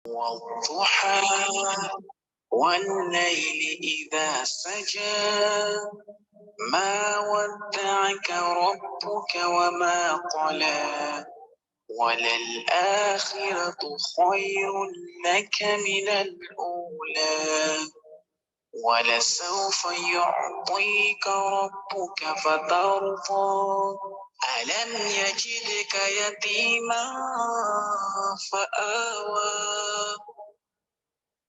والضحى والليل إذا سجى ما ودعك ربك وما قلى وللآخرة خير لك من الأولى ولسوف يعطيك ربك فترضى ألم يجدك يتيما فآوى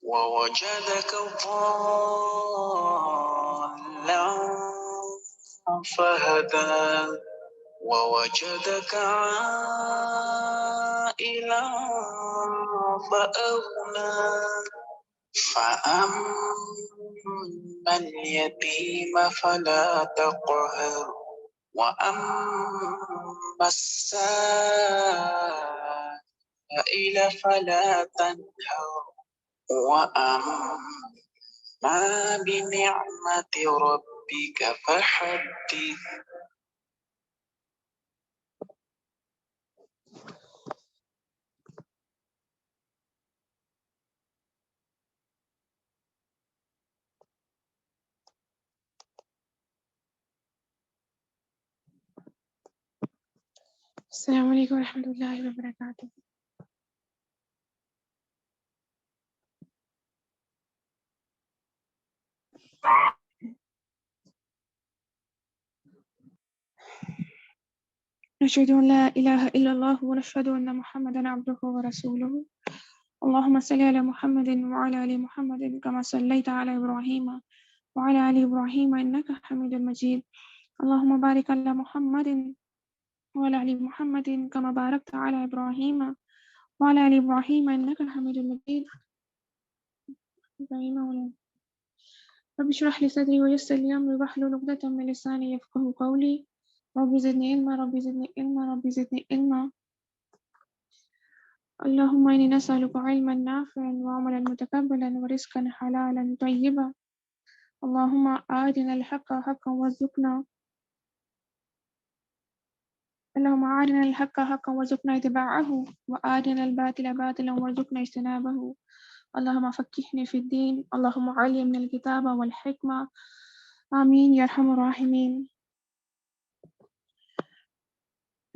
ووجدك ضالا فهدى ووجدك عائلا فأغنى فأما اليتيم فلا تقهر وأما السائل فلا تنهر وأما بنعمة ربك فحدث. السلام علیکم ورحمۃ اللہ وبرکاتہ. نشهد أن لا إله إلا الله ونشهد أن محمدا عبده ورسوله. اللهم صل على محمد وعلى آل محمد كما صليت على إبراهيم وعلى آل إبراهيم إنك حميد مجيد. اللهم بارك على محمد وعلى آل محمد كما باركت على إبراهيم وعلى آل إبراهيم إنك حميد مجيد. رب اشرح لي صدري ويسر لي أمري واحلل عقدة من لساني يفقهوا قولي. رب زدني علما رب زدني علما رب زدني علما. اللهم إني نسألك علما نافعا وعملا متقبلا ورزقا حلالا طيبا. اللهم أرنا الحق حقا وارزقنا اتباعه وأرنا الباطل باطلا وارزقنا اجتنابه. اللهم فقهني في الدين. اللهم علمنا الكتاب والحكمة. آمین یا ارحم الراحمین.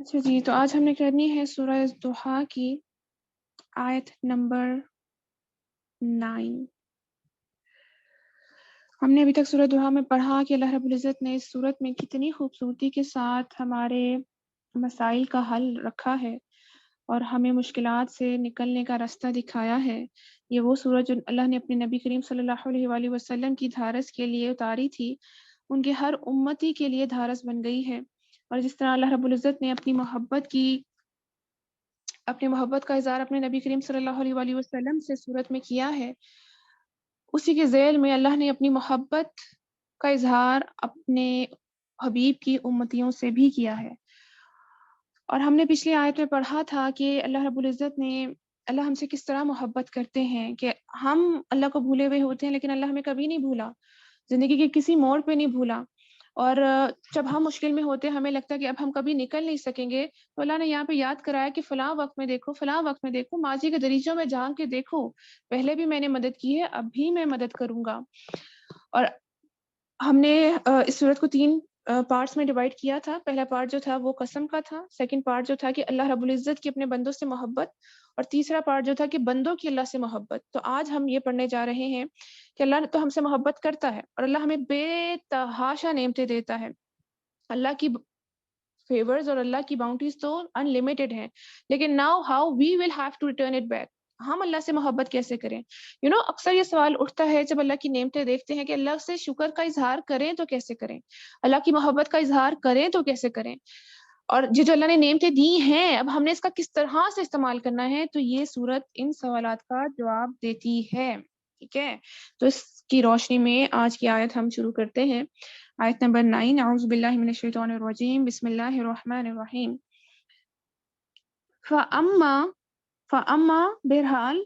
اچھا جی، تو آج ہم نے کرنی ہے سورہ ضحیٰ کی آیت نمبر 9. ہم نے ابھی تک سورہ ضحیٰ میں پڑھا کہ اللہ رب العزت نے اس سورت میں کتنی خوبصورتی کے ساتھ ہمارے مسائل کا حل رکھا ہے اور ہمیں مشکلات سے نکلنے کا راستہ دکھایا ہے. یہ وہ سورت جو اللہ نے اپنے نبی کریم صلی اللہ علیہ وآلہ وسلم کی دھارس کے لیے اتاری تھی، ان کے ہر امتی کے لیے دھارس بن گئی ہے. اور جس طرح اللہ رب العزت نے اپنی محبت کا اظہار اپنے نبی کریم صلی اللہ علیہ وآلہ وسلم سے سورت میں کیا ہے، اسی کے ذیل میں اللہ نے اپنی محبت کا اظہار اپنے حبیب کی امتیوں سے بھی کیا ہے. اور ہم نے پچھلی آیت میں پڑھا تھا کہ اللہ رب العزت نے اللہ ہم سے کس طرح محبت کرتے ہیں کہ ہم اللہ کو بھولے ہوئے ہوتے ہیں لیکن اللہ ہمیں کبھی نہیں بھولا، زندگی کے کسی موڑ پہ نہیں بھولا. اور جب ہم مشکل میں ہوتے ہیں، ہمیں لگتا ہے کہ اب ہم کبھی نکل نہیں سکیں گے، تو اللہ نے یہاں پہ یاد کرایا کہ فلاں وقت میں دیکھو، فلاں وقت میں دیکھو، ماضی کے دریچوں میں جھانک کے دیکھو، پہلے بھی میں نے مدد کی ہے، اب بھی میں مدد کروں گا. اور ہم نے اس صورت کو 3 پارٹس میں ڈیوائڈ کیا تھا. پہلا پارٹ جو تھا وہ قسم کا تھا، سیکنڈ پارٹ جو تھا کہ اللہ رب العزت کی اپنے بندوں سے محبت، اور تیسرا پارٹ جو تھا کہ بندوں کی اللہ سے محبت. تو آج ہم یہ پڑھنے جا رہے ہیں کہ اللہ تو ہم سے محبت کرتا ہے اور اللہ ہمیں بے تحاشا نعمتیں دیتا ہے. اللہ کی فیورز اور اللہ کی باؤنٹیز تو ان لمیٹڈ ہیں، لیکن now how we will have to return it back. ہم اللہ سے محبت کیسے کریں؟ اکثر یہ سوال اٹھتا ہے جب اللہ کی نعمتیں دیکھتے ہیں کہ اللہ سے شکر کا اظہار کریں تو کیسے کریں، اللہ کی محبت کا اظہار کریں تو کیسے کریں، اور جو اللہ نے نعمتیں دی ہیں اب ہم نے اس کا کس طرح سے استعمال کرنا ہے. تو یہ سورت ان سوالات کا جواب دیتی ہے. ٹھیک ہے، تو اس کی روشنی میں آج کی آیت ہم شروع کرتے ہیں. آیت نمبر 9. اعوذ باللہ من الشیطان الرجیم، بسم اللہ الرحمن الرحیم. فَأَمَّا بہرحال،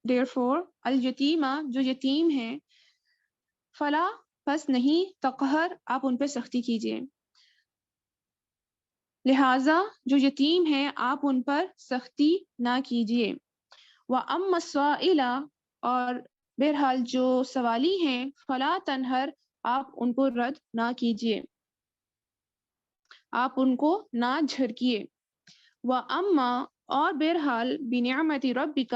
therefore الیتیمہ جو یتیم ہیں، فلا پس نہیں، تقہر آپ ان پہ سختی کیجیے. لہٰذا جو یتیم ہیں آپ ان پر سختی نہ کیجیے. وَأَمَّا السَّائِلَ اور بہرحال جو سوالی ہیں فَلَا تَنْهَرْ آپ ان کو رد نہ کیجیے، آپ ان کو نہ جھڑکیے. وَأَمَّا اور بہرحال بِنِعْمَتِ رَبِّكَ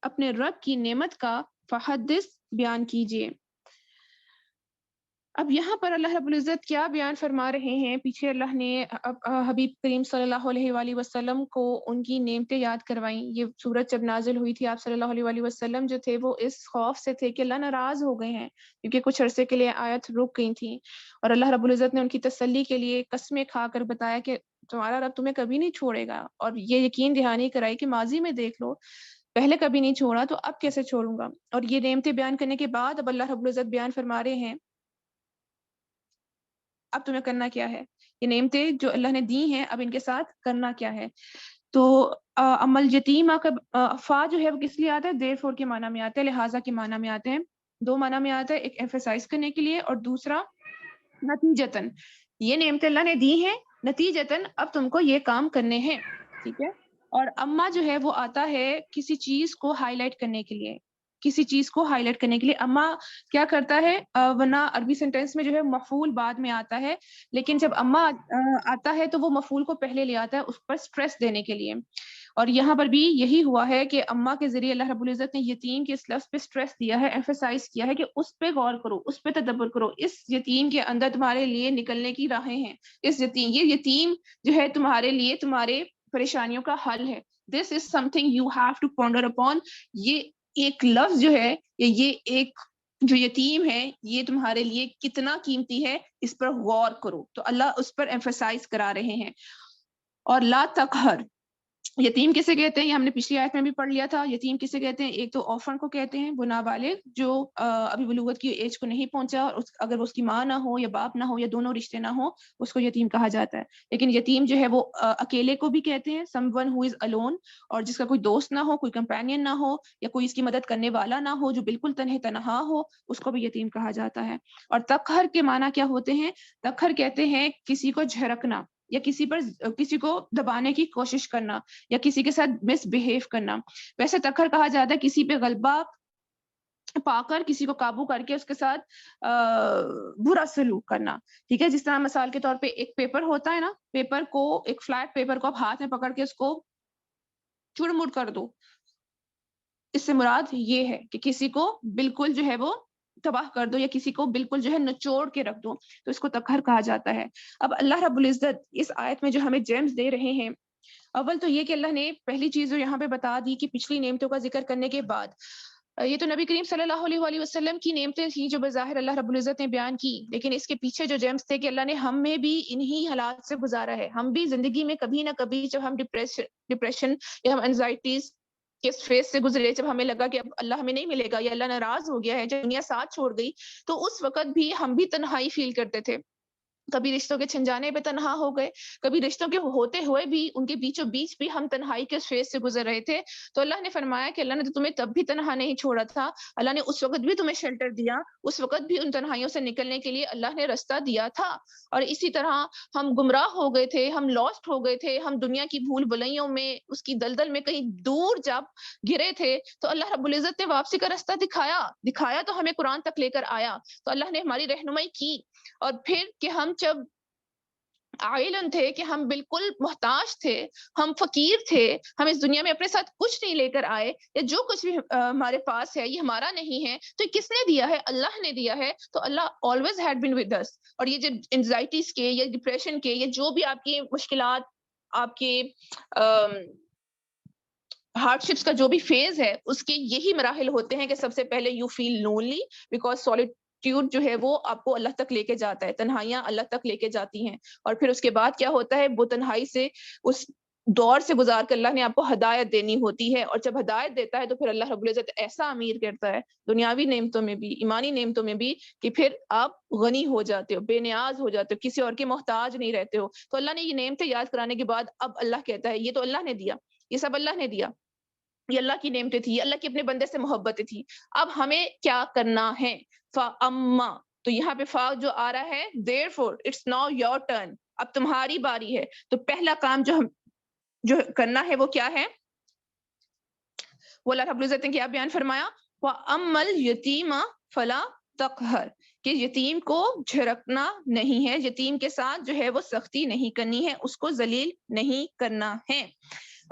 اپنے رب کی نعمت کا فحدث بیان کیجیے. اب یہاں پر اللہ رب العزت کیا بیان فرما رہے ہیں؟ پیچھے اللہ نے حبیب کریم صلی اللہ علیہ وآلہ وسلم کو ان کی نعمتیں یاد کروائیں. یہ سورت جب نازل ہوئی تھی آپ صلی اللہ علیہ وآلہ وسلم جو تھے وہ اس خوف سے تھے کہ اللہ ناراض ہو گئے ہیں، کیونکہ کچھ عرصے کے لیے آیت رک گئی تھیں، اور اللہ رب العزت نے ان کی تسلی کے لیے قسمیں کھا کر بتایا کہ تمہارا رب تمہیں کبھی نہیں چھوڑے گا، اور یہ یقین دہانی کرائی کہ ماضی میں دیکھ لو پہلے کبھی نہیں چھوڑا تو اب کیسے چھوڑوں گا. اور یہ نعمتیں بیان کرنے کے بعد اب اللہ رب العزت بیان فرما رہے ہیں اب تمہیں کرنا کیا ہے. یہ نعمتیں جو اللہ نے دی ہیں اب ان کے ساتھ کرنا کیا ہے. تو عمل یتیم کا فا جو ہے وہ کس لیے آتا ہے؟ دیر فور کے معنی میں آتا ہے، لہٰذا کے معنی میں آتے ہیں. دو معنی میں آتا ہے، ایک ایمفیسائز کرنے کے لیے اور دوسرا نتیجتاً. یہ نعمتیں اللہ نے دی ہیں، نتیجتاً اب تم کو یہ کام کرنے ہیں. ٹھیک ہے. اور اما جو ہے وہ آتا ہے کسی چیز کو ہائی لائٹ کرنے کے لیے، کسی چیز کو ہائی لائٹ کرنے کے لیے. اما کیا کرتا ہے؟ ورنہ عربی سینٹینس میں جو ہے مفعول بعد میں آتا ہے، لیکن جب اما آتا ہے تو وہ مفعول کو پہلے لے آتا ہے اس پر سٹریس دینے کے لیے. اور یہاں پر بھی یہی ہوا ہے کہ اما کے ذریعے اللہ رب العزت نے یتیم کے اس لفظ پہ سٹریس دیا ہے، ایمفیسائز کیا ہے کہ اس پہ غور کرو، اس پہ تدبر کرو. اس یتیم کے اندر تمہارے لیے نکلنے کی راہیں ہیں. یہ یتیم جو ہے تمہارے لیے تمہارے پریشانیوں کا حل ہے. This is something you have to ponder upon. یہ ایک لفظ جو ہے یہ ایک جو یتیم ہے یہ تمہارے لیے کتنا قیمتی ہے، اس پر غور کرو. تو اللہ اس پر ایمفیسائز کرا رہے ہیں. اور لا تقہر، یتیم کسے کہتے ہیں یہ ہم نے پچھلی آیت میں بھی پڑھ لیا تھا. یتیم کسے کہتے ہیں؟ ایک تو آفرن کو کہتے ہیں، وہ نابالغ جو ابھی بلوغت کی ایج کو نہیں پہنچا، اور اگر وہ اس کی ماں نہ ہو یا باپ نہ ہو یا دونوں رشتے نہ ہو اس کو یتیم کہا جاتا ہے. لیکن یتیم جو ہے وہ اکیلے کو بھی کہتے ہیں، سم ون ہو از الون، اور جس کا کوئی دوست نہ ہو، کوئی کمپینین نہ ہو یا کوئی اس کی مدد کرنے والا نہ ہو، جو بالکل تنہا ہو، اس کو بھی یتیم کہا جاتا ہے. اور تقہر کے معنی کیا ہوتے ہیں؟ تقہر کہتے ہیں کسی کو جھڑکنا یا کسی کو دبانے کی کوشش کرنا یا کسی کے ساتھ مس بہیو کرنا. ویسے تقہر کہا جاتا ہے کسی پہ غلبہ پا کر کسی کو قابو کر کے اس کے ساتھ برا سلوک کرنا. ٹھیک ہے. جس طرح مثال کے طور پہ ایک پیپر ہوتا ہے نا، پیپر کو، ایک فلیٹ پیپر کو آپ ہاتھ میں پکڑ کے اس کو چڑ مڑ کر دو، اس سے مراد یہ ہے کہ کسی کو بالکل جو ہے وہ تباہ کر دو یا کسی کو بالکل جو ہے نچوڑ کے رکھ دو، تو اس کو تقہر کہا جاتا ہے. اب اللہ رب العزت اس آیت میں جو ہمیں جیمز دے رہے ہیں، اول تو یہ کہ اللہ نے پہلی چیز جو یہاں پہ بتا دی کہ پچھلی نعمتوں کا ذکر کرنے کے بعد یہ تو نبی کریم صلی اللہ علیہ وآلہ وسلم کی نعمتیں تھیں جو بظاہر اللہ رب العزت نے بیان کی، لیکن اس کے پیچھے جو جیمز تھے کہ اللہ نے ہم میں بھی انہی حالات سے گزارا ہے. ہم بھی زندگی میں کبھی نہ کبھی جب ہم ڈپریشن یا ہم انزائٹیز کے فیس سے گزرے، جب ہمیں لگا کہ اب اللہ ہمیں نہیں ملے گا یا اللہ ناراض ہو گیا ہے، جب دنیا ساتھ چھوڑ گئی، تو اس وقت بھی ہم بھی تنہائی فیل کرتے تھے. کبھی رشتوں کے چھنجانے پہ تنہا ہو گئے، کبھی رشتوں کے ہوتے ہوئے بھی ان کے بیچوں بیچ بھی ہم تنہائی کے فیز سے گزر رہے تھے. تو اللہ نے فرمایا کہ اللہ نے تو تمہیں تب بھی تنہا نہیں چھوڑا تھا، اللہ نے اس وقت بھی تمہیں شیلٹر دیا، اس وقت بھی ان تنہائیوں سے نکلنے کے لیے اللہ نے راستہ دیا تھا. اور اسی طرح ہم گمراہ ہو گئے تھے، ہم لاسٹ ہو گئے تھے، ہم دنیا کی بھول بھلائیوں میں اس کی دلدل میں کہیں دور جا گرے تھے، تو اللہ رب العزت نے واپسی کا راستہ دکھایا تو ہمیں قرآن تک لے کر آیا، تو اللہ نے ہماری رہنمائی کی. اور پھر کہ ہم جب عائلن تھے کہ ہم بالکل محتاج تھے، ہم فقیر تھے، ہم اس دنیا میں اپنے ساتھ کچھ نہیں لے کر آئے، یا جو کچھ بھی ہمارے پاس ہے یہ ہمارا نہیں ہے، تو یہ کس نے دیا ہے؟ اللہ نے دیا ہے. تو اللہ always had been with us. اور یہ جو انزائٹیز کے یا ڈپریشن کے یا جو بھی آپ کی مشکلات، آپ کے ہارڈ شپس کا جو بھی فیز ہے، اس کے یہی مراحل ہوتے ہیں کہ سب سے پہلے یو فیل لونلی بیکاز سولیٹیوڈ جو ہے وہ آپ کو اللہ تک لے کے جاتا ہے، تنہائیاں اللہ تک لے کے جاتی ہیں. اور پھر اس کے بعد کیا ہوتا ہے؟ وہ تنہائی سے، اس دور سے گزار کر اللہ نے آپ کو ہدایت دینی ہوتی ہے، اور جب ہدایت دیتا ہے تو پھر اللہ رب العزت ایسا امیر کرتا ہے دنیاوی نعمتوں میں بھی، ایمانی نعمتوں میں بھی، کہ پھر آپ غنی ہو جاتے ہو، بے نیاز ہو جاتے ہو، کسی اور کے محتاج نہیں رہتے ہو. تو اللہ نے یہ نعمتیں یاد کرانے کے بعد اب اللہ کہتا ہے یہ تو اللہ نے دیا، یہ سب اللہ نے دیا، یہ اللہ کی نعمتیں تھی، اللہ کی اپنے بندے سے محبتیں تھی. اب ہمیں کیا کرنا ہے؟ فَأَمَّا، تو یہاں پہ فا جو آ رہا ہے therefore it's now your turn، اب تمہاری باری ہے. تو پہلا کام جو کرنا ہے وہ کیا ہے؟ وہ اللہ رب العزت نے کیا بیان فرمایا؟ وَأَمَّا الْيَتِيمَ فَلَا تَقْهَرْ، کہ یتیم کو جھڑکنا نہیں ہے، یتیم کے ساتھ جو ہے وہ سختی نہیں کرنی ہے، اس کو ذلیل نہیں کرنا ہے.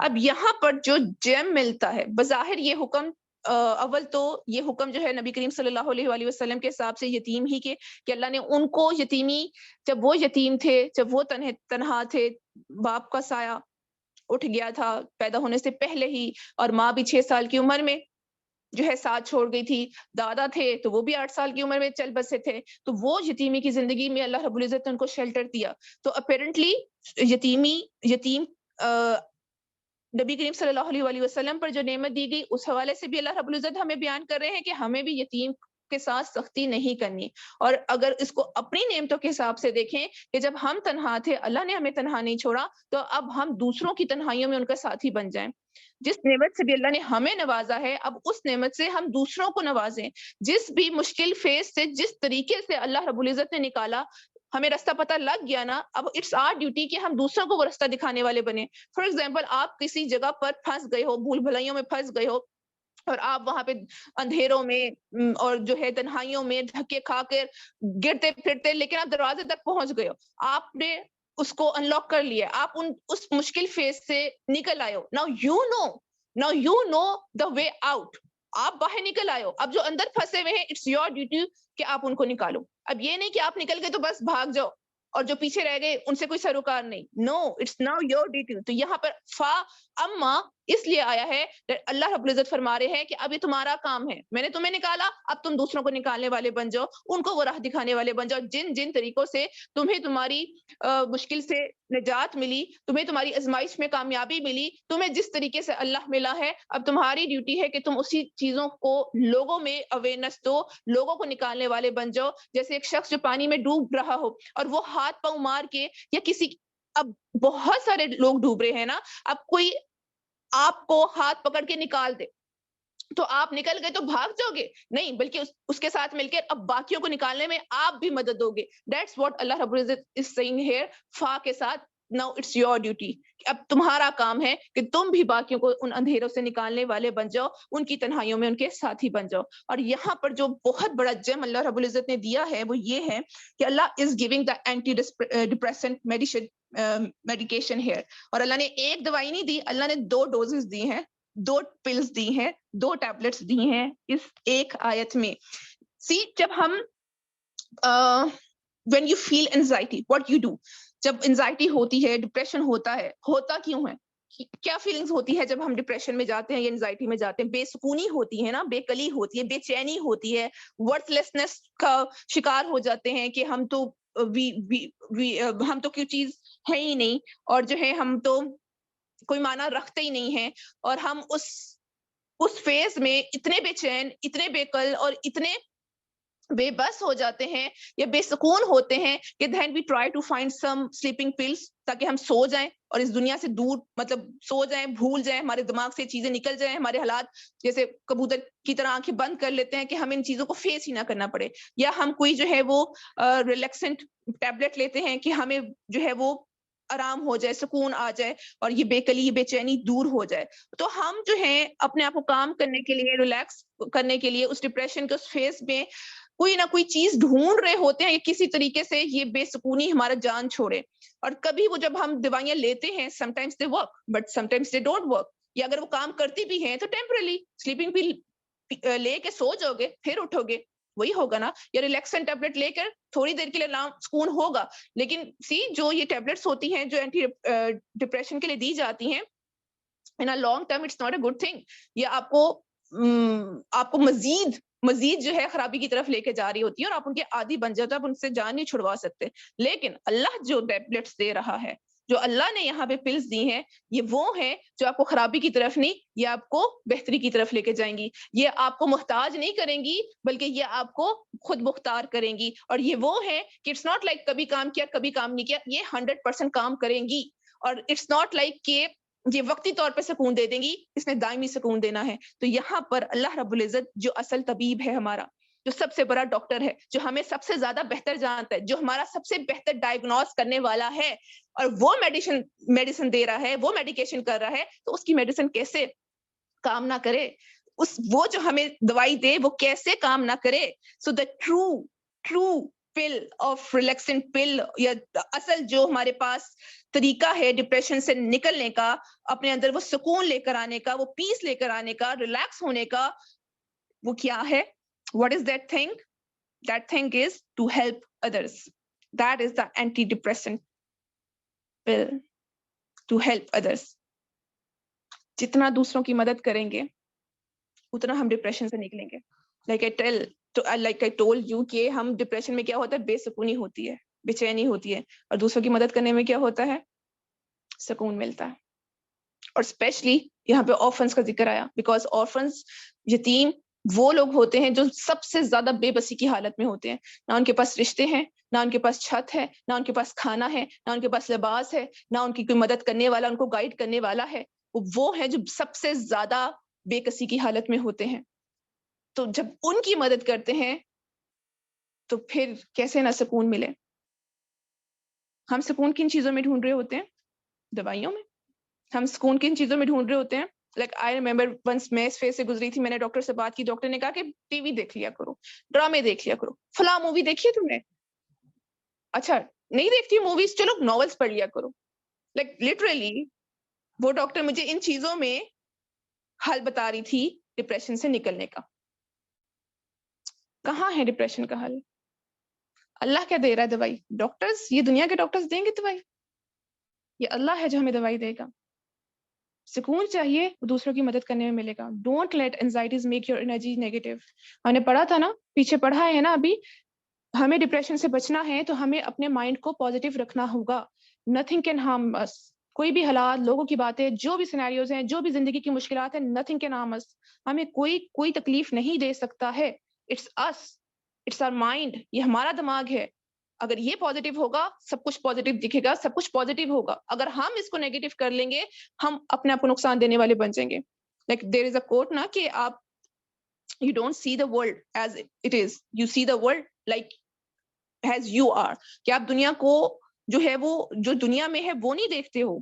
اب یہاں پر جو جیم ملتا ہے، بظاہر یہ حکم اول تو یہ حکم جو ہے نبی کریم صلی اللہ علیہ وآلہ وسلم کے حساب سے یتیم ہی کے، کہ اللہ نے ان کو یتیمی، جب وہ یتیم تھے، جب وہ تنہا تھے، باپ کا سایہ اٹھ گیا تھا پیدا ہونے سے پہلے ہی، اور ماں بھی 6 سال کی عمر میں جو ہے ساتھ چھوڑ گئی تھی، دادا تھے تو وہ بھی 8 سال کی عمر میں چل بسے تھے، تو وہ یتیمی کی زندگی میں اللہ رب العزت نے ان کو شیلٹر دیا. تو اپیرنٹلی یتیم نبی کریم صلی اللہ علیہ وآلہ وسلم پر جو نعمت دی گئی، اس حوالے سے بھی اللہ رب العزت ہمیں بیان کر رہے ہیں کہ ہمیں بھی یتیم کے ساتھ سختی نہیں کرنی. اور اگر اس کو اپنی نعمتوں کے حساب سے دیکھیں کہ جب ہم تنہا تھے اللہ نے ہمیں تنہا نہیں چھوڑا، تو اب ہم دوسروں کی تنہائیوں میں ان کا ساتھی بن جائیں. جس نعمت سے بھی اللہ نے ہمیں نوازا ہے، اب اس نعمت سے ہم دوسروں کو نوازیں. جس بھی مشکل فیز سے جس طریقے سے اللہ رب العزت نے نکالا، ہمیں راستہ پتہ لگ گیا نا، اب اٹس آر ڈیوٹی کہ ہم دوسروں کو وہ راستہ دکھانے والے بنے. فار ایگزامپل، آپ کسی جگہ پر پھنس گئے ہو، بھول بھلائیوں میں پھنس گئے ہو، اور آپ وہاں پہ اندھیروں میں اور جو ہے تنہائیوں میں دھکے کھا کر گرتے پھرتے، لیکن آپ دروازے تک پہنچ گئے ہو، آپ نے اس کو ان لاک کر لیا، آپ اس مشکل فیز سے نکل آئے ہو. Now you know the way out. آپ باہر نکل آئے ہو. اب جو اندر پھنسے ہوئے ہیں، اٹس یور ڈیوٹی کہ آپ ان کو نکالو. اب یہ نہیں کہ آپ نکل گئے تو بس بھاگ جاؤ اور جو پیچھے رہ گئے ان سے کوئی سروکار نہیں. نو، اٹس ناؤ یور ڈیوٹی. تو یہاں پر فا اما اس لیے آیا ہے، اللہ رب العزت فرما رہے ہیں کہ اب یہ تمہارا کام ہے، میں نے تمہیں نکالا، اب تم دوسروں کو نکالنے والے بن جاؤ، ان کو وہ راہ دکھانے والے بن جاؤ. جن جن طریقوں سے تمہیں تمہاری مشکل سے نجات ملی، تمہیں تمہاری آزمائش میں کامیابی ملی، تمہیں جس طریقے سے اللہ ملا ہے، اب تمہاری ڈیوٹی ہے کہ تم اسی چیزوں کو لوگوں میں اویئرنیس دو، لوگوں کو نکالنے والے بن جاؤ. جیسے ایک شخص جو پانی میں ڈوب رہا ہو اور وہ ہاتھ پاؤں مار کے، یا کسی، اب بہت سارے لوگ ڈوب رہے ہیں نا، اب کوئی آپ کو ہاتھ پکڑ کے نکال دے تو آپ نکل گئے تو بھاگ جاؤ گے؟ نہیں، بلکہ اس کے ساتھ مل کے اب باقیوں کو نکالنے میں آپ بھی مدد دو گے. دیٹس واٹ اللہ رب العزت از سیئنگ ہیئر، فا کے ساتھ. ناؤ اٹس یور ڈیوٹی، اب تمہارا کام ہے کہ تم بھی باقیوں کو ان اندھیروں سے نکالنے والے بن جاؤ، ان کی تنہائیوں میں ان کے ساتھی بن جاؤ. اور یہاں پر جو بہت بڑا جم اللہ رب العزت نے دیا ہے وہ یہ ہے کہ Allah is giving the antidepressant medication here. اور اللہ نے ایک دوائی نہیں دی، اللہ نے 2 ڈوزز دی ہیں، 2 پلز دی ہیں، 2 ٹیبلٹس دی ہیں اس ایک آیت میں. جب ہم when you feel anxiety, what you do، جب انزائٹی ہوتی ہے، ڈپریشن ہوتا ہے، ہوتا کیوں ہے؟ کیا فیلنگز ہوتی ہے جب ہم ڈپریشن میں جاتے ہیں یا انزائٹی میں جاتے ہیں؟ بے سکونی ہوتی ہے نا، بے کلی ہوتی ہے، بے چینی ہوتی ہے، ورتھ لیسنس کا شکار ہو جاتے ہیں کہ ہم تو ہم تو کوئی چیز ہے ہی نہیں، اور جو ہے ہم تو کوئی معنی رکھتے ہی نہیں ہیں، اور ہم اس فیز میں اتنے بے چین، اتنے بے کل اور اتنے بے بس ہو جاتے ہیں یا بے سکون ہوتے ہیں کہ then we try to find some sleeping pills تاکہ ہم سو جائیں اور اس دنیا سے دور، مطلب سو جائیں، بھول جائیں، ہمارے دماغ سے چیزیں نکل جائیں، ہمارے حالات جیسے کبوتر کی طرح آنکھیں بند کر لیتے ہیں کہ ہمیں ان چیزوں کو فیس ہی نہ کرنا پڑے. یا ہم کوئی جو ہے وہ ریلیکسنٹ ٹیبلٹ لیتے ہیں کہ ہمیں جو ہے وہ آرام ہو جائے، سکون آ جائے اور یہ بے کلی، یہ بے چینی دور ہو جائے. تو ہم جو ہیں اپنے آپ کو کام کرنے کے لیے، ریلیکس کرنے کے لیے اس ڈپریشن کے اس فیز میں کوئی نہ کوئی چیز ڈھونڈ رہے ہوتے ہیں، یا کسی طریقے سے یہ بے سکونی ہمارا جان چھوڑے. اور کبھی وہ جب ہم دوائیاں لیتے ہیں، some times they work but some times they don't work, یا اگر وہ کام کرتی بھی ہیں تو ٹیمپرلی سلیپنگ پل لے کے سو جاؤ گے، پھر اٹھو گے، وہی ہوگا نا. یا ریلیکسن ٹیبلٹ لے کر تھوڑی دیر کے لیے آرام سکون ہوگا، لیکن جو یہ ٹیبلٹس ہوتی ہیں جو اینٹی ڈپریشن کے لیے دی جاتی ہیں، in long term it's not a good thing. یہ آپ کو مزید جو ہے خرابی کی طرف لے کے جا رہی ہوتی ہے، اور آپ ان کے عادی بن جاتے ہیں، آپ ان سے جان نہیں چھڑوا سکتے. لیکن اللہ جو ٹیبلٹس دے رہا ہے، جو اللہ نے یہاں پہ پلز دی ہیں، یہ وہ ہیں جو آپ کو خرابی کی طرف نہیں، یہ آپ کو بہتری کی طرف لے کے جائیں گی. یہ آپ کو محتاج نہیں کریں گی بلکہ یہ آپ کو خود مختار کریں گی. اور یہ وہ ہے کہ اٹس ناٹ لائک کبھی کام کیا کبھی کام نہیں کیا، یہ 100% کام کریں گی. اور اٹس ناٹ لائک کہ یہ وقتی طور پہ سکون دے دیں گی، اس نے دائمی سکون دینا ہے. تو یہاں پر اللہ رب العزت جو اصل طبیب ہے ہمارا، جو سب سے بڑا ڈاکٹر ہے, جو ہمیں سب سے زیادہ بہتر جانتا ہے, جو ہمارا سب سے بہتر ڈائگنوز کرنے والا ہے, اور وہ میڈیسن دے رہا ہے, وہ میڈیکیشن کر رہا ہے, تو اس کی میڈیسن کیسے کام نہ کرے, وہ جو ہمیں دوائی دے وہ کیسے کام نہ کرے. So the true pill of relaxing pill, یا اصل جو ہمارے پاس طریقہ ہے ڈپریشن سے نکلنے کا, اپنے اندر وہ سکون لے کر آنے کا, وہ پیس لے کر آنے کا, ریلیکس ہونے کا, وہ کیا ہے؟ What is that thing? That thing is to help others. That is the antidepressant pill. To help others. جتنا دوسروں کی مدد کریں گے اتنا ہم ڈپریشن سے نکلیں گے. like I told you کہ ہم ڈپریشن میں کیا ہوتا ہے, بے سکونی ہوتی ہے, بے چینی ہوتی ہے, اور دوسروں کی مدد کرنے میں کیا ہوتا ہے, سکون ملتا ہے. اور اسپیشلی یہاں پہ آرفنس کا ذکر آیا, بیکاز آرفنس, یتیم, وہ لوگ ہوتے ہیں جو سب سے زیادہ بے بسی کی حالت میں ہوتے ہیں. نہ ان کے پاس رشتے ہیں, نہ ان کے پاس چھت ہے, نہ ان کے پاس کھانا ہے, نہ ان کے پاس لباس ہے, نہ ان کی کوئی مدد کرنے والا, ان کو گائیڈ کرنے والا ہے. وہ ہیں جو سب سے زیادہ بے کسی کی حالت میں ہوتے ہیں. تو جب ان کی مدد کرتے ہیں تو پھر کیسے نہ سکون ملے. ہم سکون کن چیزوں میں ڈھونڈ رہے ہوتے ہیں؟ دوائیوں میں. ہم سکون کن چیزوں میں ڈھونڈ رہے ہوتے ہیں؟ لائک آئی ریمبر ونس میں اس فیز سے گزری تھی, میں نے ڈاکٹر سے بات کی, ڈاکٹر نے کہا کہ ٹی وی دیکھ لیا کرو, ڈرامے دیکھ لیا کرو, فلاں مووی دیکھی ہے تم نے؟ اچھا نہیں دیکھتی موویز, چلو ناولس پڑھ لیا کرو. لائک لٹرلی وہ ڈاکٹر مجھے ان چیزوں میں حل بتا رہی تھی ڈپریشن سے نکلنے کا. کہاں ہے ڈپریشن کا حل؟ اللہ کیا دے رہا ہے دوائی؟ ڈاکٹرز, یہ دنیا کے ڈاکٹرز دیں گے دوائی؟ یہ اللہ ہے جو ہمیں دوائی دے گا. سکون چاہیے, دوسروں کی مدد کرنے میں ملے گا. Don't let anxieties make your energy negative. ہم نے پڑھا تھا نا, پیچھے پڑھا ہے نا ابھی, ہمیں ڈپریشن سے بچنا ہے تو ہمیں اپنے مائنڈ کو پازیٹیو رکھنا ہوگا. نتھنگ کین ہارم اس. کوئی بھی حالات, لوگوں کی باتیں, جو بھی سینیریوز ہیں, جو بھی زندگی کی مشکلات ہیں, نتھنگ کین ہارم اس. ہمیں کوئی تکلیف نہیں دے سکتا ہے. It's us, it's our mind, یہ ہمارا دماغ ہے. اگر یہ پازیٹیو ہوگا سب کچھ پازیٹیو دکھے گا, سب کچھ پازیٹیو ہوگا. اگر ہم اس کو نیگیٹو کر لیں گے ہم اپنے آپ کو نقصان دینے والے بن جائیں گے. لائک دیر از اے کوٹ نا کہ آپ you don't see the world as it is, you see the world like as you are. کہ آپ دنیا کو جو ہے وہ جو دنیا میں ہے وہ نہیں دیکھتے ہو.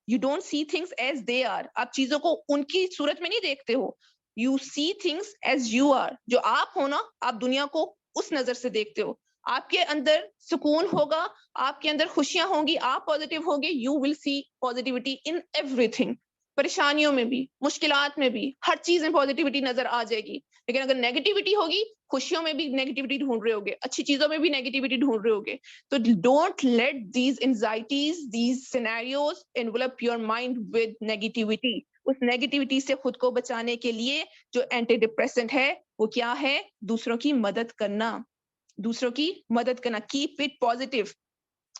You don't see things as they are. آپ چیزوں کو ان کی صورت میں نہیں دیکھتے ہو. You see things as you are. جو آپ ہو نا, آپ دنیا کو اس نظر سے دیکھتے ہو. آپ کے اندر سکون ہوگا, آپ کے اندر خوشیاں ہوں گی, آپ پازیٹیو ہوگے, you will see positivity in everything. پریشانیوں میں بھی, مشکلات میں بھی, ہر چیز میں پازیٹیوٹی نظر آ جائے گی. لیکن اگر نیگیٹیوٹی ہوگی, خوشیوں میں بھی نیگیٹیوٹی ڈھونڈ رہے ہوگے, اچھی چیزوں میں بھی نیگیٹیوٹی ڈھونڈ رہے ہوگے. تو don't let these anxieties, these scenarios envelop your mind with negativity. اس نیگیٹیوٹی سے خود کو بچانے کے لیے جو اینٹی ڈپریسنٹ ہے وہ کیا ہے؟ دوسروں کی مدد کرنا. دوسروں کی مدد کرنا. Keep it positive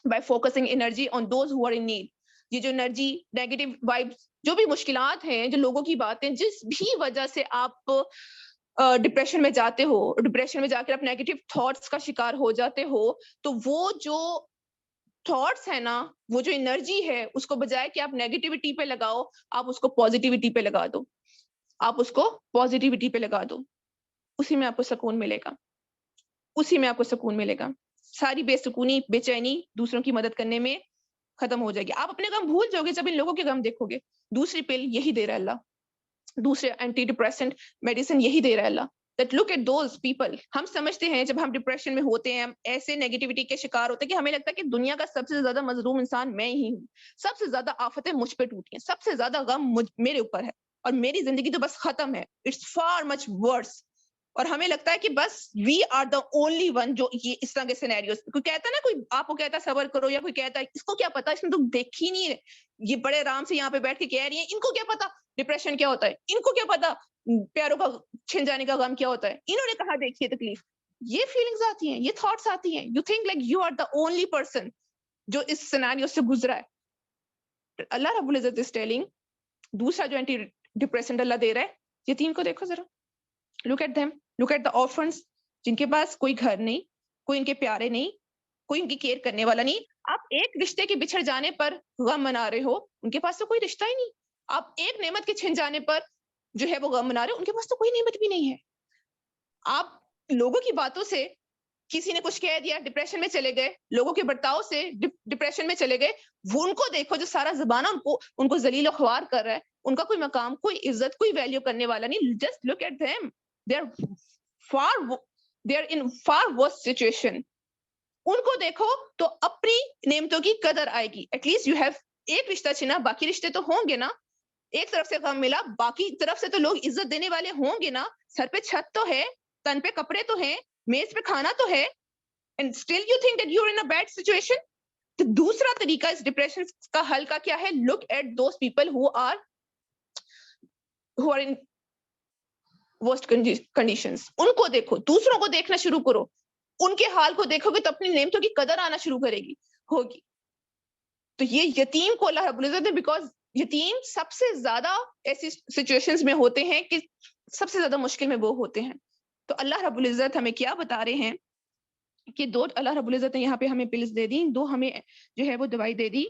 by focusing energy on those who are in need. یہ جو انرجی, نیگیٹو وائبس, جو بھی مشکلات ہیں, جو لوگوں کی باتیں, جس بھی وجہ سے آپ ڈپریشن میں جاتے ہو, ڈپریشن میں جا کر آپ نیگیٹو تھاٹس کا شکار ہو جاتے ہو, تو وہ جو تھاٹس ہے نا, وہ جو انرجی ہے, اس کو بجائے کہ آپ نیگیٹیوٹی پہ لگاؤ, آپ اس کو پازیٹیوٹی پہ لگا دو. آپ اس کو پازیٹیوٹی پہ لگا دو. اسی میں آپ کو سکون ملے گا, اسی میں آپ کو سکون ملے گا. ساری بے سکونی, بے چینی دوسروں کی مدد کرنے میں ختم ہو جائے گی. آپ اپنے غم بھول جاؤ گے جب ان لوگوں کے غم دیکھو گے. دوسری پل یہی دے رہا ہے اللہ, دوسرے اینٹی ڈپریسنٹ میڈیسن یہی دے رہا ہے اللہ. That look at those people. ہم سمجھتے ہیں جب ہم ڈپریشن میں ہوتے ہیں, ہم ایسے نیگیٹیوٹی کے شکار ہوتے ہیں کہ ہمیں لگتا ہے کہ دنیا کا سب سے زیادہ مظلوم انسان میں ہی ہوں, سب سے زیادہ آفتیں مجھ پہ ٹوٹی ہیں, سب سے زیادہ غم میرے اوپر ہے, اور میری زندگی تو بس ختم ہے. It's far much worse. اور ہمیں لگتا ہے کہ بس we are the only one جو یہ اس طرح کے سینیریوز. کوئی کہتا ہے نا, کوئی آپ کو کہتا ہے صبر کرو, یا کوئی کہتا ہے اس کو کیا پتا, اس نے تو دیکھی نہیں ہے, یہ بڑے آرام سے یہاں پہ بیٹھ کے کہہ رہی ہیں, ان کو کیا پتا ڈپریشن کیا ہوتا ہے, ان کو کیا پتا پیاروں کا چھن جانے کا غم کیا ہوتا ہے, انہوں نے کہاں دیکھی ہے تکلیف. یہ فیلنگز آتی ہیں, یہ تھاٹس آتی ہیں. You think like you are the only person جو اس سینیریو سے گزرا ہے. اللہ رب العزت از ٹیلنگ, دوسرا جو اینٹی ڈپریسنٹ اللہ دے رہا ہے, یتیم کو دیکھو ذرا, look at them, look at the orphans, جن کے پاس کوئی گھر نہیں, کوئی ان کے پیارے نہیں, کوئی ان کی کیئر کرنے والا نہیں. آپ ایک رشتے کے بچھڑ جانے پر غم منا رہے ہو, ان کے پاس تو کوئی رشتہ ہی نہیں. آپ ایک نعمت کے چھن جانے پر جو ہے وہ غم منا رہے ہو, ان کے پاس تو کوئی نعمت بھی نہیں ہے. آپ لوگوں کی باتوں سے کسی نے کچھ کہہ دیا ڈپریشن میں چلے گئے, لوگوں کے برتاؤ سے ڈپریشن میں چلے گئے, وہ ان کو دیکھو جو سارا زبانہ ان کو ذلیل و خوار کر رہا ہے, ان کا کوئی مقام, کوئی عزت, کوئی ویلیو کرنے والا نہیں. Just look at them, they are in far worse situation. ان کو دیکھو تو اپنی نعمتوں کی قدر آئے گی. ایٹ لیسٹ یو ہیو ایک رشتہ چنا, باقی رشتے تو ہوں گے نا. ایک طرف سے کام ملا, باقی طرف سے تو لوگ عزت دینے والے ہوں گے نا. سر پہ چھت تو ہے, تن پہ کپڑے تو ہیں, میز پہ کھانا تو ہے, and still you think that you're in a bad situation. تو دوسرا طریقہ اس ڈپریشن کا حل کا کیا ہے؟ look at those people who are in worst conditions. ان کو دیکھو, دوسروں کو دیکھنا شروع کرو, ان کے حال کو دیکھو گے تو اپنی نعمتوں کی قدر آنا شروع کرے گی ہوگی. تو یہ یتیم کو اللہ رب العزت نے, بیکاز یتیم سب سے زیادہ ایسی سچویشنز میں ہوتے ہیں کہ سب سے زیادہ مشکل میں وہ ہوتے ہیں. تو اللہ رب العزت ہمیں کیا بتا رہے ہیں کہ دو اللہ رب العزت نے یہاں پہ ہمیں پلز دے دی, دو ہمیں جو ہے وہ دوائی دے دی.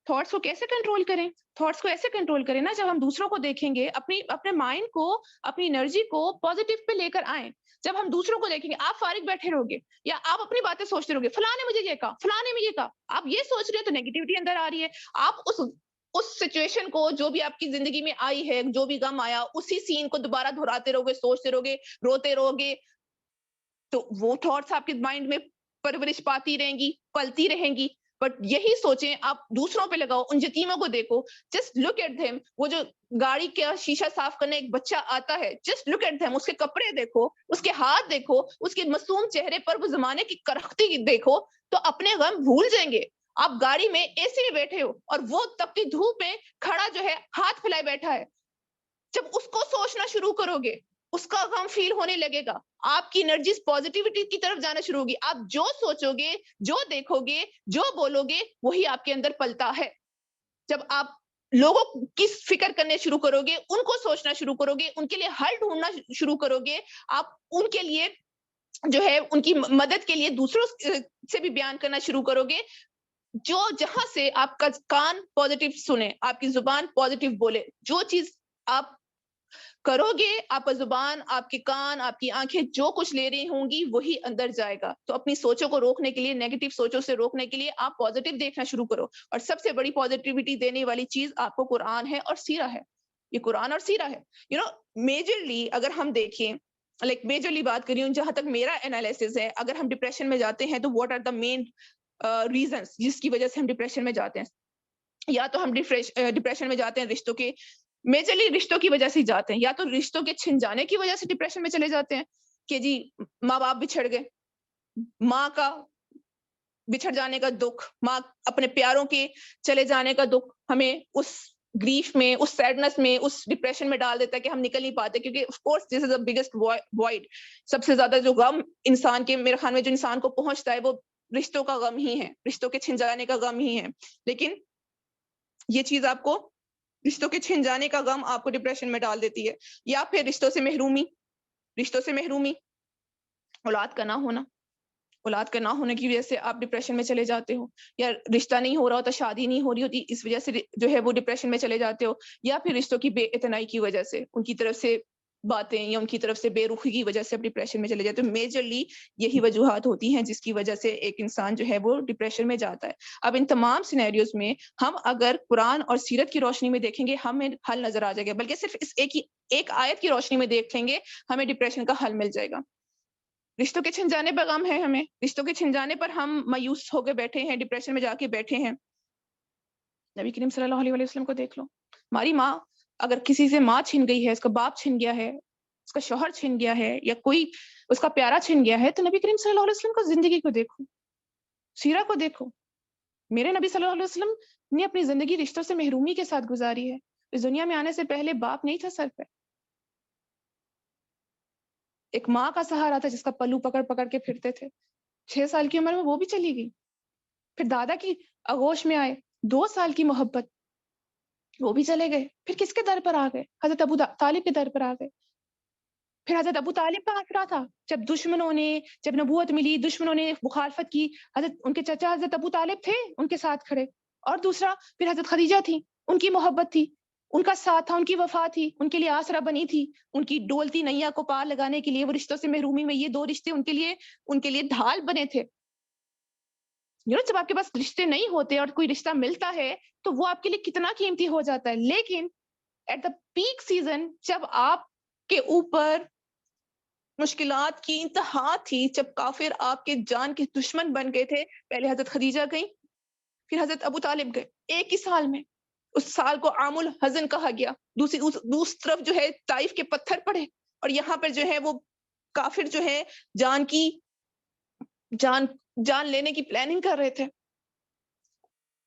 تھاٹس کو کیسے کنٹرول کریں؟ تھاٹس کو ایسے کنٹرول کریں نا, جب ہم دوسروں کو دیکھیں گے اپنے مائنڈ کو, اپنی انرجی کو پازیٹیو پہ لے کر آئیں. جب ہم دوسروں کو دیکھیں گے, آپ فارغ بیٹھے رہو گے یا آپ اپنی باتیں سوچتے رہو گے, فلاں نے مجھے یہ کہا, فلاں نے مجھے کہا, آپ یہ سوچ رہے ہو تو نیگیٹیوٹی اندر آ رہی ہے. آپ اس سچویشن کو, جو بھی آپ کی زندگی میں آئی ہے, جو بھی غم آیا, اسی سین کو دوبارہ دہراتے رہو گے, سوچتے رہو گے, روتے رہو گے, تو وہ تھاٹس آپ کے مائنڈ میں پرورش پاتی رہیں گی, پلتی رہیں گی. بٹ یہی سوچیں, آپ دوسروں پہ لگاؤ, ان یتیموں کو دیکھو, جسٹ لک ایٹ them. وہ جو گاڑی کا شیشہ صاف کرنے ایک بچہ آتا ہے, جسٹ لک ایٹ them. اس کے کپڑے دیکھو, اس کے ہاتھ دیکھو, اس کے معصوم چہرے پر وہ زمانے کی کرختی دیکھو, تو اپنے غم بھول جائیں گے. آپ گاڑی میں اے سی میں بیٹھے ہو اور وہ تپتی دھوپ میں کھڑا جو ہے ہاتھ پھیلائے بیٹھا ہے, جب اس کو سوچنا شروع کرو گے, اس کا غم فیل ہونے لگے گا, آپ کی انرجیز پازیٹیوٹی کی طرف جانا شروع ہوگی. آپ جو سوچو گے, جو دیکھو گے, جو بولو گے, وہی آپ کے اندر پلتا ہے. جب آپ لوگوں کی فکر کرنے شروع کرو گے, ان کو سوچنا شروع کرو گے, ان کے لیے حل ڈھونڈنا شروع کرو گے, آپ ان کے لیے جو ہے ان کی مدد کے لیے دوسروں سے بھی بیان کرنا شروع کرو گے, جو جہاں سے آپ کا کان پازیٹیو سنے, آپ کی زبان پازیٹیو بولے, جو چیز آپ کرو گے, آپ کا زبان, آپ کے کان, آپ کی آنکھیں جو کچھ لے رہی ہوں گی وہی اندر جائے گا. تو اپنی سوچوں کو روکنے کے لیے, نیگیٹو سوچوں سے روکنے کے لیے آپ پازیٹیو دیکھنا شروع کرو. اور سب سے بڑی پازیٹیوٹی دینے والی چیز آپ کو قرآن ہے اور سیرہ ہے. یہ قرآن اور سیرہ ہے. میجرلی اگر ہم دیکھیں, میجرلی بات کر رہی ہوں, جہاں تک میرا انالیسس ہے, اگر ہم ڈپریشن میں جاتے ہیں تو what are the main reasons جس کی وجہ سے ہم ڈپریشن میں جاتے ہیں. یا تو ہم ڈپریشن میں جاتے ہیں رشتوں کے, میجرلی رشتوں کی وجہ سے ہی جاتے ہیں, یا تو رشتوں کے چھن جانے کی وجہ سے ڈپریشن میں چلے جاتے ہیں کہ جی ماں باپ بچھڑ گئے, ماں کا بچھڑ جانے کا دکھ, ماں اپنے پیاروں کے چلے جانے کا دکھ ہمیں اس گریف میں, اس سیڈنس میں, اس ڈپریشن میں ڈال دیتا ہے کہ ہم نکل نہیں پاتے, کیونکہ of course this is the biggest void. سب سے زیادہ جو غم انسان کے, میرے خیال میں جو انسان کو پہنچتا ہے وہ رشتوں کا غم ہی ہے, رشتوں کے چھن جانے کا غم ہی ہے. لیکن یہ چیز آپ کو, رشتوں کے چھن جانے کا غم آپ کو ڈپریشن میں ڈال دیتی ہے. یا پھر رشتوں سے محرومی, اولاد کا نہ ہونے کی وجہ سے آپ ڈپریشن میں چلے جاتے ہو, یا رشتہ نہیں ہو رہا ہوتا, شادی نہیں ہو رہی ہوتی, اس وجہ سے جو ہے وہ ڈپریشن میں چلے جاتے ہو. یا پھر رشتوں کی بے اعتنائی کی وجہ سے, ان کی طرف سے باتیں یا ان کی طرف سے بے رخی کی وجہ سے آپ ڈپریشن میں چلے جاتے ہو. میجرلی یہی وجوہات ہوتی ہیں جس کی وجہ سے ایک انسان جو ہے وہ ڈپریشن میں جاتا ہے. اب ان تمام سینیریوز میں ہم اگر قرآن اور سیرت کی روشنی میں دیکھیں گے, ہمیں حل نظر آ جائے گا. بلکہ صرف اس ایک آیت کی روشنی میں دیکھ لیں گے, ہمیں ڈپریشن کا حل مل جائے گا. رشتوں کے چھن جانے پر غم ہے ہمیں, رشتوں کے چھن جانے پر ہم مایوس ہو کے بیٹھے ہیں, ڈپریشن میں جا کے بیٹھے ہیں. نبی کریم صلی اللہ علیہ وسلم کو دیکھ لو, ہماری ماں, اگر کسی سے ماں چھن گئی ہے, اس کا باپ چھن گیا ہے, اس کا شوہر چھن گیا ہے, یا کوئی اس کا پیارا چھن گیا ہے, تو نبی کریم صلی اللہ علیہ وسلم کو زندگی کو دیکھو, سیرہ کو دیکھو. میرے نبی صلی اللہ علیہ وسلم نے اپنی زندگی رشتوں سے محرومی کے ساتھ گزاری ہے. اس دنیا میں آنے سے پہلے باپ نہیں تھا سر پہ, ایک ماں کا سہارا تھا جس کا پلو پکڑ پکڑ کے پھرتے تھے. 6 سال کی عمر میں وہ بھی چلی گئی. پھر دادا کی آغوش میں آئے, 2 سال کی محبت, وہ بھی چلے گئے. پھر کس کے در پر آ گئے؟ حضرت ابو طالب کے در پر آ گئے. پھر حضرت ابو طالب کا آسرا تھا, جب نبوت ملی, دشمنوں نے مخالفت کی, ان کے چچا حضرت ابو طالب تھے ان کے ساتھ کھڑے. اور دوسرا پھر حضرت خدیجہ تھی, ان کی محبت تھی. ان کا ساتھ تھا، ان کی وفا تھی، ان کے لیے آسرا بنی تھی، ان کی ڈولتی نیا کو پار لگانے کے لیے وہ رشتوں سے محرومی میں یہ دو رشتے ان کے لیے ڈھال بنے تھے. جب آپ کے پاس رشتے نہیں ہوتے اور کوئی رشتہ ملتا ہے تو وہ آپ کے لیے کتنا قیمتی ہو جاتا ہے. لیکن ایٹ دا پیک سیزن جب آپ کے اوپر مشکلات کی انتہا تھی، جب کافر آپ کے جان کے دشمن بن گئے تھے، پہلے حضرت خدیجہ گئی، پھر حضرت ابو طالب گئے ایک ہی سال میں. اس سال کو عام الحزن کہا گیا. دوسری طرف جو ہے طائف کے پتھر پڑے اور یہاں پر جو ہے وہ کافر جو ہے جان لینے کی پلاننگ کر رہے تھے.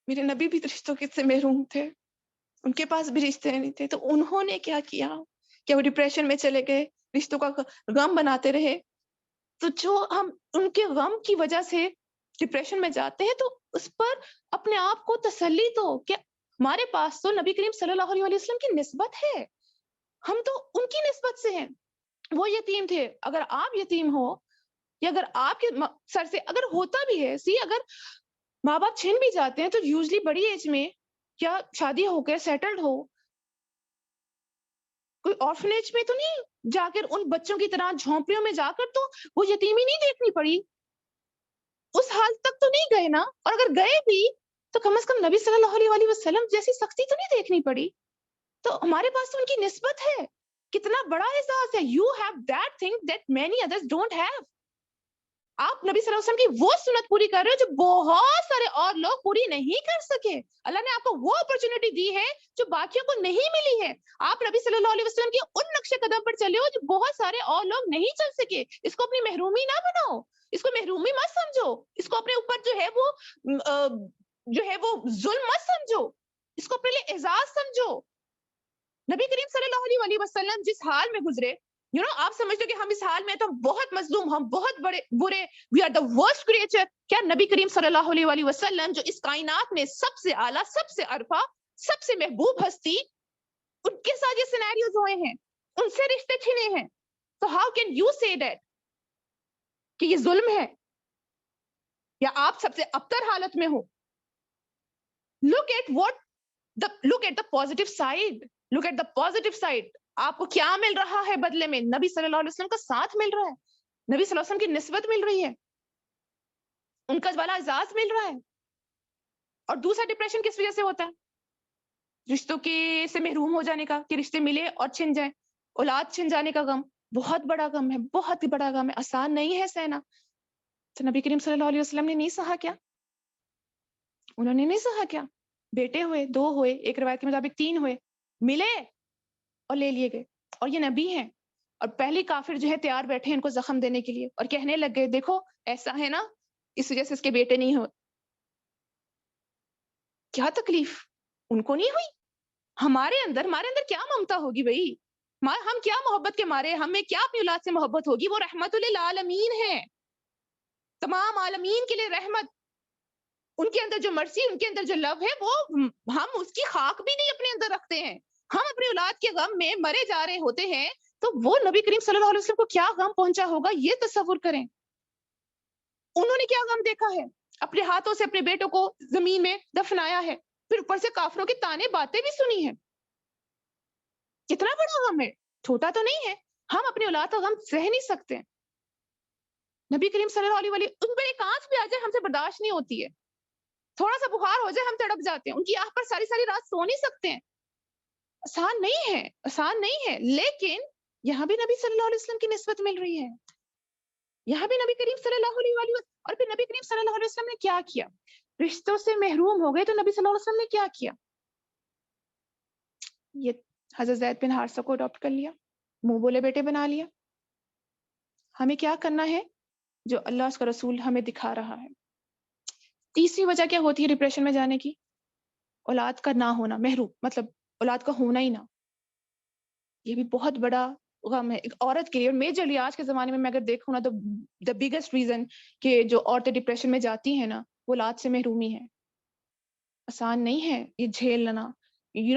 میرے نبی بھی رشتوں سے محروم تھے، ان کے پاس بھی رشتے نہیں تھے. تو انہوں نے کیا کیا؟ کیا وہ ڈپریشن میں چلے گئے، رشتوں کا غم بناتے رہے؟ تو جو ہم ان کے غم کی وجہ سے ڈپریشن میں جاتے ہیں تو اس پر اپنے آپ کو تسلی دو کہ ہمارے پاس تو نبی کریم صلی اللہ علیہ وسلم کی نسبت ہے، ہم تو ان کی نسبت سے ہیں. وہ یتیم تھے، اگر آپ یتیم ہو یا اگر آپ کے سر سے اگر ہوتا بھی ہے اگر ماں باپ چھن بھی جاتے ہیں تو یوزلی بڑی ایج میں یا شادی ہو کے سیٹلڈ ہو، کوئی آرفنیج میں تو نہیں جا کر ان بچوں کی طرح جھونپڑیوں میں جا کر تو وہ یتیمی نہیں دیکھنی پڑی، اس حال تک تو نہیں گئے نا. اور اگر گئے بھی تو کم از کم نبی صلی اللہ علیہ وسلم جیسی سختی تو نہیں دیکھنی پڑی. تو ہمارے پاس تو ان کی نسبت ہے. کتنا بڑا احساس ہے. You have that thing that many others don't have. آپ نبی صلی اللہ علیہ وسلم کی وہ سنت پوری کر رہے ہو جو بہت سارے اور لوگ پوری نہیں کر سکے. اللہ نے آپ کو وہ اپرچونٹی دی ہے جو باقیوں کو نہیں ملی ہے. آپ نبی صلی اللہ علیہ وسلم کے ان نقش قدم پر چلے ہو جو بہت سارے اور لوگ نہیں چل سکے. اس کو اپنی محرومی نہ بناؤ، اس کو محرومی مت سمجھو، اس کو اپنے اوپر جو ہے وہ ظلم مت سمجھو، اس کو اپنے لیے اعزاز سمجھو. نبی کریم صلی اللہ علیہ وسلم جس حال میں گزرے، آپ سمجھتے ہو کہ ہم اس حال میں تو بہت مظلوم، ہم بہت برے، we are the worst creature. کیا نبی کریم صلی اللہ علیہ وسلم جو اس کائنات میں سب سے اعلیٰ، سب سے عرفہ، سب سے محبوب ہستی، ان کے ساتھ یہ سینیریوز ہوئے ہیں، ان سے رشتے چھنے ہیں. تو ہاؤ کین یو سے دیٹ کہ یہ ظلم ہے یا آپ سب سے ابتر حالت میں ہو؟ Look at the positive side. Look at the positive side. آپ کو کیا مل رہا ہے بدلے میں؟ نبی صلی اللہ علیہ وسلم کا ساتھ مل رہا ہے، نبی صلی اللہ علیہ وسلم کی نسبت مل رہی ہے، ان کا والا اعزاز مل رہا ہے. اور دوسرا ڈپریشن کس وجہ سے ہوتا ہے؟ رشتوں کے سے محروم ہو جانے کا، کہ رشتے ملے اور چھن جائیں، اولاد چھن جانے کا غم. بہت بڑا غم ہے، بہت ہی بڑا غم ہے، آسان نہیں ہے سہنا. تو نبی کریم صلی اللہ علیہ وسلم نے نہیں سہا کیا؟ انہوں نے نہیں سہا کیا؟ بیٹے ہوئے، 2 ہوئے، ایک روایت کے مطابق 3 ہوئے، ملے اور لے لیے گئے. اور یہ نبی ہیں، اور پہلی کافر جو ہے تیار بیٹھے ہیں ان کو زخم دینے کے لیے، اور کہنے لگ گئے دیکھو ایسا ہے نا، اس وجہ سے اس کے بیٹے نہیں ہو. کیا تکلیف ان کو نہیں ہوئی؟ ہمارے اندر کیا ممتا ہوگی بھائی؟ ہم کیا محبت کے مارے، ہمیں کیا اپنی اولاد سے محبت ہوگی؟ وہ رحمت للعالمین ہے، تمام عالمین کے لیے رحمت. ان کے اندر جو مرسی، ان کے اندر جو لو ہے، وہ ہم اس کی خاک بھی نہیں اپنے اندر رکھتے ہیں. ہم اپنی اولاد کے غم میں مرے جا رہے ہوتے ہیں تو وہ نبی کریم صلی اللہ علیہ وسلم کو کیا غم پہنچا ہوگا، یہ تصور کریں. انہوں نے کیا غم دیکھا ہے؟ اپنے ہاتھوں سے اپنے بیٹوں کو زمین میں دفنایا ہے، پھر اوپر سے کافروں کے تانے باتیں بھی سنی ہیں. کتنا بڑا غم ہے، چھوٹا تو نہیں ہے. ہم اپنی اولاد کا غم سہ نہیں سکتے. نبی کریم صلی اللہ علیہ وسلم ان پر ایک آنچ بھی آ جائے ہم سے برداشت نہیں ہوتی ہے، تھوڑا سا بخار ہو جائے ہم تڑپ جاتے ہیں، ان کی آنکھ پر ساری ساری رات سو نہیں سکتے ہیں. آسان نہیں ہے، آسان نہیں ہے. لیکن یہاں بھی نبی صلی اللہ علیہ وسلم کی نسبت مل رہی ہے، یہاں بھی نبی کریم صلی اللہ علیہ وسلم. اور پھر نبی کریم صلی اللہ علیہ وسلم نے کیا کیا؟ رشتوں سے محروم ہو گئے تو نبی صلی اللہ علیہ وسلم نے کیا کیا؟ یہ حضرت زید بن حارثہ کو اڈاپٹ کر لیا، منہ بولے بیٹے بنا لیا. ہمیں کیا کرنا ہے جو اللہ اس کا رسول ہمیں دکھا رہا ہے. تیسری وجہ کیا ہوتی ہے ڈپریشن میں جانے کی؟ اولاد کا نہ ہونا، محروم مطلب اولاد کا ہونا ہی نہ. یہ بھی بہت بڑا غم ہے ایک عورت کے لیے. اور میجرلی آج کے زمانے میں اگر دیکھوں نا تو دا بگیسٹ ریزن کہ جو عورتیں ڈپریشن میں جاتی ہیں نا، وہ اولاد سے محرومی ہے. آسان نہیں ہے یہ جھیل لینا.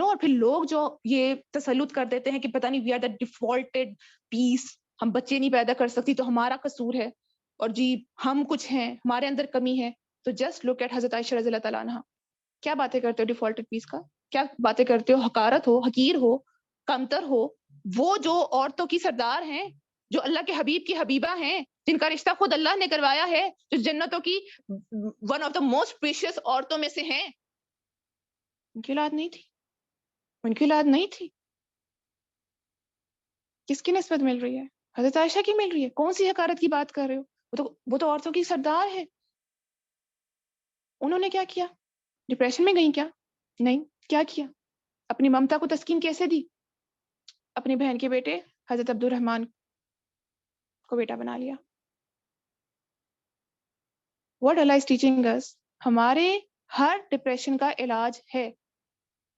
اور پھر لوگ جو یہ تسلط کر دیتے ہیں کہ پتہ نہیں وی آر دا ڈیفالٹڈ پیس، ہم بچے نہیں پیدا کر سکتی تو ہمارا قصور ہے، اور جی ہم کچھ ہیں، ہمارے اندر کمی ہے. تو جسٹ لک ایٹ حضرت عائشہ رضی اللہ تعالیٰ عنہا. کیا باتیں کرتے ہو ڈیفالٹڈ پیس کا؟ کیا باتیں کرتے ہو، حقارت ہو، حقیر ہو، کمتر ہو. وہ جو عورتوں کی سردار ہیں، جو اللہ کے حبیب کی حبیبہ ہیں، جن کا رشتہ خود اللہ نے کروایا ہے، جو جنتوں کی one of the most precious عورتوں میں سے ہیں، ان کی اولاد نہیں تھی. ان کی اولاد نہیں تھی. کس کی نسبت مل رہی ہے؟ حضرت عائشہ کی مل رہی ہے. کون سی حقارت کی بات کر رہے ہو؟ وہ تو عورتوں کی سردار ہے. انہوں نے کیا کیا؟ ڈپریشن میں گئیں کیا؟ نہیں. کیا کیا؟ اپنی ممتا کو تسکین کیسے دی؟ اپنی بہن کے بیٹے حضرت عبد الرحمن کو بیٹا بنا لیا. What Allah is teaching us, ہمارے ہر ڈپریشن کا علاج ہے.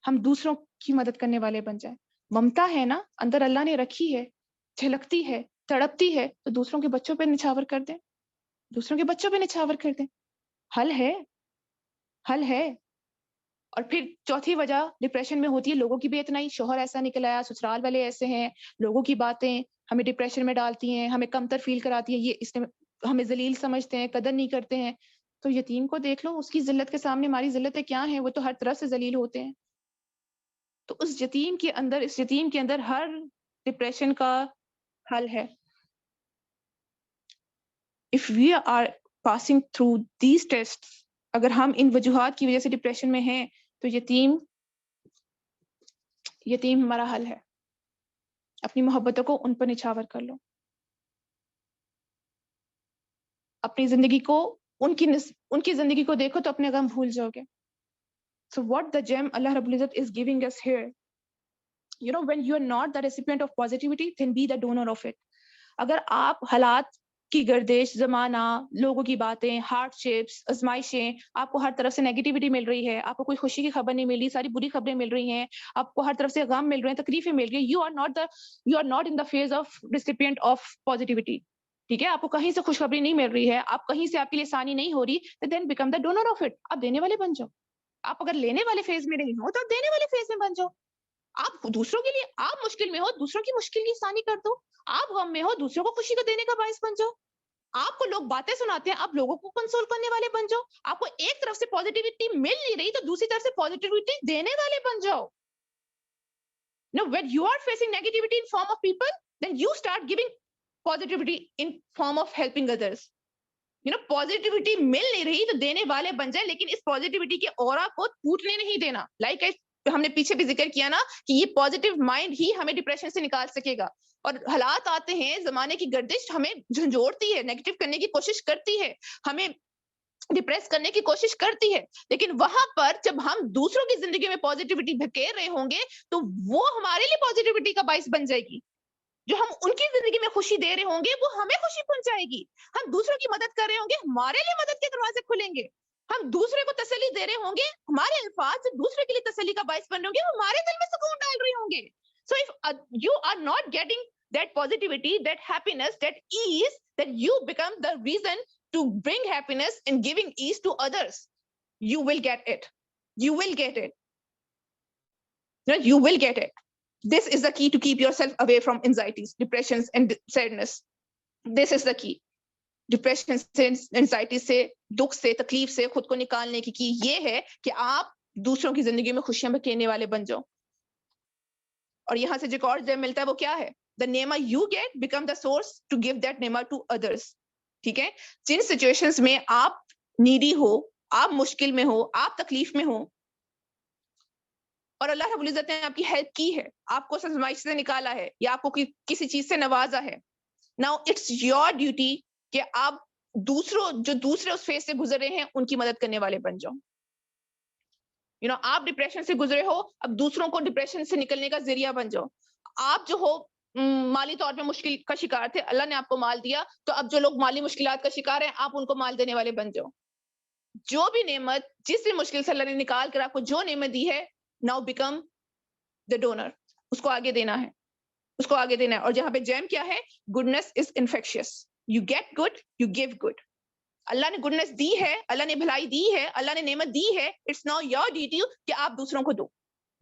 ہم دوسروں کی مدد کرنے والے بن جائیں. ممتا ہے نا اندر اللہ نے رکھی ہے، جھلکتی ہے، تڑپتی ہے، تو دوسروں کے بچوں پہ نچھاور کر دیں. دوسروں کے بچوں پہ نچھاور کر دیں. حل ہے، حل ہے. اور پھر چوتھی وجہ ڈپریشن میں ہوتی ہے لوگوں کی بے اتنائی. شوہر ایسا نکل آیا، سسرال والے ایسے ہیں، لوگوں کی باتیں ہمیں ڈپریشن میں ڈالتی ہیں، ہمیں کمتر فیل کراتی ہیں، یہ اس نے ہمیں ذلیل سمجھتے ہیں، قدر نہیں کرتے ہیں. تو یتیم کو دیکھ لو، اس کی ذلت کے سامنے ہماری ذلتیں کیا ہیں؟ وہ تو ہر طرف سے ذلیل ہوتے ہیں. تو اس یتیم کے اندر ہر ڈپریشن کا حل ہے. If we are passing through these tests, اگر ہم ان وجوہات کی وجہ سے ڈپریشن میں ہیں تو یتیم ہمارا حل ہے. اپنی محبتوں کو ان پر نچھاور کر لو. اپنی زندگی کو ان کی زندگی کو دیکھو تو اپنے غم بھول جاؤ گے. So what the gem Allah Rabbul Izzat is giving us here, when you are not the recipient of positivity, then be the donor of it. اگر آپ حالات کی گردش، زمانہ، لوگوں کی باتیں، ہارڈ شپس، آزمائشیں، آپ کو ہر طرف سے نیگیٹیوٹی مل رہی ہے، آپ کو کوئی خوشی کی خبر نہیں مل رہی، ساری بری خبریں مل رہی ہیں، آپ کو ہر طرف سے غم مل رہے ہیں، تکلیفیں مل رہی ہیں، you are not in the phase of recipient of positivity. ٹھیک ہے، آپ کو کہیں سے خوشخبری نہیں مل رہی ہے، آپ کہیں سے آپ کے لیے آسانی نہیں ہو رہی، then become the donor of it. آپ دینے والے بن جاؤ. آپ اگر لینے والے فیز میں نہیں ہو تو آپ دینے والے فیز میں بن جاؤ. آپ دوسروں کے لیے، آپ مشکل میں ہو دوسروں کی مشکل کی آسانی کر دو. آپ غم میں ہو دوسروں کو خوشی کو دینے کا باعث بن جاؤ. آپ کو لوگ باتیں سناتے ہیں، آپ لوگوں کو کنسول کرنے والے بن جاؤ. آپ کو ایک طرف سے پازیٹیوٹی مل نہیں رہی تو دوسری طرف سے پازیٹیوٹی دینے والے بن جاؤ. When you are facing negativity in form of people, then you start giving positivity in form of helping others. Positivity مل نہیں رہی تو دینے والے بن جائے، لیکن اس پازیٹیوٹی کے اورا کو ٹوٹنے نہیں دینا. لائک ہم نے پیچھے بھی ذکر کیا نا کہ یہ پازیٹیو مائنڈ ہی ہمیں ڈپریشن سے نکال سکے گا. اور حالات آتے ہیں، زمانے کی گردش ہمیں جھنجھوڑتی ہے، نیگیٹو کرنے کی کوشش کرتی ہے، ہمیں ڈپریس کرنے کی کوشش کرتی ہے، لیکن وہاں پر جب ہم دوسروں کی زندگی میں پازیٹیوٹی بھکیر رہے ہوں گے تو وہ ہمارے لیے پازیٹیوٹی کا باعث بن جائے گی. جو ہم ان کی زندگی میں خوشی دے رہے ہوں گے وہ ہمیں خوشی پہنچائے گی. ہم دوسروں کی مدد کر رہے ہوں گے، ہمارے لیے مدد کے دروازے کھلیں گے. ہم دوسرے کو تسلی دے رہے ہوں گے، ہمارے الفاظ دوسرے کے لیے تسلی کا باعث بن رہے ہوں گے، ہمارے دل میں سکون ڈال رہے ہوں گے. So if you are not getting that positivity, that happiness, that ease, that you become the reason to bring happiness and giving ease to others, you will get it. You will get it. You will get it. This is the key to keep yourself away from anxieties, depressions and sadness. This is the key. Depression سے، anxiety سے، دکھ سے، تکلیف سے خود کو نکالنے کی یہ ہے کہ آپ دوسروں کی زندگی میں خوشیاں بکھیرنے والے بن جاؤ. اور یہاں سے جو ایک اور جیم ملتا ہے وہ کیا ہے؟ the name you get become the source to give that name to others. ٹھیک ہے، جن سچویشنز میں آپ نیڈی ہو، آپ مشکل میں ہو، آپ تکلیف میں ہو اور اللہ رب العزت نے آپ کی ہیلپ کی ہے، آپ کو آزمائش سے نکالا ہے یا آپ کو کسی چیز سے نوازا ہے، now it's your duty کہ آپ دوسرے اس فیز سے گزر رہے ہیں ان کی مدد کرنے والے بن جاؤ. آپ ڈپریشن سے گزرے ہو، اب دوسروں کو ڈپریشن سے نکلنے کا ذریعہ بن جاؤ. آپ جو ہو مالی طور پہ مشکل کا شکار تھے، اللہ نے آپ کو مال دیا، تو اب جو لوگ مالی مشکلات کا شکار ہیں آپ ان کو مال دینے والے بن جاؤ. جو بھی نعمت جس بھی مشکل سے اللہ نے نکال کر آپ کو جو نعمت دی ہے، ناؤ بیکم دا ڈونر. اس کو آگے دینا ہے، اس کو آگے دینا ہے. اور جہاں پہ جیم کیا ہے، goodness is infectious. You get good, you give good. اللہ نے گڈنس دی ہے، اللہ نے بھلائی دی ہے، اللہ نے نعمت دی ہے. It's now your duty کہ آپ دوسروں کو دو.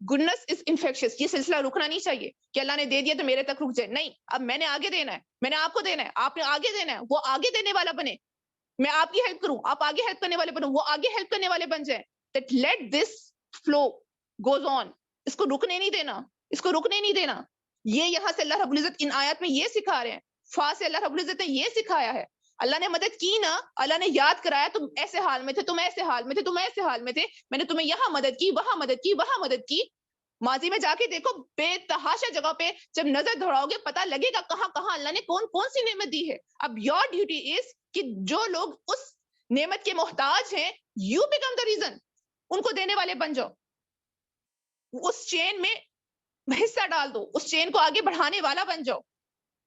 گڈنس از انفیکشیس. یہ سلسلہ رکنا نہیں چاہیے کہ اللہ نے دے دیا تو میرے تک رک جائے. نہیں، اب میں نے آگے دینا ہے، میں نے آپ کو دینا ہے، آپ نے آگے دینا ہے. وہ آگے دینے والا بنے. میں آپ کی ہیلپ کروں، آپ آگے ہیلپ کرنے والے بنو، وہ آگے ہیلپ کرنے والے بن جائیں. That let this flow goes on. اس کو رکنے نہیں دینا, اس کو رکنے نہیں دینا. یہ یہاں سے اللہ رب العزت ان آیات میں یہ سکھا رہے ہیں. فا سے اللہ رب العزت نے یہ سکھایا ہے. اللہ نے مدد کی نا, اللہ نے یاد کرایا تم ایسے حال میں تھے, تم ایسے حال میں تھے, تم ایسے حال میں تھے, میں نے تمہیں یہاں مدد کی, وہاں مدد کی, وہاں مدد کی. ماضی میں جا کے دیکھو, بے تحاشا جگہ پہ جب نظر دوڑاؤ گے پتہ لگے گا کہاں کہاں اللہ نے کون کون سی نعمت دی ہے. اب یور ڈیوٹی از کہ جو لوگ اس نعمت کے محتاج ہیں, یو بیکم دا ریزن, ان کو دینے والے بن جاؤ, اس چین میں حصہ ڈال دو, اس چین کو آگے بڑھانے والا بن جاؤ.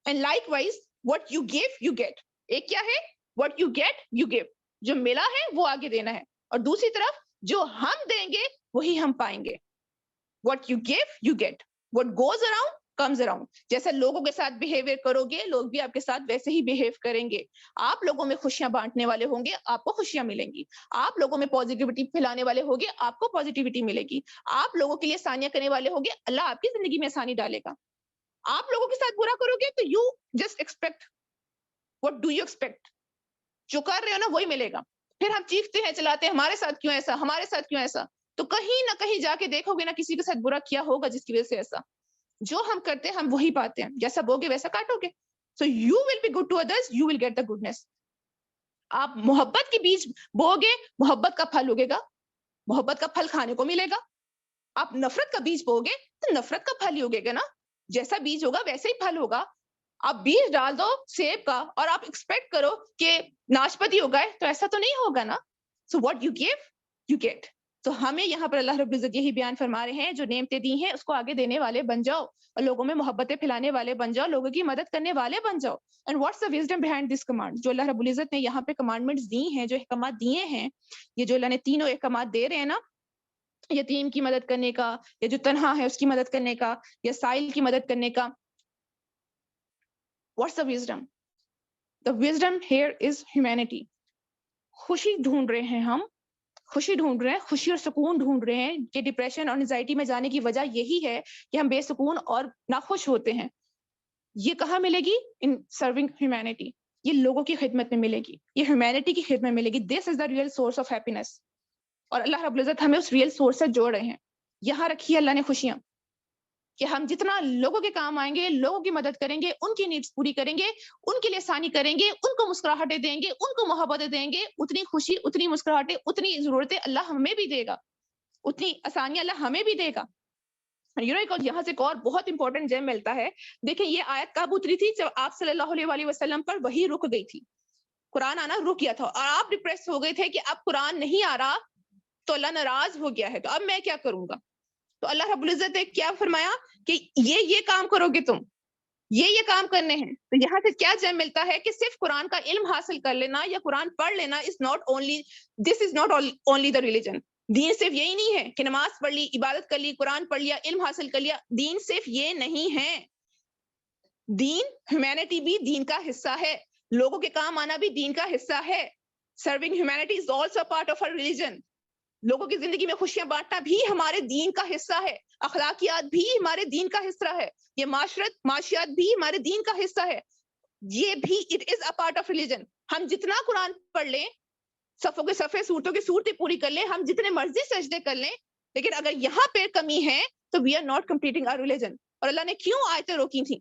And like wise what you give you get. ایک کیا ہے, what you get you give, جو ملا ہے وہ آگے دینا ہے, اور دوسری طرف جو ہم دیں گے وہی ہم پائیں گے. what you give you get, what goes around comes around. جیسا لوگوں کے ساتھ بیہیویئر کرو گے, لوگ بھی آپ کے ساتھ ویسے ہی بیہیو کریں گے. آپ لوگوں میں خوشیاں بانٹنے والے ہوں گے, آپ کو خوشیاں ملیں گی. آپ لوگوں میں پازیٹیوٹی پھیلانے والے ہوں گے, آپ کو پازیٹیوٹی ملے گی. آپ لوگوں کے لیے آسانیاں کرنے والے ہوں گے, اللہ آپ کی زندگی میں آسانی ڈالے گا. آپ لوگوں کے ساتھ برا کرو گے تو you just expect, what do you expect, جو کر رہے ہو نا وہی ملے گا. پھر ہم چیختے ہیں چلاتے ہیں, ہمارے ساتھ کیوں ایسا, ہمارے ساتھ کیوں ایسا. تو کہیں نہ کہیں جا کے دیکھو گے نا کسی کے ساتھ برا کیا ہوگا جس کی وجہ سے ایسا. جو ہم کرتے ہیں ہم وہی پاتے ہیں, جیسا بوگے ویسا کاٹو گے. So you will be good to others, you will get the goodness. آپ محبت کے بیج بوگے, محبت کا پھل اگے گا, محبت کا پھل کھانے کو ملے گا. آپ نفرت کا بیج بوگے تو نفرت کا پھل ہی اگے گا نا, جیسا بیج ہوگا ویسے ہی پھل ہوگا. آپ بیج ڈال دو سیب کا اور آپ ایکسپیکٹ کرو کہ ناشپتی اگائے, تو ایسا تو نہیں ہوگا نا. So what you give you get. تو ہمیں یہاں پر اللہ رب العزت یہی بیان فرما رہے ہیں, جو نعمتیں دی ہیں اس کو آگے دینے والے بن جاؤ, اور لوگوں میں محبتیں پھیلانے والے بن جاؤ, لوگوں کی مدد کرنے والے بن جاؤ. And what's the wisdom behind this command, جو اللہ رب العزت نے یہاں پہ کمانڈمنٹس دی ہیں, جو احکامات دیے ہیں, یہ جو اللہ نے تینوں احکامات دے رہے ہیں نا, یتیم کی مدد کرنے کا, یا جو تنہا ہے اس کی مدد کرنے کا, یا سائل کی مدد کرنے کا. What's the wisdom? The wisdom here is humanity. خوشی ڈھونڈ رہے ہیں ہم, خوشی ڈھونڈ رہے ہیں, خوشی اور سکون ڈھونڈ رہے ہیں. کہ ڈپریشن اور انزائٹی میں جانے کی وجہ یہی ہے کہ ہم بے سکون اور ناخوش ہوتے ہیں. یہ کہاں ملے گی؟ ان سرونگ ہیومینٹی, یہ لوگوں کی خدمت میں ملے گی, یہ ہیومینٹی کی خدمت میں ملے گی. This is the real source of happiness. اور اللہ رب العزت ہمیں اس ریئل سورس سے جوڑ رہے ہیں. یہاں رکھی ہے اللہ نے خوشیاں, کہ ہم جتنا لوگوں کے کام آئیں گے, لوگوں کی مدد کریں گے, ان کی نیڈس پوری کریں گے, ان کے لیے آسانی کریں گے, ان کو مسکراہٹیں دیں گے, ان کو محبتیں دیں گے, اتنی خوشی, اتنی مسکراہٹیں, اتنی ضرورتیں اللہ ہمیں بھی دے گا, اتنی آسانیاں اللہ ہمیں بھی دے گا. یہاں سے ایک اور بہت امپورٹنٹ جیم ملتا ہے. دیکھیں یہ آیت کب اتری تھی؟ جب آپ صلی اللہ علیہ وسلم پر وحی رک گئی تھی, قرآن آنا رک گیا تھا, اور آپ ڈپریس ہو گئے تھے کہ اب قرآن نہیں آ رہا تو اللہ ناراض ہو گیا ہے, تو اب میں کیا کروں گا. تو اللہ رب العزت نے کیا فرمایا کہ یہ کام کرو گے تم, یہ کام کرنے ہیں. تو یہاں سے کیا جم ملتا ہے کہ صرف قرآن کا علم حاصل کر لینا یا قرآن پڑھ لینا this is not only the religion. دین صرف یہی نہیں ہے کہ نماز پڑھ لی, عبادت کر لی, قرآن پڑھ لیا, علم حاصل کر لیا. دین صرف یہ نہیں ہے. دین, ہیومینٹی بھی دین کا حصہ ہے, لوگوں کے کام آنا بھی دین کا حصہ ہے. Serving humanity is also part of our religion. لوگوں کی زندگی میں خوشیاں بانٹنا بھی ہمارے دین کا حصہ ہے. اخلاقیات بھی ہمارے دین کا حصہ ہے. یہ معاشیات بھی ہمارے دین کا حصہ ہے. یہ بھی it is a part of religion. ہم جتنا قرآن پڑھ لیں, صفوں کے صفحے, صورتوں کی صورتیں پوری کر لیں, ہم جتنے مرضی سجدے کر لیں, لیکن اگر یہاں پہ کمی ہے تو we are not completing our religion. اور اللہ نے کیوں آیتیں روکی تھیں؟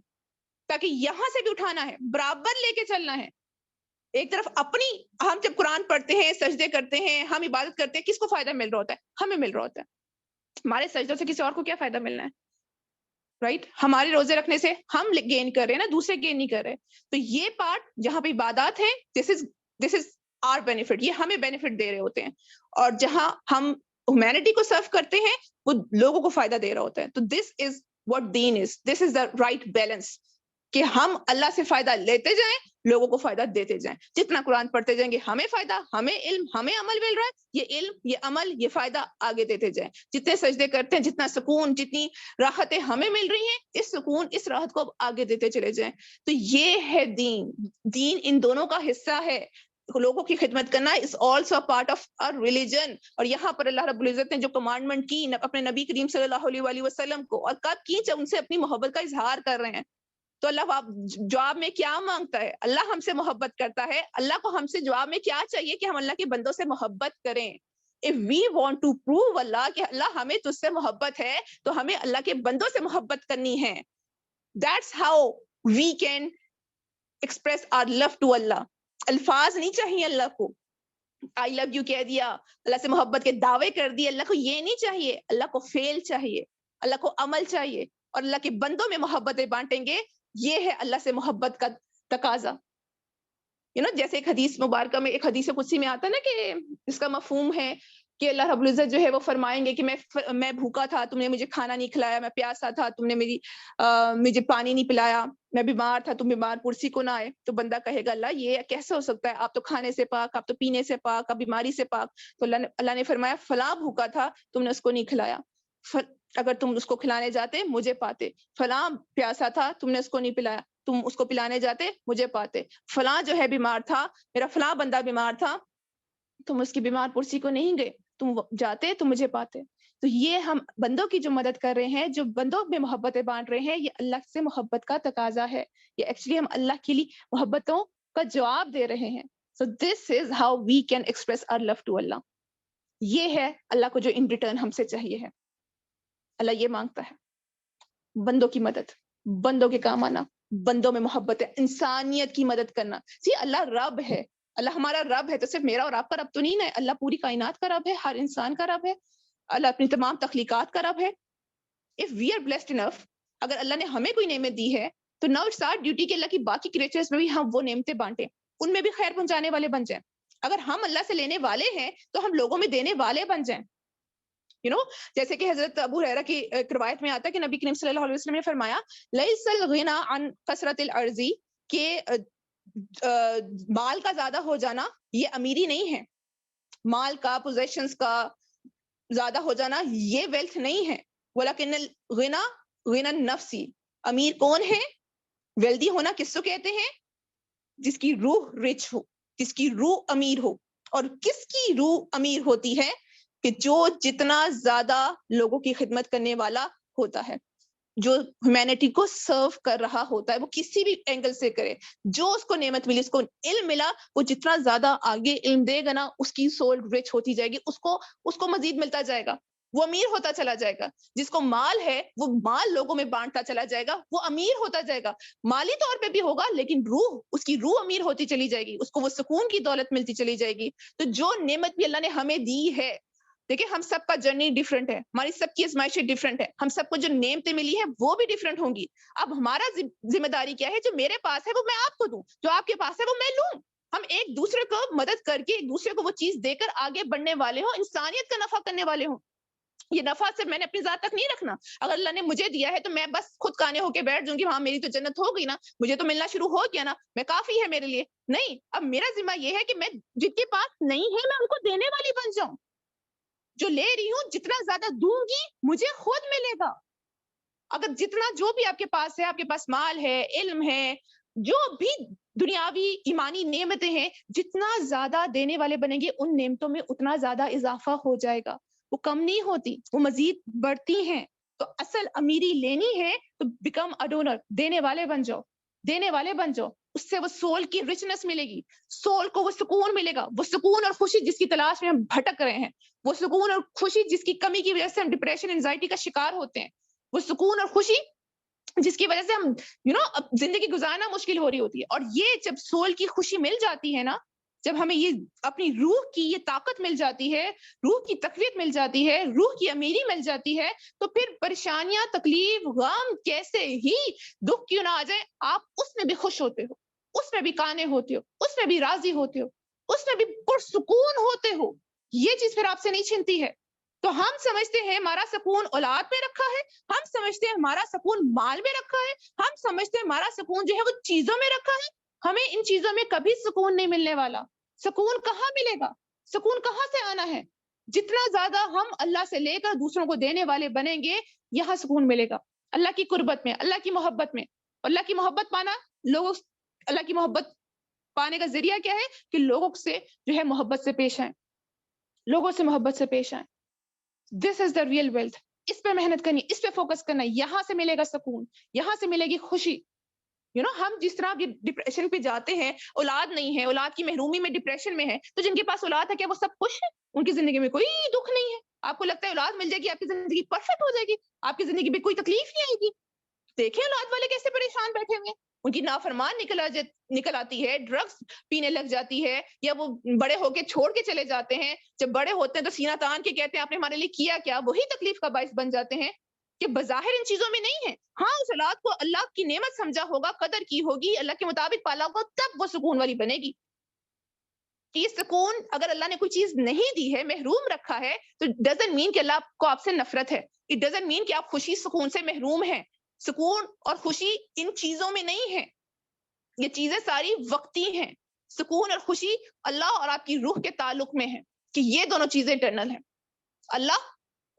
تاکہ یہاں سے بھی اٹھانا ہے, برابر لے کے چلنا ہے. ایک طرف اپنی, ہم جب قرآن پڑھتے ہیں, سجدے کرتے ہیں, ہم عبادت کرتے ہیں, کس کو فائدہ مل رہا ہوتا ہے؟ ہمیں مل رہا ہوتا ہے. ہمارے سجدوں سے کسی اور کو کیا فائدہ ملنا ہے؟ رائٹ, ہمارے روزے رکھنے سے ہم گین کر رہے ہیں نا, دوسرے گین نہیں کر رہے. تو یہ پارٹ جہاں پہ عبادات ہیں, دس از آر بینیفٹ, یہ ہمیں بینیفٹ دے رہے ہوتے ہیں. اور جہاں ہم ہیومینٹی کو سرو کرتے ہیں وہ لوگوں کو فائدہ دے رہا ہوتا ہے. تو دس از واٹ دین is, this is the right balance, کہ ہم اللہ سے فائدہ لیتے جائیں, لوگوں کو فائدہ دیتے جائیں. جتنا قرآن پڑھتے جائیں گے ہمیں فائدہ, ہمیں علم, ہمیں عمل مل رہا ہے, یہ علم, یہ عمل, یہ فائدہ آگے دیتے جائیں. جتنے سجدے کرتے ہیں, جتنا سکون, جتنی راحتیں ہمیں مل رہی ہیں, اس سکون, اس راحت کو آگے دیتے چلے جائیں. تو یہ ہے دین. دین ان دونوں کا حصہ ہے. لوگوں کی خدمت کرنا is also a part of our religion. اور یہاں پر اللہ رب العزت نے جو کمانڈمنٹ کی اپنے نبی کریم صلی اللہ علیہ وسلم کو, اور کب کی؟ جب ان سے اپنی محبت کا اظہار کر رہے ہیں. تو اللہ جواب میں کیا مانگتا ہے؟ اللہ ہم سے محبت کرتا ہے. اللہ کو ہم سے جواب میں کیا چاہیے؟ کہ ہم اللہ کے بندوں سے محبت کریں. if we want to prove Allah کہ اللہ ہمیں تجھ سے محبت ہے تو ہمیں اللہ کے بندوں سے محبت کرنی ہے. That's how we can express our love to Allah. الفاظ نہیں چاہیے اللہ کو. I love you کہہ دیا, اللہ سے محبت کے دعوے کر دیے, اللہ کو یہ نہیں چاہیے. اللہ کو فعل چاہیے, اللہ کو عمل چاہیے, اور اللہ کے بندوں میں محبتیں بانٹیں گے. یہ ہے اللہ سے محبت کا تقاضا. جیسے ایک حدیث مبارکہ میں, ایک حدیث قدسی میں آتا ہے نا کہ اس کا مفہوم ہے کہ اللہ رب العزت جو ہے وہ فرمائیں گے کہ میں بھوکا تھا, تم نے مجھے کھانا نہیں کھلایا, میں پیاسا تھا, تم نے مجھے پانی نہیں پلایا, میں بیمار تھا, تم بیمار پرسی کو نہ آئے. تو بندہ کہے گا اللہ یہ کیسے ہو سکتا ہے, آپ تو کھانے سے پاک, آپ تو پینے سے پاک, آپ بیماری سے پاک. تو اللہ نے فرمایا فلاں بھوکا تھا, تم نے اس کو نہیں کھلایا, اگر تم اس کو کھلانے جاتے مجھے پاتے. فلاں پیاسا تھا, تم نے اس کو نہیں پلایا, تم اس کو پلانے جاتے مجھے پاتے. فلاں جو ہے بیمار تھا, میرا فلاں بندہ بیمار تھا, تم اس کی بیمار پرسی کو نہیں گئے, تم جاتے تو مجھے پاتے. تو یہ ہم بندوں کی جو مدد کر رہے ہیں, جو بندوں میں محبتیں بانٹ رہے ہیں, یہ اللہ سے محبت کا تقاضا ہے. یہ ایکچولی ہم اللہ کے لیے محبتوں کا جواب دے رہے ہیں. So this is how we can express our love to Allah. یہ ہے اللہ کو جو ان ریٹرن ہم سے چاہیے ہے. اللہ یہ مانگتا ہے بندوں کی مدد, بندوں کے کام آنا, بندوں میں محبت ہے, انسانیت کی مدد کرنا. اللہ رب ہے, اللہ ہمارا رب ہے, تو صرف میرا اور آپ کا رب تو نہیں ہے. اللہ پوری کائنات کا رب ہے, ہر انسان کا رب ہے, اللہ اپنی تمام تخلیقات کا رب ہے. If we are blessed enough, اگر اللہ نے ہمیں کوئی نعمت دی ہے تو now it's our duty کہ اللہ کی باقی کریچرز میں بھی ہم وہ نعمتیں بانٹیں, ان میں بھی خیر پہنچانے والے بن جائیں. اگر ہم اللہ سے لینے والے ہیں تو ہم لوگوں میں دینے والے بن جائیں. جیسے کہ حضرت ابو ہریرہ کی ایک روایت میں آتا ہے کہ نبی کریم صلی اللہ علیہ وسلم نے فرمایا لیس الغنى عن کثرت الارض, کہ مال کا زیادہ ہو جانا یہ امیری نہیں ہے, مال کا, پوزیشنز کا زیادہ ہو جانا یہ ویلتھ نہیں ہے. ولکن الغنى غنى النفس, امیر کون ہے, ویلدی ہونا کس کو کہتے ہیں, جس کی روح رچ ہو, جس کی روح امیر ہو. اور کس کی روح امیر ہوتی ہے, کہ جو جتنا زیادہ لوگوں کی خدمت کرنے والا ہوتا ہے, جو ہیومینٹی کو سرو کر رہا ہوتا ہے, وہ کسی بھی اینگل سے کرے, جو اس کو نعمت ملی, اس کو علم ملا, وہ جتنا زیادہ آگے علم دے گا نا, اس کی سول رچ ہوتی جائے گی, اس کو مزید ملتا جائے گا, وہ امیر ہوتا چلا جائے گا. جس کو مال ہے وہ مال لوگوں میں بانٹتا چلا جائے گا, وہ امیر ہوتا جائے گا. مالی طور پہ بھی ہوگا لیکن روح, اس کی روح امیر ہوتی چلی جائے گی, اس کو وہ سکون کی دولت ملتی چلی جائے گی. تو جو نعمت بھی اللہ نے ہمیں دی ہے, دیکھیں ہم سب کا جرنی ڈیفرنٹ ہے, ہماری سب کی آزمائشیں ڈیفرنٹ ہے, ہم سب کو جو نعمتیں ملی ہیں وہ بھی ڈیفرنٹ ہوں گی. اب ہمارا ذمہ داری کیا ہے, جو میرے پاس ہے وہ میں آپ کو دوں, جو آپ کے پاس ہے وہ میں لوں. ہم ایک دوسرے کو مدد کر کے, ایک دوسرے کو وہ چیز دے کر آگے بڑھنے والے ہوں, انسانیت کا نفع کرنے والے ہوں. یہ نفع صرف میں نے اپنی ذات تک نہیں رکھنا. اگر اللہ نے مجھے دیا ہے تو میں بس خود کانے ہو کے بیٹھ جاؤں گی, ہاں میری تو جنت ہو گئی نا, مجھے تو ملنا شروع ہو گیا نا, میں کافی ہے میرے لیے. نہیں, اب میرا ذمہ یہ ہے کہ میں جن کے پاس نہیں ہے میں ان کو دینے والی بن جاؤں. جو لے رہی ہوں جتنا زیادہ دوں گی مجھے خود ملے گا. اگر جتنا جو بھی آپ کے پاس ہے, آپ کے پاس مال ہے, علم ہے, جو بھی دنیاوی ایمانی نعمتیں ہیں, جتنا زیادہ دینے والے بنیں گے ان نعمتوں میں اتنا زیادہ اضافہ ہو جائے گا. وہ کم نہیں ہوتی, وہ مزید بڑھتی ہیں. تو اصل امیری لینی ہے تو بیکم اے ڈونر, دینے والے بن جاؤ, دینے والے بن جاؤ. اس سے وہ سول کی رچنس ملے گی, سول کو وہ سکون ملے گا, وہ سکون اور خوشی جس کی تلاش میں ہم بھٹک رہے ہیں, وہ سکون اور خوشی جس کی کمی کی وجہ سے ہم ڈپریشن, انزائٹی کا شکار ہوتے ہیں, وہ سکون اور خوشی جس کی وجہ سے ہم اب زندگی گزارنا مشکل ہو رہی ہوتی ہے. اور یہ جب سول کی خوشی مل جاتی ہے نا, جب ہمیں یہ اپنی روح کی یہ طاقت مل جاتی ہے, روح کی تقویت مل جاتی ہے, روح کی امیری مل جاتی ہے, تو پھر پریشانیاں, تکلیف, غم کیسے ہی دکھ کیوں نہ آ جائے, آپ اس میں بھی خوش ہوتے ہو, اس میں بھی کانے ہوتے ہو, اس میں بھی راضی ہوتے ہو, اس میں بھی پرسکون ہوتے ہو. یہ چیز پھر آپ سے نہیں چھنتی ہے. تو ہم سمجھتے ہیں ہمارا سکون اولاد میں رکھا ہے, ہم سمجھتے ہیں ہمارا سکون مال میں رکھا ہے, ہم سمجھتے ہیں ہمارا سکون جو ہے وہ چیزوں میں رکھا ہے. ہمیں ان چیزوں میں کبھی سکون نہیں ملنے والا. سکون کہاں ملے گا, سکون کہاں سے آنا ہے؟ جتنا زیادہ ہم اللہ سے لے کر دوسروں کو دینے والے بنیں گے, یہاں سکون ملے گا. اللہ کی قربت میں, اللہ کی محبت میں. اللہ کی محبت پانا, لوگوں اللہ کی محبت پانے کا ذریعہ کیا ہے کہ لوگوں سے جو ہے محبت سے پیش آئیں, لوگوں سے محبت سے پیش آئیں. دس از دا ریئل ویلتھ. اس پہ محنت کرنی, اس پہ فوکس کرنا, یہاں سے ملے گا سکون, یہاں سے ملے گی خوشی. ہم جس طرح ڈپریشن پہ جاتے ہیں، اولاد نہیں ہے، اولاد کی محرومی میں ڈپریشن میں ہے، تو جن کے پاس اولاد ہے کیا وہ سب خوش ہیں؟ ان کی زندگی میں کوئی دکھ نہیں ہے؟ آپ کو لگتا ہے اولاد مل جائے گی آپ کی زندگی پرفیکٹ ہو جائے گی، آپ کی زندگی میں کوئی تکلیف نہیں آئے گی؟ دیکھیں اولاد والے کیسے پریشان بیٹھے ہوئے ہیں، ان کی نافرمان نکل آتی ہے، ڈرگس پینے لگ جاتی ہے، یا وہ بڑے ہو کے چھوڑ کے چلے جاتے ہیں، جب بڑے ہوتے ہیں تو سینہ تان کے کہتے ہیں آپ نے ہمارے لیے کیا کیا، وہی تکلیف کا باعث بن جاتے ہیں کہ بظاہر ان چیزوں میں نہیں ہے۔ ہاں اس اولاد کو اللہ کی نعمت سمجھا ہوگا، قدر کی ہوگی، اللہ کے مطابق پالا ہوگا، تب وہ سکون والی بنے گی۔ یہ سکون اگر اللہ نے کوئی چیز نہیں دی ہے، محروم رکھا ہے، تو ڈزنٹ مین کہ اللہ کو آپ سے نفرت ہے، اٹ ڈزنٹ مین کہ آپ خوشی سکون سے محروم ہیں۔ سکون اور خوشی ان چیزوں میں نہیں ہے، یہ چیزیں ساری وقتی ہیں۔ سکون اور خوشی اللہ اور آپ کی روح کے تعلق میں ہے کہ یہ دونوں چیزیں انٹرنل ہیں، اللہ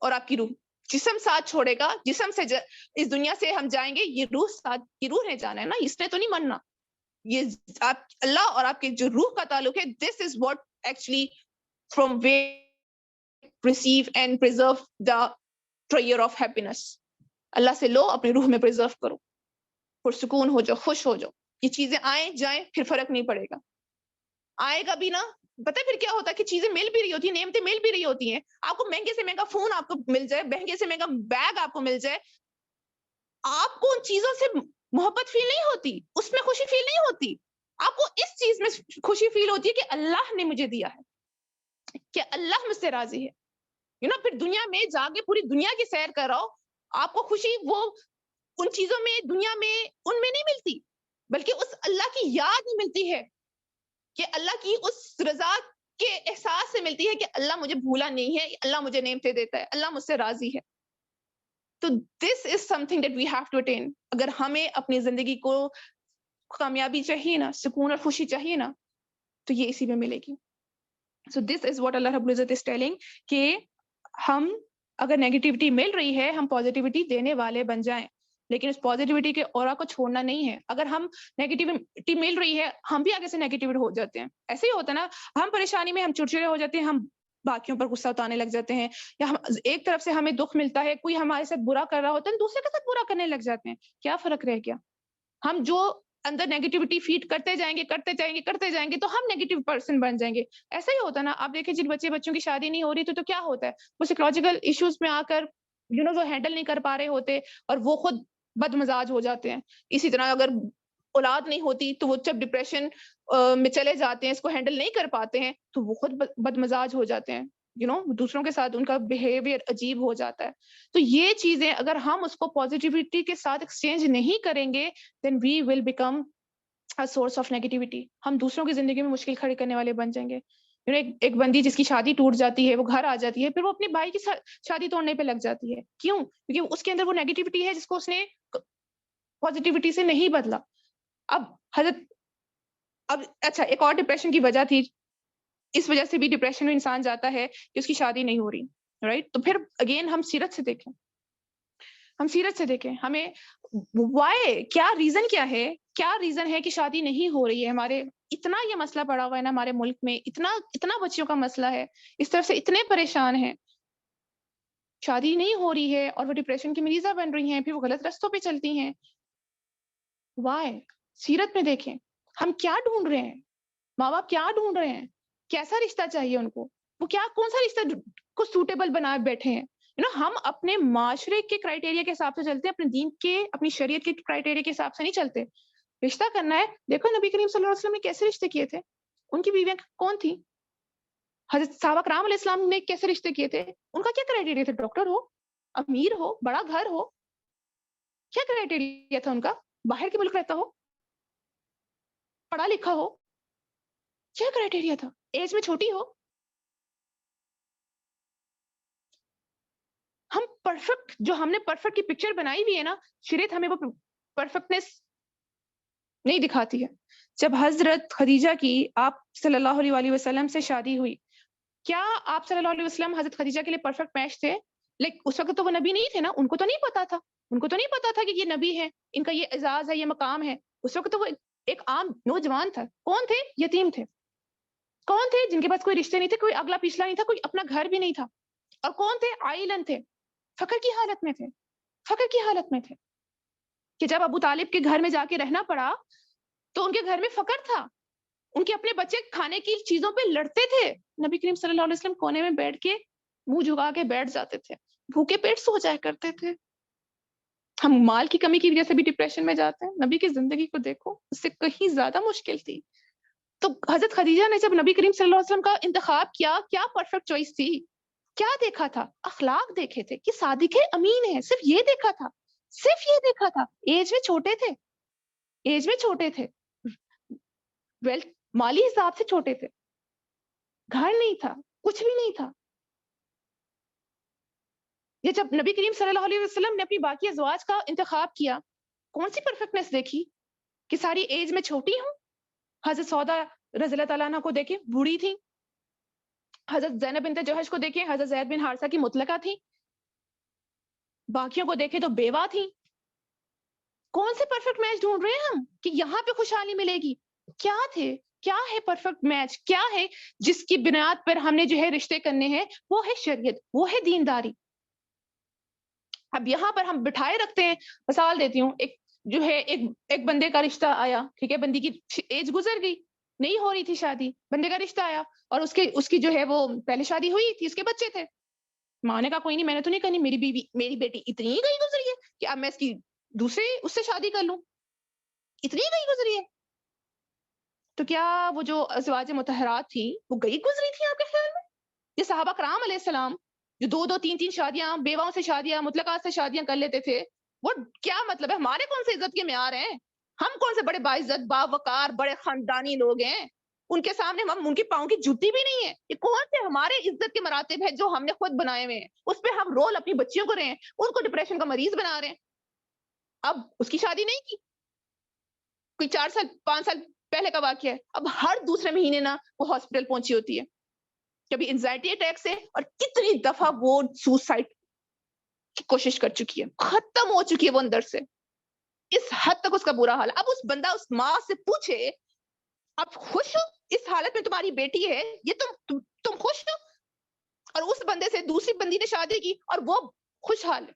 اور آپ کی روح۔ جسم ساتھ چھوڑے گا، جسم سے اس دنیا سے ہم جائیں گے، یہ روح ساتھ، یہ روح نے جانا ہے نا، اس نے تو نہیں مرنا۔ یہ آپ اللہ اور آپ کے جو روح کا تعلق ہے، this is what actually from where receive and preserve the tier of happiness. اللہ سے لو، اپنے روح میں پریزرو کرو، پرسکون ہو جاؤ، خوش ہو جاؤ۔ یہ چیزیں آئیں جائیں پھر فرق نہیں پڑے گا، آئے گا بھی نا، پتہ ہے پھر کیا ہوتا ہے کہ چیزیں مل بھی رہی ہوتی ہیں، نعمتیں مل بھی رہی ہوتی ہیں، آپ کو مہنگے سے مہنگا فون آپ کو مل جائے، مہنگے سے مہنگا بیگ آپ کو مل جائے، آپ کو ان چیزوں سے محبت فیل نہیں ہوتی، اس میں خوشی فیل نہیں ہوتی، آپ کو اس چیز میں خوشی فیل ہوتی ہے کہ اللہ نے مجھے دیا ہے، کہ اللہ مجھ سے راضی ہے۔ پھر دنیا میں جا کے پوری دنیا کی سیر کر رہا ہو، آپ کو خوشی وہ ان چیزوں میں، دنیا میں، ان میں نہیں ملتی، بلکہ اس اللہ کی یاد میں ملتی ہے، کہ اللہ کی اس رضا کے احساس سے ملتی ہے کہ اللہ مجھے بھولا نہیں ہے، اللہ مجھے نعمتیں دیتا ہے، اللہ مجھ سے راضی ہے۔ تو this is something that we have to attain. اگر ہمیں اپنی زندگی کو کامیابی چاہیے نا، سکون اور خوشی چاہیے نا، تو یہ اسی میں ملے گی۔ سو دس از واٹ اللہ رب العزت از ٹیلنگ، کہ ہم اگر نیگیٹیوٹی مل رہی ہے، ہم پازیٹیوٹی دینے والے بن جائیں، لیکن اس پازیٹیوٹی کے اورا کو چھوڑنا نہیں ہے۔ اگر ہم نیگیٹیوٹی مل رہی ہے، ہم بھی آگے سے نیگیٹیوٹ ہو جاتے ہیں، ایسے ہی ہوتا ہے نا، ہم پریشانی میں ہم چڑچڑے ہو جاتے ہیں، ہم باقیوں پر غصہ اتانے لگ جاتے ہیں، یا ہم ایک طرف سے ہمیں دکھ ملتا ہے، کوئی ہمارے ساتھ برا کر رہا ہوتا ہے، دوسرے کے ساتھ برا کرنے لگ جاتے ہیں، کیا فرق رہ گیا؟ ہم جو اندر نیگیٹیوٹی فیڈ کرتے جائیں گے، کرتے جائیں گے، تو ہم نیگیٹیو پرسن بن جائیں گے۔ ایسا ہی ہوتا ہے نا، آپ دیکھیں جن بچوں کی شادی نہیں ہو رہی تو کیا ہوتا ہے، وہ سائیکولوجیکل ایشوز میں آ کر وہ ہینڈل نہیں کر پا رہے ہوتے، اور وہ خود بد مزاج ہو جاتے ہیں۔ اسی طرح اگر اولاد نہیں ہوتی تو وہ جب ڈپریشن میں چلے جاتے ہیں، اس کو ہینڈل نہیں کر پاتے ہیں، تو وہ خود بد مزاج ہو جاتے ہیں، دوسروں کے ساتھ ان کا بیہیویئر عجیب ہو جاتا ہے۔ تو یہ چیزیں اگر ہم اس کو پازیٹیوٹی کے ساتھ ایکسچینج نہیں کریں گے، then we will become a source of negativity۔ ہم دوسروں کی زندگی میں مشکل کھڑی کرنے والے بن جائیں گے۔ ایک بندی جس کی شادی ٹوٹ جاتی ہے، وہ گھر آ جاتی ہے، پھر وہ اپنے بھائی کی شادی توڑنے پہ لگ جاتی ہے، کیوں؟ کیونکہ اس کے اندر وہ نیگیٹیوٹی ہے جس کو اس نے پازیٹیوٹی سے نہیں بدلا۔ اب اچھا، ایک اور ڈپریشن کی وجہ تھی، اس وجہ سے بھی ڈپریشن میں انسان جاتا ہے کہ اس کی شادی نہیں ہو رہی، رائٹ؟ تو پھر اگین ہم سیرت سے دیکھیں، ہمیں وائی، کیا ریزن ہے کہ شادی نہیں ہو رہی ہے؟ ہمارے اتنا یہ مسئلہ پڑا ہوا ہے نا ہمارے ملک میں، اتنا بچیوں کا مسئلہ ہے، اس طرف سے اتنے پریشان ہیں، شادی نہیں ہو رہی ہے اور وہ ڈپریشن کی مریضہ بن رہی ہیں، پھر وہ غلط رستوں پہ چلتی ہیں۔ وائی؟ سیرت میں دیکھیں ہم کیا ڈھونڈ رہے ہیں، ماں باپ کیا ڈھونڈ رہے ہیں، کیسا رشتہ چاہیے ان کو، وہ کون سا رشتہ کو سوٹیبل بنا بیٹھے ہیں۔ ہم اپنے معاشرے کے کرائٹیریا کے حساب سے چلتے ہیں، اپنے دین کے، اپنی شریعت کے کرائٹیریا کے حساب سے نہیں چلتے۔ رشتہ کرنا ہے، دیکھو نبی کریم صلی اللہ علیہ وسلم نے کیسے رشتے کیے تھے، ان کی بیویاں کون تھی، حضرت صحابہ کرام علیہ السلام نے کیسے رشتے کیے تھے، ان کا کیا کرائٹیریا تھا؟ ڈاکٹر ہو، امیر ہو، بڑا گھر ہو، کیا کرائٹیریا تھا ان کا؟ باہر کے ملک رہتا ہو، پڑھا لکھا ہو، کیا کرائٹیریا تھا؟ ایج میں چھوٹی ہو۔ ہم پرفیکٹ، جو ہم نے پرفیکٹ کی پکچر بنائی ہوئی ہے نا، شریعت ہمیں وہ پرفیکٹنس نہیں دکھاتی ہے۔ جب حضرت خدیجہ کی آپ صلی اللہ علیہ وسلم سے شادی ہوئی، کیا آپ صلی اللہ علیہ وسلم حضرت خدیجہ کے لیے پرفیکٹ میچ تھے؟ لیکن اس وقت تو وہ نبی نہیں تھے نا، ان کو تو نہیں پتا تھا کہ یہ نبی ہے، ان کا یہ اعزاز ہے، یہ مقام ہے۔ اس وقت تو وہ ایک عام نوجوان تھا۔ کون تھے؟ یتیم تھے۔ کون تھے؟ جن کے پاس کوئی رشتے نہیں تھے، کوئی اگلا پچھلا نہیں تھا، کوئی اپنا گھر بھی نہیں تھا۔ اور کون تھے؟ عائلن تھے، فقر کی حالت میں تھے۔ کہ جب ابو طالب کے گھر میں جا کے رہنا پڑا تو ان کے گھر میں فقر تھا، ان کے اپنے بچے کھانے کی چیزوں پہ لڑتے تھے، نبی کریم صلی اللہ علیہ وسلم کونے میں بیٹھ کے منہ جھکا کے بیٹھ جاتے تھے، بھوکے پیٹ سو جایا کرتے تھے۔ ہم مال کی کمی کی وجہ سے بھی ڈپریشن میں جاتے ہیں، نبی کی زندگی کو دیکھو، اس سے کہیں زیادہ مشکل تھی۔ تو حضرت خدیجہ نے جب نبی کریم صلی اللہ علیہ وسلم کا انتخاب کیا، کیا پرفیکٹ چوائس تھی، کیا دیکھا تھا؟ اخلاق دیکھے تھے کہ صادق ہے، امین ہے، صرف یہ دیکھا تھا، صرف یہ دیکھا تھا۔ ایج میں چھوٹے تھے، ایج میں چھوٹے تھے، ویلتھ مالی حساب سے چھوٹے تھے، گھر نہیں تھا، کچھ بھی نہیں تھا۔ یہ جب نبی کریم صلی اللہ علیہ وسلم نے اپنی باقی ازواج کا انتخاب کیا، کون سی پرفیکٹنس دیکھی کہ ساری ایج میں چھوٹی ہوں؟ حضرت سودا رضی اللہ تعالیٰ عنہ کو دیکھیں، بوڑھی تھی۔ حضرت زینب بنت جوہش کو دیکھیں، حضرت زید بن حارثہ کی مطلقہ تھی۔ باقیوں کو دیکھیں تو بیوہ تھی۔ کون سے پرفیکٹ میچ ڈھونڈ رہے ہیں ہم کہ یہاں پہ خوشحالی ملے گی؟ کیا تھے، کیا ہے پرفیکٹ میچ، کیا ہے جس کی بنیاد پر ہم نے جو ہے رشتے کرنے ہیں؟ وہ ہے شریعت، وہ ہے دینداری۔ اب یہاں پر ہم بٹھائے رکھتے ہیں، مثال دیتی ہوں، ایک جو ہے ایک بندے کا رشتہ آیا، ٹھیک ہے، بندی کی ایج گزر گئی، نہیں ہو رہی تھی شادی، بندے کا رشتہ آیا اور اس کی جو ہے وہ پہلے شادی ہوئی تھی، اس کے بچے تھے۔ ماں نے کہا کوئی نہیں، میں نے تو نہیں کرنی، میری بیٹی اتنی ہی گئی گزری ہے کہ اب میں اس کی دوسرے اس سے شادی کر لوں، اتنی ہی گئی گزری ہے۔ تو کیا وہ جو ازواج مطہرات تھی وہ گئی گزری تھی آپ کے خیال میں؟ یہ صحابہ کرام علیہ السلام جو دو تین شادیاں، بیواؤں سے شادیاں، مطلقات سے شادیاں کر لیتے تھے، وہ کیا مطلب ہے؟ ہمارے کون سے عزت کے معیار ہیں؟ ہم کون سے بڑے باعزت باوقار بڑے خاندانی لوگ ہیں؟ ان کے سامنے ہم ان کی پاؤں کی جوتی بھی نہیں ہے۔ یہ کون سے ہمارے عزت کے مراتب ہیں جو ہم نے خود بنائے ہوئے ہیں؟ اس پہ ہم رول اپنی بچیوں کو رہے ہیں، ان کو ڈپریشن کا مریض بنا رہے ہیں۔ اب اس کی شادی نہیں کی، کوئی 4 سال 5 سال پہلے کا واقعہ ہے، اب ہر دوسرے مہینے نا وہ ہاسپٹل پہنچی ہوتی ہے، کبھی انزائٹی اٹیک سے، اور کتنی دفعہ وہ سوسائڈ کی کوشش کر چکی ہے، ختم ہو چکی ہے وہ اندر سے، اس حد تک اس کا برا حال ہے۔ اب اس بندہ اس ماں سے پوچھے اب خوش ہو اس حالت میں تمہاری بیٹی ہے، یہ تم خوش ہو؟ اور اس بندے سے دوسری بندی نے شادی کی اور وہ خوشحال ہے،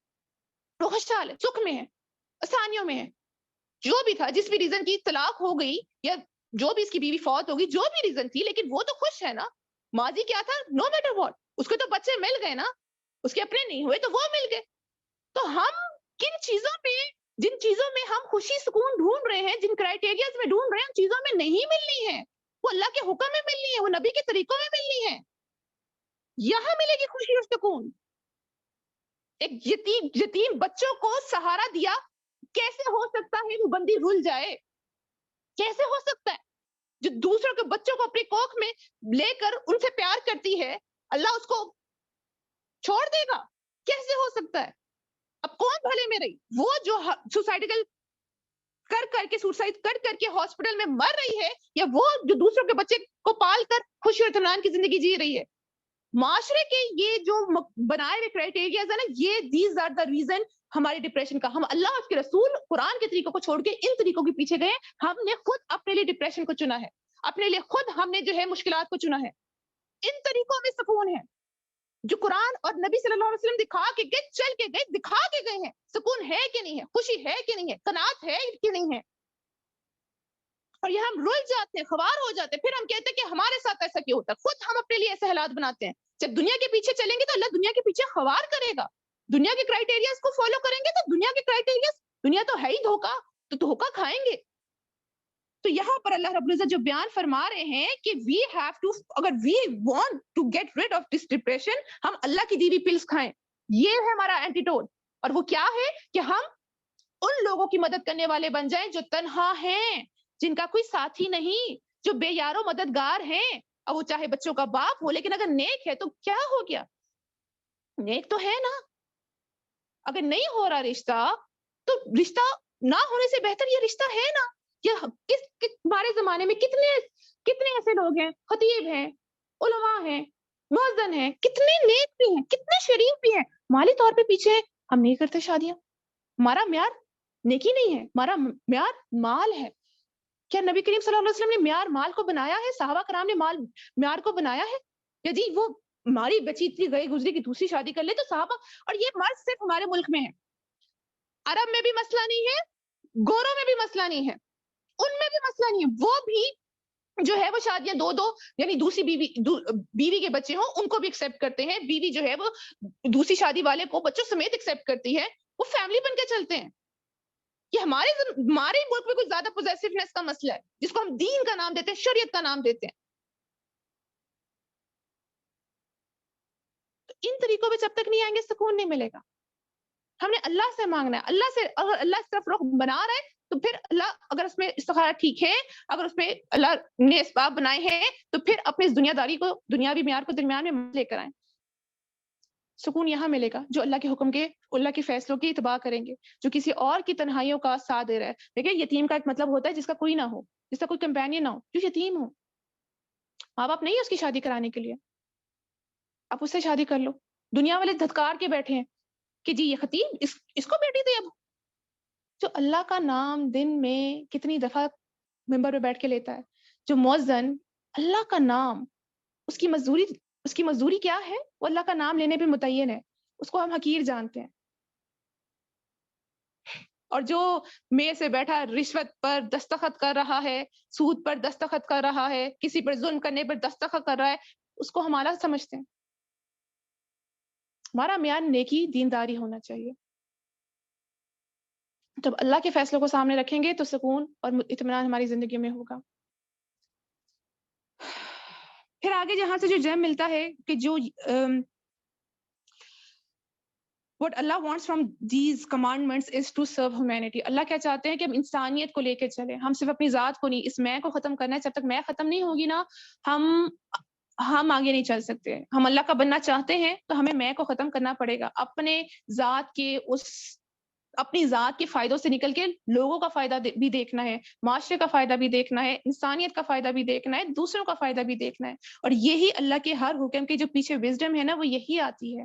وہ خوشحال ہے، سکھ میں ہے، آسانیوں میں ہے، جو بھی تھا، جس بھی ریزن کی طلاق ہو گئی یا جو بھی اس کی بیوی فوت ہوگی، جو بھی ریزن تھی، لیکن وہ تو خوش ہے نا۔ ماضی کیا تھا؟ نو میٹر واٹ، اس کو تو بچے مل گئے نا، اس کے اپنے نہیں ہوئے تو وہ مل گئے۔ تو ہم کن چیزوں پہ، جن چیزوں میں ہم خوشی سکون ڈھونڈ رہے ہیں، جن کرائٹیریاز میں ڈھونڈ رہے ہیں، ان چیزوں میں نہیں ملنی ہے، وہ اللہ کے حکم میں ملنی ہے، وہ نبی کے طریقوں میں ملنی ہے، یہاں ملے گی خوشی اور سکون۔ ایک یتیم بچوں کو سہارا دیا، کیسے ہو سکتا ہے وہ بندی رل جائے؟ کیسے ہو سکتا ہے؟ جو دوسروں کے بچوں کو اپنی کوکھ میں لے کر ان سے پیار کرتی ہے، اللہ اس کو چھوڑ دے گا؟ کیسے ہو سکتا ہے؟ اب کون بھلے میں رہی؟ وہ جو سوسائٹیکل سوسائڈ کر کے ہاسپٹل میں مر رہی ہے، یا وہ جو دوسروں کے بچے کو پال کر خوشی اور اطمینان کی زندگی جی رہی ہے؟ معاشرے کے یہ جو بنائے ہوئے کرائٹیریاز ہیں نا، یہ دیز آر دا ریزن ہماری ڈپریشن کا۔ ہم اللہ اور اس کے رسول قرآن کے طریقوں کو چھوڑ کے ان طریقوں کے پیچھے گئے، ہم نے خود اپنے لیے ڈپریشن کو چنا ہے، اپنے لیے خود ہم نے جو ہے مشکلات کو چنا ہے۔ ان طریقوں میں سکون ہے جو قرآن اور نبی صلی اللہ علیہ وسلم دکھا کے گئے، چل کے گئے، دکھا کے گئے ہیں۔ سکون ہے کہ نہیں ہے؟ خوشی ہے کہ نہیں ہے؟ قناعت ہے کہ نہیں ہے؟ اور یہ ہم رل جاتے ہیں، خوار ہو جاتے ہیں، پھر ہم کہتے ہیں کہ ہمارے ساتھ ایسا کیوں ہوتا ہے؟ خود ہم اپنے لیے ایسے حالات بناتے ہیں۔ جب دنیا کے پیچھے چلیں گے تو اللہ دنیا کے پیچھے خوار کرے گا، دنیا کے کرائٹیریاز کو فالو کریں گے تو دنیا کے کرائٹیریاز، دنیا تو ہے ہی دھوکا، تو دھوکا کھائیں گے۔ تو یہاں پر اللہ رب العزت جو بیان فرما رہے ہیں کہ we have to، اگر we want to get rid of this depression، ہم اللہ کی دی ہوئی پلس کھائیں، یہ ہے ہمارا اینٹیڈوٹ۔ اور وہ کیا ہے کہ ہم ان لوگوں کی مدد کرنے والے بن جائیں جو تنہا ہیں، جن کا کوئی ساتھی نہیں، جو بے یار و مددگار ہیں، اور وہ چاہے بچوں کا باپ ہو، لیکن اگر نیک ہے تو کیا ہو گیا؟ نیک تو ہے نا۔ اگر نہیں ہو رہا رشتہ تو رشتہ نہ ہونے سے بہتر یہ رشتہ ہے نا۔ یہ ہمارے زمانے میں کتنے ایسے لوگ ہیں، خطیب ہیں، علماء ہیں، مؤذن ہیں، کتنے نیک بھی ہیں، کتنے شریف بھی ہیں، مالی طور پہ پیچھے ہیں، ہم نہیں کرتے شادیاں۔ ہمارا معیار نیکی نہیں ہے، ہمارا معیار مال ہے۔ کیا نبی کریم صلی اللہ علیہ وسلم نے معیار مال کو بنایا ہے؟ صحابہ کرام نے معیار کو بنایا ہے؟ یا جی وہ ہماری بچی اتنی گئی گزری کی دوسری شادی کر لے تو صحابہ، اور یہ مرض صرف ہمارے ملک میں ہے، عرب میں بھی مسئلہ نہیں ہے، گوروں میں بھی مسئلہ نہیں ہے، ان میں بھی مسئلہ نہیں ہے، وہ بھی جو ہے وہ شادیاں دو یعنی دوسری بیوی کے بچے ہوں ان کو بھی ایکسیپٹ کرتے ہیں، بیوی جو ہے وہ دوسری شادی والے کو بچوں سمیت ایکسیپٹ کرتی ہے، وہ فیملی بن کے چلتے ہیں. یہ ہمارے ملک میں کچھ زیادہ پوزیسونیس کا مسئلہ ہے جس کو ہم دین کا نام دیتے ہیں، شریعت کا نام دیتے ہیں. تو ان طریقوں پہ جب تک نہیں آئیں گے سکون نہیں ملے گا. ہم نے اللہ سے مانگنا ہے، اللہ سے، اگر اللہ اس طرف رخ بنا رہا ہے تو پھر اللہ، اگر اس میں استخارہ ٹھیک ہے، اگر اس میں اللہ نے اسباب بنائے ہیں تو پھر اپنے اس دنیا داری کو، دنیاوی معیار کو درمیان میں لے کر آئیں. سکون یہاں ملے گا جو اللہ کے حکم کے، اللہ کے فیصلوں کی اتباع کریں گے، جو کسی اور کی تنہائیوں کا ساتھ دے رہا ہے. دیکھیں یتیم کا ایک مطلب ہوتا ہے جس کا کوئی نہ ہو، جس کا کوئی کمپینین نہ ہو، جو یتیم ہو. ماں باپ نہیں ہے اس کی شادی کرانے کے لیے، آپ اس سے شادی کر لو. دنیا والے دھتکار کے بیٹھے ہیں کہ جی یہ خطیب اس کو بیٹی دے. اب جو اللہ کا نام دن میں کتنی دفعہ ممبر پہ بیٹھ کے لیتا ہے، جو مؤذن اللہ کا نام، اس کی مزدوری کیا ہے؟ وہ اللہ کا نام لینے پہ متعین ہے، اس کو ہم حقیر جانتے ہیں. اور جو میز سے بیٹھا رشوت پر دستخط کر رہا ہے، سود پر دستخط کر رہا ہے، کسی پر ظلم کرنے پر دستخط کر رہا ہے، اس کو ہم اعلیٰ سمجھتے ہیں. ہمارا معیار نیکی دینداری ہونا چاہیے. جب اللہ کے فیصلوں کو سامنے رکھیں گے تو سکون اور اطمینان ہماری زندگی میں ہوگا. پھر آگے جہاں سے جو جیم ملتا ہے کہ جو what Allah wants from these commandments is to serve humanity. اللہ کیا چاہتے ہیں کہ ہم انسانیت کو لے کے چلیں، ہم صرف اپنی ذات کو نہیں، اس میں کو ختم کرنا ہے. جب تک میں ختم نہیں ہوگی نا ہم آگے نہیں چل سکتے. ہم اللہ کا بننا چاہتے ہیں تو ہمیں میں کو ختم کرنا پڑے گا. اپنے ذات کے اپنی ذات کے فائدوں سے نکل کے لوگوں کا فائدہ بھی دیکھنا ہے، معاشرے کا فائدہ بھی دیکھنا ہے، انسانیت کا فائدہ بھی دیکھنا ہے، دوسروں کا فائدہ بھی دیکھنا ہے. اور یہی اللہ کے ہر حکم کے جو پیچھے وزڈم ہے نا وہ یہی آتی ہے.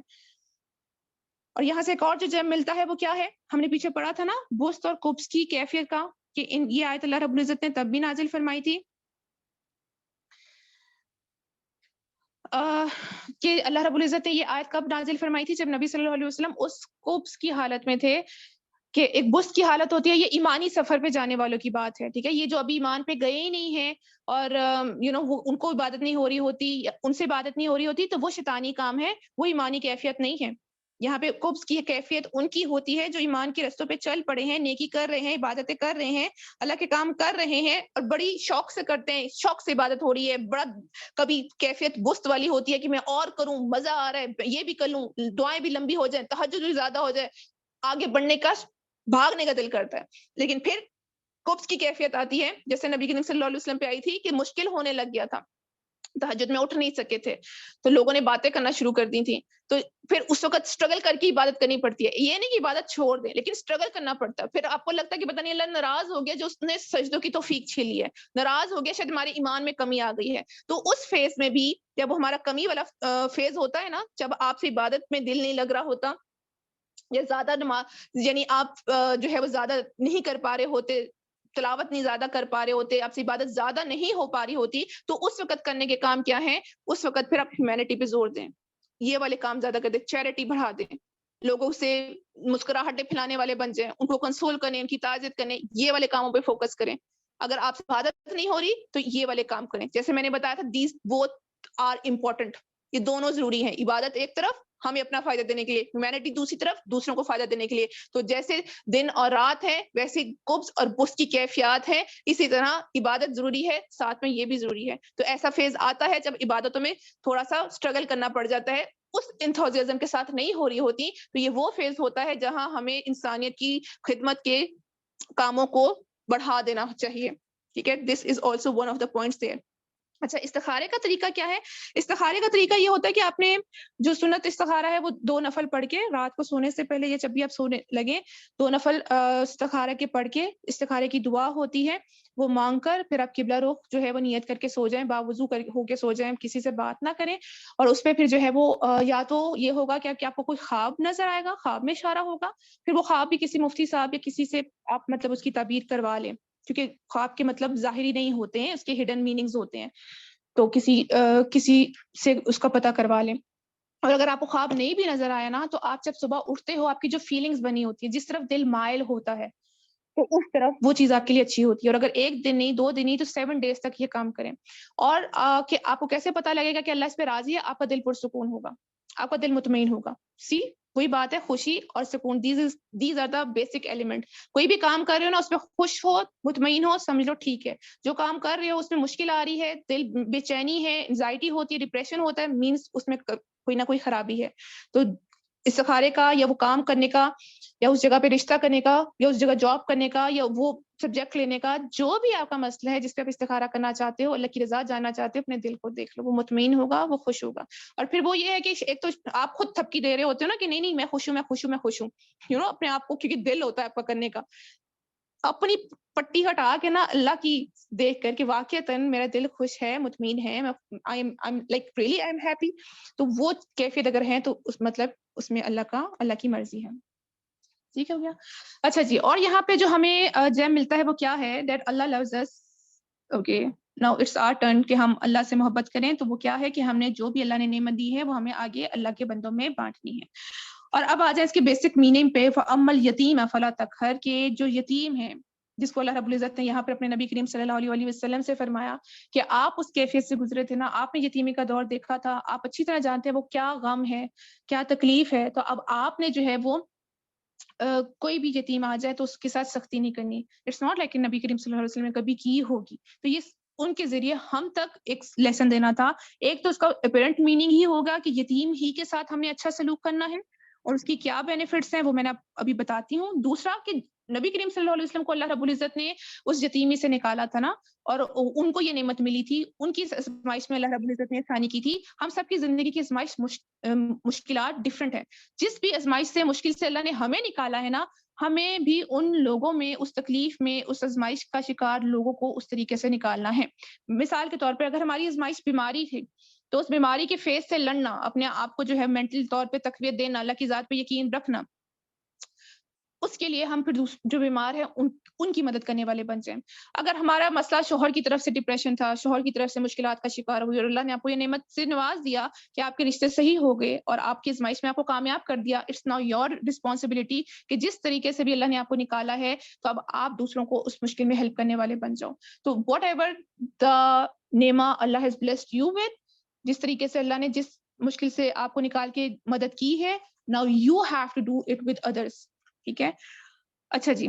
اور یہاں سے ایک اور جو جیم ملتا ہے وہ کیا ہے؟ ہم نے پیچھے پڑھا تھا نا بست اور قبض کی کیفیت کا، کہ یہ آیت اللہ رب العزت نے تب بھی نازل فرمائی تھی کہ اللہ رب العزت نے یہ آیت کب نازل فرمائی تھی؟ جب نبی صلی اللہ علیہ وسلم اس قبض کی حالت میں تھے کہ ایک بست کی حالت ہوتی ہے. یہ ایمانی سفر پہ جانے والوں کی بات ہے، ٹھیک ہے. یہ جو ابھی ایمان پہ گئے ہی نہیں ہیں اور ان کو عبادت نہیں ہو رہی ہوتی، ان سے عبادت نہیں ہو رہی ہوتی، تو وہ شیطانی کام ہے، وہ ایمانی کیفیت نہیں ہے. یہاں پہ قبض کی کیفیت ان کی ہوتی ہے جو ایمان کے رستوں پہ چل پڑے ہیں، نیکی کر رہے ہیں، عبادتیں کر رہے ہیں، اللہ کے کام کر رہے ہیں اور بڑی شوق سے کرتے ہیں، شوق سے عبادت ہو رہی ہے. بڑا کبھی کیفیت بست والی ہوتی ہے کہ میں اور کروں، مزہ آ رہا ہے، یہ بھی کر لوں، دعائیں بھی لمبی ہو جائیں، تہجد بھی زیادہ ہو جائے، آگے بڑھنے کا بھاگنے کا دل کرتا ہے. لیکن پھر قبض کی کیفیت آتی ہے جیسے نبی کریم صلی اللہ علیہ وسلم پہ آئی تھی کہ مشکل ہونے لگ گیا تھا، تہجد میں اٹھ نہیں سکے تھے، تو لوگوں نے باتیں کرنا شروع کر دی تھیں. تو پھر اس وقت اسٹرگل کر کے عبادت کرنی پڑتی ہے. یہ نہیں کہ عبادت چھوڑ دیں، لیکن اسٹرگل کرنا پڑتا ہے. پھر آپ کو لگتا ہے کہ پتہ نہیں اللہ ناراض ہو گیا جو اس نے سجدوں کی توفیق چھین لی ہے، ناراض ہو گیا، شاید ہمارے ایمان میں کمی آ گئی ہے. تو اس فیز میں بھی جب ہمارا کمی والا فیز ہوتا ہے نا، جب آپ سے عبادت میں دل نہیں لگ رہا ہوتا، یا زیادہ یعنی آپ جو ہے وہ زیادہ نہیں کر پا رہے ہوتے، تلاوت نہیں زیادہ کر پا رہے ہوتے، آپ سے عبادت زیادہ نہیں ہو پا رہی ہوتی، تو اس وقت کرنے کے کام کیا ہیں؟ اس وقت پھر آپ ہیومینٹی پہ زور دیں، یہ والے کام زیادہ کر دیں، چیریٹی بڑھا دیں، لوگوں سے مسکراہٹیں پھیلانے والے بن جائیں، ان کو کنسول کریں، ان کی تعزیت کریں، یہ والے کاموں پہ فوکس کریں. اگر آپ سے عبادت نہیں ہو رہی تو یہ والے کام کریں. جیسے میں نے بتایا تھا دیز بوتھ آر امپورٹنٹ، یہ دونوں ضروری ہیں. عبادت ایک طرف ہمیں اپنا فائدہ دینے کے لیے، ہیومینٹی دوسری طرف دوسروں کو فائدہ دینے کے لیے. تو جیسے دن اور رات ہے ویسے قبض اور بست کی کیفیات ہے، اسی طرح عبادت ضروری ہے، ساتھ میں یہ بھی ضروری ہے. تو ایسا فیز آتا ہے جب عبادتوں میں تھوڑا سا اسٹرگل کرنا پڑ جاتا ہے، اس انتھوزیازم کے ساتھ نہیں ہو رہی ہوتی، تو یہ وہ فیز ہوتا ہے جہاں ہمیں انسانیت کی خدمت کے کاموں کو بڑھا دینا چاہیے. ٹھیک ہے، this is also one of the points there. اچھا، استخارے کا طریقہ کیا ہے؟ استخارے کا طریقہ یہ ہوتا ہے کہ آپ نے جو سنت استخارہ ہے وہ 2 نفل پڑھ کے رات کو سونے سے پہلے یا جب بھی آپ سونے لگے 2 نفل استخارہ کے پڑھ کے، استخارے کی دعا ہوتی ہے وہ مانگ کر پھر آپ قبلہ رخ جو ہے وہ نیت کر کے سو جائیں، باوضو ہو کے سو جائیں، کسی سے بات نہ کریں. اور اس پہ پھر جو ہے وہ یا تو یہ ہوگا کہ آپ کو کوئی خواب نظر آئے گا، خواب میں اشارہ ہوگا، پھر وہ خواب بھی کسی مفتی صاحب یا کسی سے آپ مطلب اس کی تعبیر کروا لیں، کیونکہ خواب کے مطلب ظاہری نہیں ہوتے ہیں، اس کے ہڈن میننگز ہوتے ہیں، تو کسی سے اس کا پتہ کروا لیں. اور اگر آپ کو خواب نہیں بھی نظر آیا نا، تو آپ جب صبح اٹھتے ہو آپ کی جو فیلنگز بنی ہوتی ہے، جس طرف دل مائل ہوتا ہے، تو اس طرف وہ چیز آپ کے لیے اچھی ہوتی ہے. اور اگر 1 دن نہیں 2 دن نہیں تو 7 ڈیز تک یہ کام کریں. اور کہ آپ کو کیسے پتا لگے گا کہ اللہ اس پہ راضی ہے؟ آپ کا دل پرسکون ہوگا, آپ کا دل مطمئن ہوگا. سی وہی بات ہے, خوشی اور سکون, these are the basic element. کوئی بھی کام کر رہے ہو نا, اس پہ خوش ہو, مطمئن ہو, سمجھ لو ٹھیک ہے. جو کام کر رہے ہو اس میں مشکل آ رہی ہے, دل بے چینی ہے, انزائٹی ہوتی ہے, ڈپریشن ہوتا ہے, مینس اس میں کوئی نہ کوئی خرابی ہے. تو استخارے کا یا وہ کام کرنے کا یا اس جگہ پہ رشتہ کرنے کا یا اس جگہ جاب کرنے کا یا وہ سبجیکٹ لینے کا, جو بھی آپ کا مسئلہ ہے جس پہ آپ استخارہ کرنا چاہتے ہو, اللہ کی رضا جاننا چاہتے ہو, اپنے دل کو دیکھ لو, وہ مطمئن ہوگا, وہ خوش ہوگا. اور پھر وہ یہ ہے کہ ایک تو آپ خود تھپکی دے رہے ہوتے ہو نا کہ نہیں میں خوش ہوں, میں خوش ہوں, میں خوش ہوں, اپنے آپ کو, کیونکہ دل ہوتا ہے آپ کا کرنے کا. اپنی پٹی ہٹا کے نا اللہ کی دیکھ کر کہ واقعتاً میرا دل خوش ہے, مطمئن ہے, I'm happy, تو وہ کیفیت اگر ہے تو مطلب اس میں اللہ کی مرضی ہے. ٹھیک ہو گیا. اچھا جی, اور یہاں پہ جو ہمیں جیم ملتا ہے وہ کیا ہے؟ That Allah loves us. Okay, now it's our turn کہ ہم اللہ سے محبت کریں. تو وہ کیا ہے کہ ہم نے جو بھی اللہ نے نعمت دی ہے وہ ہمیں آگے اللہ کے بندوں میں بانٹنی ہے. اور اب آ جائیں اس کے بیسک میننگ پہ. فَأَمَّا الْيَتِيمَ فَلَا تَقْهَرْ, کہ جو یتیم ہے جس کو اللہ رب العزت نے یہاں پہ اپنے نبی کریم صلی اللہ علیہ وسلم سے فرمایا کہ آپ اس کیفیت سے گزرے تھے نا, آپ نے یتیمی کا دور دیکھا تھا, آپ اچھی طرح جانتے ہیں وہ کیا غم ہے, کیا تکلیف ہے. تو اب آپ نے جو ہے وہ کوئی بھی یتیم آ جائے تو اس کے ساتھ سختی نہیں کرنی. اٹس ناٹ لائک نبی کریم صلی اللہ علیہ وسلم نے کبھی کی ہوگی. تو یہ ان کے ذریعے ہم تک ایک لیسن دینا تھا. ایک تو اس کا اپیرنٹ میننگ ہی ہوگا کہ یتیم ہی کے ساتھ ہم نے اچھا سلوک کرنا ہے, اور اس کی کیا بینیفٹس ہیں وہ میں نے ابھی بتاتی ہوں. دوسرا کہ نبی کریم صلی اللہ علیہ وسلم کو اللہ رب العزت نے اس یتیمی سے نکالا تھا نا, اور ان کو یہ نعمت ملی تھی, ان کی آزمائش میں اللہ رب العزت نے آسانی کی تھی. ہم سب کی زندگی کی آزمائش مشکلات ڈفرینٹ ہے. جس بھی آزمائش سے, مشکل سے اللہ نے ہمیں نکالا ہے نا, ہمیں بھی ان لوگوں میں, اس تکلیف میں, اس آزمائش کا شکار لوگوں کو اس طریقے سے نکالنا ہے. مثال کے طور پہ اگر ہماری آزمائش بیماری تھی تو اس بیماری کے فیس سے لڑنا, اپنے آپ کو جو ہے مینٹل طور پہ تقویت دینا, اللہ کی ذات پہ یقین رکھنا, اس کے لیے ہم پھر جو بیمار ہیں ان کی مدد کرنے والے بن جائیں. اگر ہمارا مسئلہ شوہر کی طرف سے ڈپریشن تھا, شوہر کی طرف سے مشکلات کا شکار ہوئی, اور اللہ نے آپ کو یہ نعمت سے نواز دیا کہ آپ کے رشتے صحیح ہو گئے اور آپ کی آزمائش میں آپ کو کامیاب کر دیا, اٹس ناؤ یور رسپانسبلٹی کہ جس طریقے سے بھی اللہ نے آپ کو نکالا ہے تو اب آپ دوسروں کو اس مشکل میں ہیلپ کرنے والے بن جاؤ. تو واٹ ایور دا نعمہ Allah has blessed you with, جس طریقے سے اللہ نے جس مشکل سے آپ کو نکال کے مدد کی ہے, now you have to do it with others. ٹھیک ہے. اچھا جی,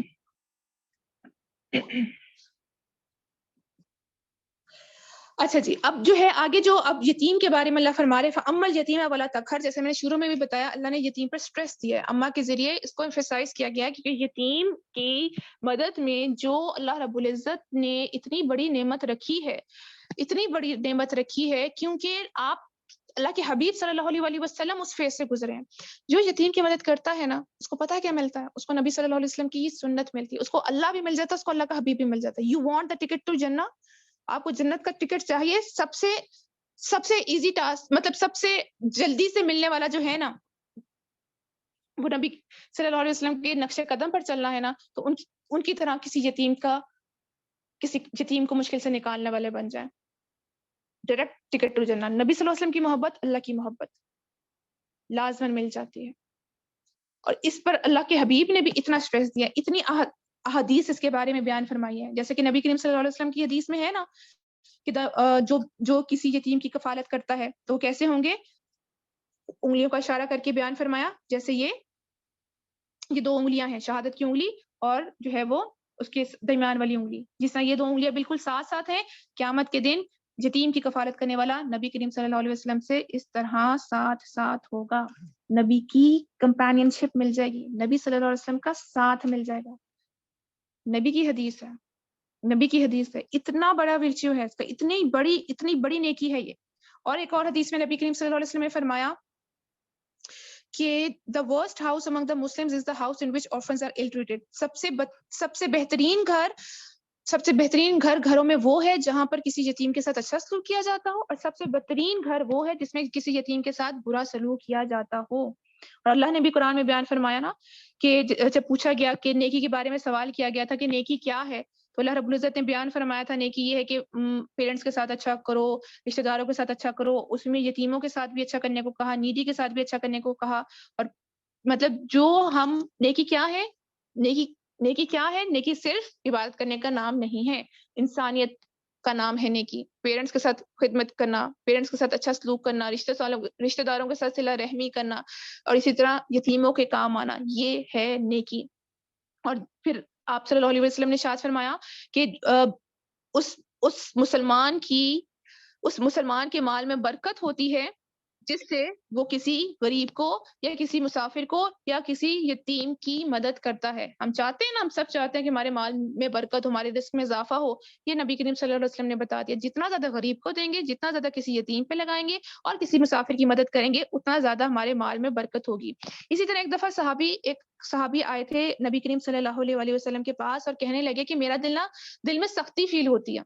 اچھا جی, اب جو ہے آگے جو اب یتیم کے بارے میں اللہ فرما رہے فَأَمَّا الْيَتِيمَ وَلَا تَقْهَرْ, جیسے میں نے شروع میں بھی بتایا اللہ نے یتیم پر سٹریس دیا ہے. اماں کے ذریعے اس کو ایمفیسائز کیا گیا کہ یتیم کی مدد میں جو اللہ رب العزت نے اتنی بڑی نعمت رکھی ہے, اتنی بڑی نعمت رکھی ہے, کیونکہ آپ اللہ کے حبیب صلی اللہ علیہ وسلم اس فیز سے گزرے ہیں. جو یتیم کی مدد کرتا ہے نا, اس کو پتا ہے کیا ملتا ہے, اس کو نبی صلی اللہ علیہ وسلم کی سنت ملتی ہے, اس کو اللہ بھی مل جاتا ہے, اس کو اللہ کا حبیب بھی مل جاتا ہے. You want the ticket to جنہ, آپ کو جنت کا ٹکٹ چاہیے, سب سے ایزی ٹاسک, مطلب سب سے جلدی سے ملنے والا جو ہے نا وہ نبی صلی اللہ علیہ وسلم کے نقش قدم پر چلنا ہے نا, تو ان کی طرح کسی یتیم کو مشکل سے نکالنے والے بن جائیں. ڈائریکٹ ٹکٹ ٹو جنہ, نبی صلی اللہ علیہ وسلم کی محبت, اللہ کی محبت لازمن مل جاتی ہے. اور اس پر اللہ کے حبیب نے بھی اتنا سٹریس دیا, اتنی احادیث اس کے بارے میں بیان فرمائی ہے. جیسے کہ نبی کریم صلی اللہ علیہ وسلم کی حدیث میں ہے نا کہ جو کسی یتیم کی کفالت کرتا ہے تو کیسے ہوں گے, انگلیوں کا اشارہ کر کے بیان فرمایا, جیسے یہ 2 انگلیاں ہیں, شہادت کی انگلی اور جو ہے وہ اس کے درمیان والی انگلی, جس طرح یہ 2 انگلیاں بالکل ساتھ ساتھ ہیں, قیامت کے دن یتیم کی کفالت کرنے والا نبی کریم صلی اللہ علیہ وسلم سے اس طرح ساتھ ہوگا. نبی کی کمپینین شپ مل جائے گی, نبی صلی اللہ علیہ وسلم کا ساتھ مل جائے گا. نبی کی حدیث ہے, نبی کی حدیث ہے, اتنا بڑا ورچیو ہے اس کا, اتنی بڑی نیکی ہے یہ. اور ایک اور حدیث میں نبی کریم صلی اللہ علیہ وسلم نے فرمایا کہ the worst house among the Muslims is the house in which orphans are ill treated. سب سے بہترین گھر گھروں میں وہ ہے جہاں پر کسی یتیم کے ساتھ اچھا سلوک کیا جاتا ہو, اور سب سے بدترین گھر وہ ہے جس میں کسی یتیم کے ساتھ برا سلوک کیا جاتا ہو. اور اللہ نے بھی قرآن میں بیان فرمایا نا کہ جب پوچھا گیا کہ نیکی کے بارے میں سوال کیا گیا تھا کہ نیکی کیا ہے, تو اللہ رب العزت نے بیان فرمایا تھا نیکی یہ ہے کہ پیرنٹس کے ساتھ اچھا کرو, رشتہ داروں کے ساتھ اچھا کرو. اس میں یتیموں کے ساتھ بھی اچھا کرنے کو کہا, نیڈی کے ساتھ بھی اچھا کرنے کو کہا. اور مطلب جو ہم نیکی کیا ہے, نیکی کیا ہے؟ نیکی صرف عبادت کرنے کا نام نہیں ہے، انسانیت کا نام ہے نیکی. پیرنٹس کے ساتھ خدمت کرنا، پیرنٹس کے ساتھ اچھا سلوک کرنا، رشتہ داروں کے ساتھ صلہ رحمی کرنا، اور اسی طرح یتیموں کے کام آنا، یہ ہے نیکی. اور پھر آپ صلی اللہ علیہ وسلم نے ارشاد فرمایا کہ اس مسلمان کے مال میں برکت ہوتی ہے جس سے وہ کسی غریب کو یا کسی مسافر کو یا کسی یتیم کی مدد کرتا ہے. ہم چاہتے ہیں نا، ہم سب چاہتے ہیں کہ ہمارے مال میں برکت ہو، ہمارے رزق میں اضافہ ہو. یہ نبی کریم صلی اللہ علیہ وسلم نے بتا دیا، جتنا زیادہ غریب کو دیں گے، جتنا زیادہ کسی یتیم پہ لگائیں گے اور کسی مسافر کی مدد کریں گے، اتنا زیادہ ہمارے مال میں برکت ہوگی. اسی طرح ایک دفعہ صحابی آئے تھے نبی کریم صلی اللہ علیہ وسلم کے پاس اور کہنے لگے کہ میرا دل میں سختی فیل ہوتی ہے.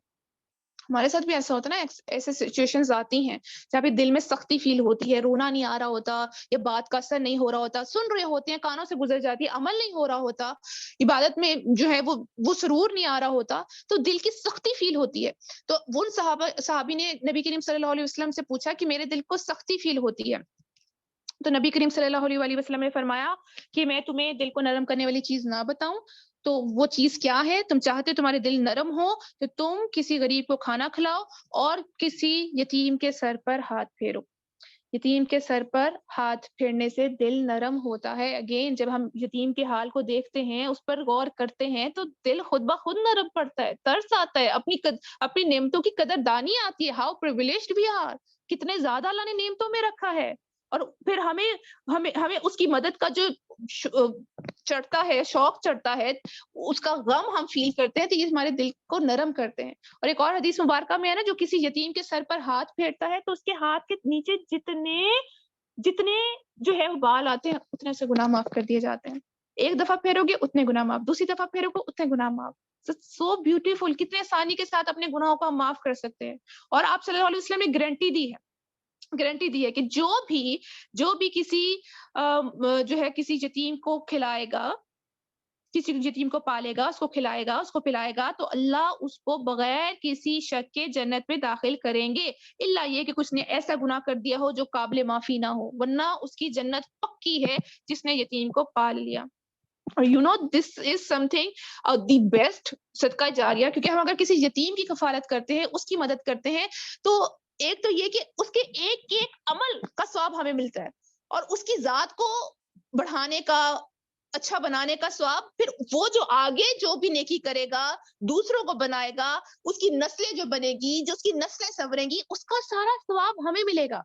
ہمارے ساتھ بھی ایسا ہوتا ہے نا، ایسے سچویشنز آتی ہیں جہاں پہ دل میں سختی فیل ہوتی ہے، رونا نہیں آ رہا ہوتا، یا بات کا اثر نہیں ہو رہا ہوتا، سن رہے ہوتے ہیں، کانوں سے گزر جاتی ہے، عمل نہیں ہو رہا ہوتا، عبادت میں جو ہے وہ سرور نہیں آ رہا ہوتا، تو دل کی سختی فیل ہوتی ہے. تو وہ صحابی نے نبی کریم صلی اللہ علیہ وسلم سے پوچھا کہ میرے دل کو سختی فیل ہوتی ہے. تو نبی کریم صلی اللہ علیہ وسلم نے فرمایا کہ میں تمہیں دل کو نرم کرنے والی چیز نہ بتاؤں؟ تو وہ چیز کیا ہے؟ تم چاہتے تمہارے دل نرم ہو تو تم کسی غریب کو کھانا کھلاؤ اور کسی یتیم کے سر پر ہاتھ پھیرو. یتیم کے سر پر ہاتھ پھیرنے سے دل نرم ہوتا ہے. اگین جب ہم یتیم کے حال کو دیکھتے ہیں، اس پر غور کرتے ہیں، تو دل خود بخود نرم پڑتا ہے، ترس آتا ہے، اپنی نعمتوں کی قدر دانی آتی ہے. ہاؤ پریویلیجڈ وی آر، کتنے زیادہ اللہ نے نعمتوں میں رکھا ہے. اور پھر ہمیں اس کی مدد کا جو چڑھتا ہے، شوق چڑھتا ہے، اس کا غم ہم فیل کرتے ہیں، تو یہ ہمارے دل کو نرم کرتے ہیں. اور ایک اور حدیث مبارکہ میں ہے نا، جو کسی یتیم کے سر پر ہاتھ پھیرتا ہے تو اس کے ہاتھ کے نیچے جتنے جو ہے بال آتے ہیں، اتنے سے گناہ معاف کر دیے جاتے ہیں. ایک دفعہ پھیرو گے اتنے گناہ معاف، دوسری دفعہ پھیرو گے اتنے گناہ معاف. سو بیوٹیفل، کتنے آسانی کے ساتھ اپنے گناہوں کو ہم معاف کر سکتے ہیں. اور آپ صلی اللہ علیہ وسلم نے گارنٹی دی ہے کہ جو بھی کسی جو ہے کسی یتیم کو کھلائے گا، کسی یتیم کو پالے گا، اس کو کھلائے گا، اس کو پلائے گا، تو اللہ اس کو بغیر کسی شک کے جنت میں داخل کریں گے، الا یہ کہ کچھ نے ایسا گناہ کر دیا ہو جو قابل معافی نہ ہو، ورنہ اس کی جنت پکی ہے جس نے یتیم کو پال لیا. اور دس is some thing the best صدقہ جاریہ، کیونکہ ہم اگر کسی یتیم کی کفالت کرتے ہیں، اس کی مدد کرتے ہیں، تو ایک تو یہ کہ اس کے ایک ایک عمل کا ثواب ہمیں ملتا ہے، اور اس کی ذات کو بڑھانے کا، اچھا بنانے کا ثواب. پھر وہ جو آگے جو بھی نیکی کرے گا، دوسروں کو بنائے گا، اس کی نسلیں جو بنے گی، جو اس کی نسلیں سنوریں گی، اس کا سارا ثواب ہمیں ملے گا.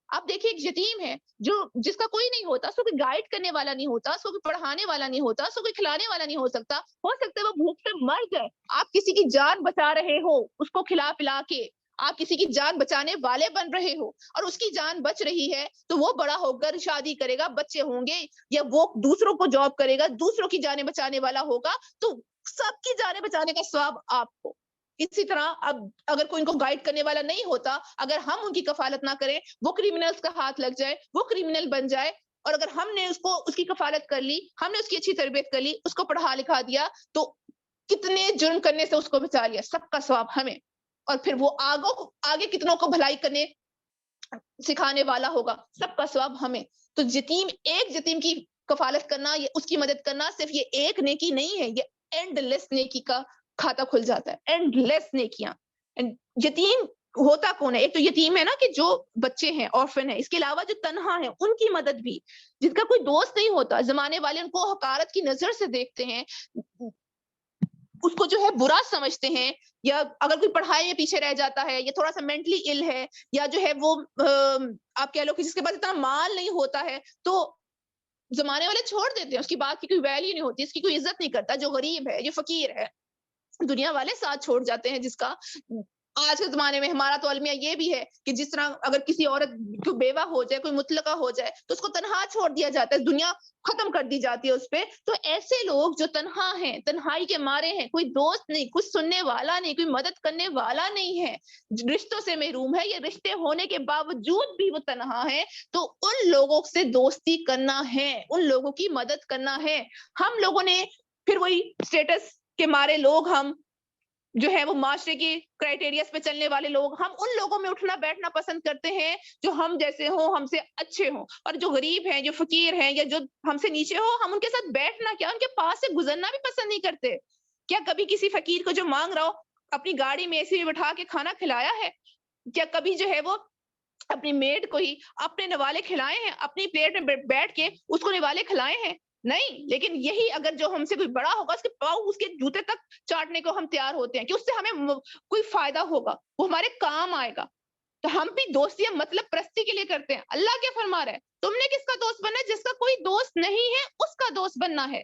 آپ دیکھیں ایک یتیم ہے جس کا کوئی نہیں ہوتا، اس کو کوئی گائیڈ کرنے والا نہیں ہوتا، اس کو کوئی پڑھانے والا نہیں ہوتا، اس کو کوئی کھلانے والا نہیں ہو سکتا ہے وہ بھوک سے مر جائے. آپ کسی کی جان بچا رہے ہو اس کو کھلا پلا کے، آپ کسی کی جان بچانے والے بن رہے ہو، اور اس کی جان بچ رہی ہے، تو وہ بڑا ہو کر شادی کرے گا، بچے ہوں گے، یا وہ دوسروں کو جاب کرے گا، دوسروں کی جانیں بچانے والا ہوگا، تو سب کی جانیں بچانے کا ثواب آپ کو. اسی طرح اب اگر کوئی ان کو گائیڈ کرنے والا نہیں ہوتا، اگر ہم ان کی کفالت نہ کریں، وہ کریمنلز کا ہاتھ لگ جائے، وہ کریمنل بن جائے، اور اگر ہم نے اس کی کفالت کر لی، ہم نے اس کی اچھی تربیت کر لی، اس کو پڑھا لکھا دیا، تو کتنے جرم کرنے سے اس کو بچا لیا، سب کا ثواب ہمیں. اور پھر وہ آگے کتنوں کو بھلائی کرنے سکھانے والا ہوگا، سب کا ثواب ہمیں. تو ایک یتیم کی کفالت کرنا، یا اس کی مدد کرنا، صرف یہ ایک نیکی نہیں ہے، یہ اینڈ لیس نیکی کا کھاتا کھل جاتا ہے، اینڈ لیس نیکیاں. یتیم ہوتا کون ہے؟ ایک تو یتیم ہے نا کہ جو بچے ہیں، orphan ہے، اس کے علاوہ جو تنہا ہیں ان کی مدد بھی، جن کا کوئی دوست نہیں ہوتا، زمانے والے ان کو حقارت کی نظر سے دیکھتے ہیں، اس کو جو ہے برا سمجھتے ہیں، یا اگر کوئی پڑھائی میں پیچھے رہ جاتا ہے، یا تھوڑا سا مینٹلی ال ہے، یا جو ہے وہ آپ کہہ لو کہ جس کے پاس اتنا مال نہیں ہوتا ہے، تو زمانے والے چھوڑ دیتے ہیں، اس کی بات کی کوئی ویلیو نہیں ہوتی، اس کی کوئی عزت نہیں کرتا. جو غریب ہے، جو فقیر ہے، دنیا والے ساتھ چھوڑ جاتے ہیں. جس کا آج کے زمانے میں ہمارا تو المیہ یہ بھی ہے کہ جس طرح اگر کسی عورت کو بیوہ ہو جائے، کوئی مطلقہ ہو جائے، تو اس کو تنہا چھوڑ دیا جاتا ہے، دنیا ختم کر دی جاتی ہے اس پہ. تو ایسے لوگ جو تنہا ہیں، تنہائی کے مارے ہیں، کوئی دوست نہیں، کچھ سننے والا نہیں، کوئی مدد کرنے والا نہیں ہے، رشتوں سے محروم ہے، یا رشتے ہونے کے باوجود بھی وہ تنہا ہے، تو ان لوگوں سے دوستی کرنا ہے، ان لوگوں کی مدد کرنا ہے. ہم لوگوں نے پھر وہی اسٹیٹس کے مارے لوگ ہم جو ہے وہ معاشرے کی کرائٹیریاز پہ چلنے والے لوگ، ہم ان لوگوں میں اٹھنا بیٹھنا پسند کرتے ہیں جو ہم جیسے ہوں، ہم سے اچھے ہوں، اور جو غریب ہیں، جو فقیر ہیں، یا جو ہم سے نیچے ہو، ہم ان کے ساتھ بیٹھنا کیا، ان کے پاس سے گزرنا بھی پسند نہیں کرتے. کیا کبھی کسی فقیر کو جو مانگ رہا ہو اپنی گاڑی میں ایسی بٹھا کے کھانا کھلایا ہے؟ کیا کبھی جو ہے وہ اپنی میڈ کو ہی اپنے نوالے کھلائے ہیں، اپنی پلیٹ میں بیٹھ کے اس کو نوالے کھلائے ہیں؟ نہیں. لیکن یہی اگر جو ہم سے کوئی بڑا ہوگا، اس کے پاؤں، اس کے جوتے تک چاٹنے کو ہم تیار ہوتے ہیں کہ اس سے ہمیں کوئی فائدہ ہوگا، وہ ہمارے کام آئے گا. تو ہم بھی دوستیاں مطلب پرستی کے لیے کرتے ہیں. اللہ کیا فرما رہا ہے؟ تم نے کس کا دوست بننا ہے؟ جس کا کوئی دوست نہیں ہے اس کا دوست بننا ہے.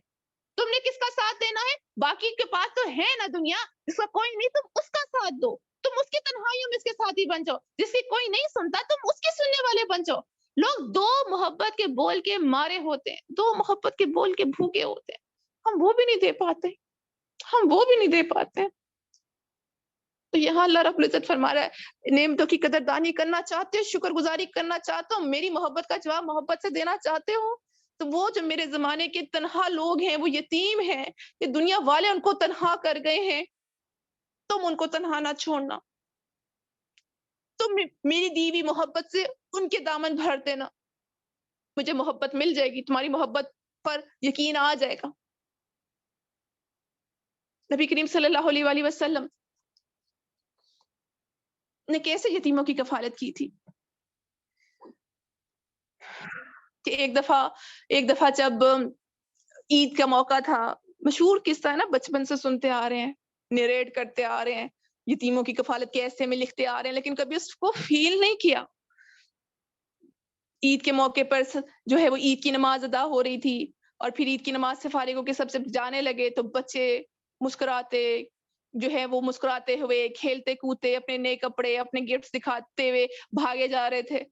تم نے کس کا ساتھ دینا ہے؟ باقی کے پاس تو ہے نا دنیا، جس کا کوئی نہیں تم اس کا ساتھ دو. تم اس کی تنہائیوں میں اس کے ساتھی بن جاؤ. جس کی کوئی نہیں سنتا تم اس کے سننے والے بن جاؤ. لوگ دو محبت کے بول کے مارے ہوتے ہیں، دو محبت کے بول کے بھوکے ہوتے ہیں. ہم وہ بھی نہیں دے پاتے، ہم وہ بھی نہیں دے پاتے. تو یہاں اللہ رب العزت فرما رہا ہے، نعمتوں کی قدردانی کرنا چاہتے ہو، شکر گزاری کرنا چاہتے ہو، میری محبت کا جواب محبت سے دینا چاہتے ہو، تو وہ جو میرے زمانے کے تنہا لوگ ہیں، وہ یتیم ہیں، یہ دنیا والے ان کو تنہا کر گئے ہیں، تم ان کو تنہا نہ چھوڑنا. تم میری دیوی محبت سے ان کے دامن بھر دینا. مجھے محبت مل جائے گی، تمہاری محبت پر یقین آ جائے گا. نبی کریم صلی اللہ علیہ وآلہ وسلم نے کیسے یتیموں کی کفالت کی تھی کہ ایک دفعہ جب عید کا موقع تھا، مشہور قصہ ہے نا، بچپن سے سنتے آ رہے ہیں، نیریٹ کرتے آ رہے ہیں، یتیموں کی کفالت کے ایسے میں لکھتے آ رہے ہیں، لیکن کبھی اس کو فیل نہیں کیا. عید کے موقع پر جو ہے وہ عید کی نماز ادا ہو رہی تھی، اور پھر عید کی نماز سے فارغ ہو کے سب سے جانے لگے تو بچے مسکراتے، جو ہے وہ مسکراتے ہوئے، کھیلتے کودتے، اپنے نئے کپڑے، اپنے گفٹس دکھاتے ہوئے بھاگے جا رہے تھے.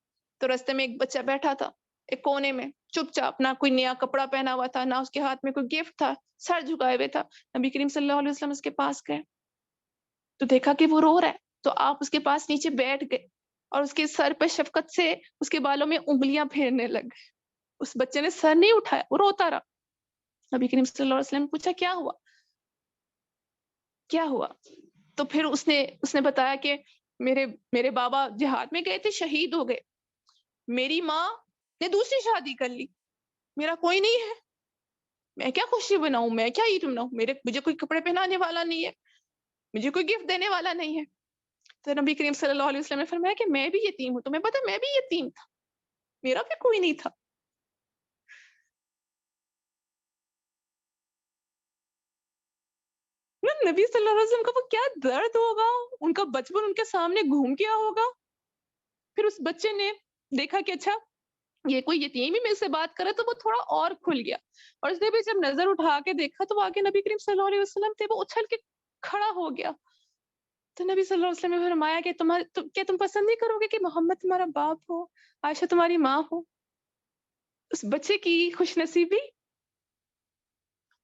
تو رستے میں ایک بچہ بیٹھا تھا ایک کونے میں چپ چاپ، نہ کوئی نیا کپڑا پہنا ہوا تھا، نہ اس کے ہاتھ میں کوئی گفٹ تھا، سر جھکائے ہوئے تھا. نبی کریم صلی اللہ علیہ وسلم اس کے پاس گئے تو دیکھا کہ وہ رو رہا ہے، تو آپ اس کے پاس نیچے بیٹھ گئے اور اس کے سر پہ شفقت سے اس کے بالوں میں انگلیاں پھیرنے لگ گئے. اس بچے نے سر نہیں اٹھایا، وہ روتا رہا. نبی کریم صلی اللہ علیہ وسلم نے پوچھا کیا ہوا کیا ہوا؟ تو پھر اس نے بتایا کہ میرے بابا جہاد میں گئے تھے، شہید ہو گئے، میری ماں نے دوسری شادی کر لی، میرا کوئی نہیں ہے، میں کیا خوشی بناؤں، میں کیا عید مناؤں، مجھے کوئی کپڑے پہنانے والا نہیں ہے، مجھے کوئی گفٹ دینے والا نہیں ہے. تو نبی کریم صلی اللہ علیہ وسلم نے فرمایا کہ میں بھی یتیم ہوں، تمہیں پتہ میں بھی یتیم تھا، میرا بھی کوئی نہیں تھا. نبی صلی اللہ علیہ وسلم کا وہ کیا درد ہوگا، ان کا بچپن ان کے سامنے گھوم گیا ہوگا. پھر اس بچے نے دیکھا کہ اچھا یہ کوئی یتیم ہی میرے سے بات کرے، تو وہ تھوڑا اور کھل گیا، اور اس نے بھی جب نظر اٹھا کے دیکھا تو آگے نبی کریم صلی اللہ علیہ وسلم تھے، وہ اچھل کے کھڑا ہو گیا. تو نبی صلی اللہ علیہ وسلم نے فرمایا کہ کیا تم پسند نہیں کرو گے کہ محمد تمہارا باپ ہو، عائشہ تمہاری ماں ہو؟ اس بچے کی خوش نصیبی،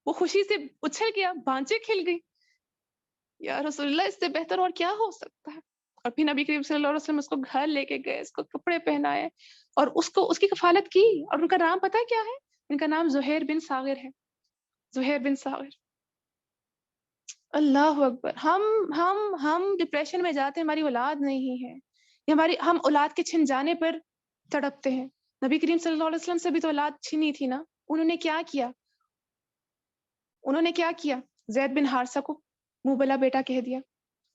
وہ خوشی سے اچھل گیا، بانچیں کھل گئی. یا رسول اللہ، اس سے بہتر اور کیا ہو سکتا ہے؟ اور پھر نبی کریم صلی اللہ علیہ وسلم اس کو گھر لے کے گئے، اس کو کپڑے پہنائے اور اس کی کفالت کی. اور ان کا نام پتہ کیا ہے؟ ان کا نام زہیر بن ساغر ہے، زہیر بن ساغر. اللہ اکبر. ہم ڈپریشن میں جاتے ہیں، ہماری اولاد نہیں ہے، ہم اولاد کے چھن جانے پر تڑپتے ہیں. نبی کریم صلی اللہ علیہ وسلم سے بھی تو اولاد چھنی تھی نا. انہوں نے کیا کیا؟ زید بن حارثہ کو منہ بلا بیٹا کہہ دیا،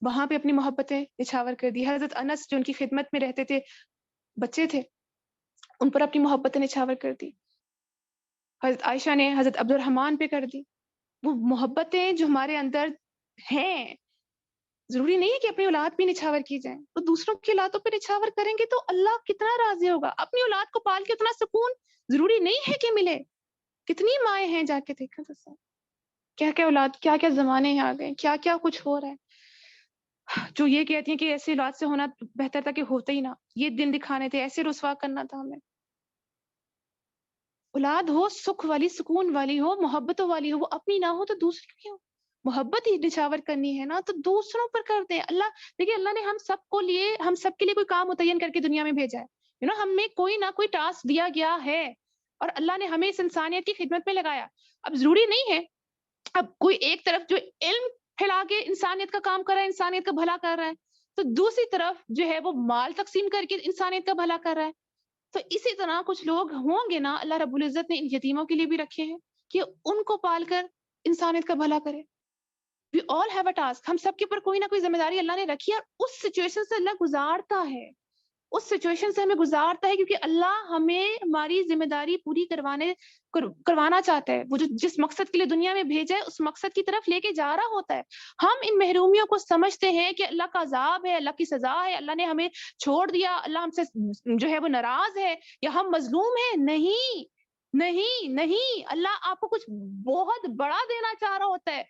وہاں پہ اپنی محبتیں نچھاور کر دی. حضرت انس جو ان کی خدمت میں رہتے تھے، بچے تھے، ان پر اپنی محبتیں نچھاور کر دی. حضرت عائشہ نے حضرت عبد الرحمن پہ کر دی. وہ محبتیں جو ہمارے اندر ہیں، ضروری نہیں ہے کہ اپنی اولاد پہ نچھاور کی جائیں، تو دوسروں کی اولادوں پہ نچھاور کریں گے تو اللہ کتنا راضی ہوگا. اپنی اولاد کو پال کے اتنا سکون ضروری نہیں ہے کہ ملے. کتنی مائیں ہیں، جا کے دیکھا تو کیا کیا اولاد، کیا کیا زمانے آ گئے، کیا کیا کچھ ہو رہا ہے، جو یہ کہتی ہیں کہ ایسی اولاد سے ہونا بہتر تھا کہ ہوتا ہی نہ. یہ دن دکھانے تھے، ایسے رسوا کرنا تھا ہمیں. اولاد ہو سکھ والی، سکون والی ہو، محبتوں والی ہو، وہ اپنی نہ ہو تو دوسری کی ہو. محبت ہی نچھاور کرنی ہے نا، تو دوسروں پر کر دیں. دیکھیے اللہ نے ہم سب کے لیے کوئی کام متعین کر کے دنیا میں بھیجا ہے. ہمیں کوئی نہ کوئی ٹاسک دیا گیا ہے، اور اللہ نے ہمیں اس انسانیت کی خدمت میں لگایا. اب ضروری نہیں ہے اب کوئی ایک طرف جو علم پھیلا کے انسانیت کا کام کر رہا ہے، انسانیت کا بھلا کر رہا ہے، تو دوسری طرف جو ہے وہ مال تقسیم کر کے انسانیت کا بھلا کر رہا ہے. تو اسی طرح کچھ لوگ ہوں گے نا، اللہ رب العزت نے ان یتیموں کے لیے بھی رکھے ہیں کہ ان کو پال کر انسانیت کا بھلا کرے. We all have a task. ہم سب کے اوپر کوئی نہ کوئی ذمہ داری اللہ نے رکھی ہے، اور اس سچویشن سے اللہ گزارتا ہے، اس سچویشن سے ہمیں گزارتا ہے، کیونکہ اللہ ہمیں ہماری ذمہ داری پوری کروانا چاہتا ہے. وہ جو جس مقصد کے لیے دنیا میں بھیجا ہے اس مقصد کی طرف لے کے جا رہا ہوتا ہے. ہم ان محرومیوں کو سمجھتے ہیں کہ اللہ کا عذاب ہے، اللہ کی سزا ہے، اللہ نے ہمیں چھوڑ دیا، اللہ ہم سے جو ہے وہ ناراض ہے، یا ہم مظلوم ہیں. نہیں نہیں نہیں، اللہ آپ کو کچھ بہت بڑا دینا چاہ رہا ہوتا ہے.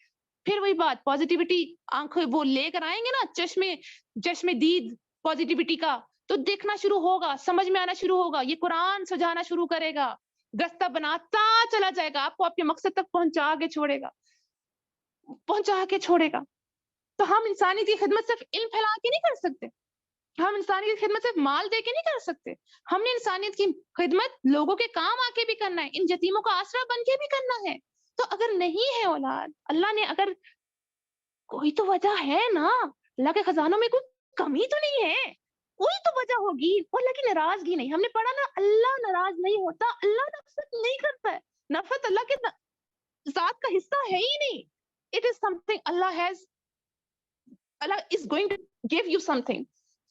پھر وہی بات، پازیٹیوٹی آنکھیں وہ لے کر آئیں گے نا، چشمے دید پازیٹیوٹی کا، تو دیکھنا شروع ہوگا، سمجھ میں آنا شروع ہوگا، یہ قرآن سجانا شروع کرے گا، رستہ بناتا چلا جائے گا، آپ کو آپ کے مقصد تک پہنچا کے چھوڑے گا. تو ہم انسانی کی خدمت صرف علم پھیلا کے نہیں کر سکتے، ہم انسانی کی خدمت صرف مال دے کے نہیں کر سکتے. ہم نے انسانیت کی خدمت لوگوں کے کام آ کے بھی کرنا ہے، ان یتیموں کا آسرا بن کے بھی کرنا ہے. تو اگر نہیں ہے اولاد، اللہ نے اگر کوئی تو وجہ ہے نا، اللہ کے خزانوں میں کوئی کمی تو نہیں ہے، کوئی تو وجہ ہوگی. وہ اللہ کی ناراضگی نہیں، ہم نے پڑھا نا، اللہ ناراض نہیں ہوتا، اللہ نفرت نہیں کرتا ہے. نفرت اللہ کے ذات کا حصہ ہے ہی نہیں. It is something Allah is going to give you something.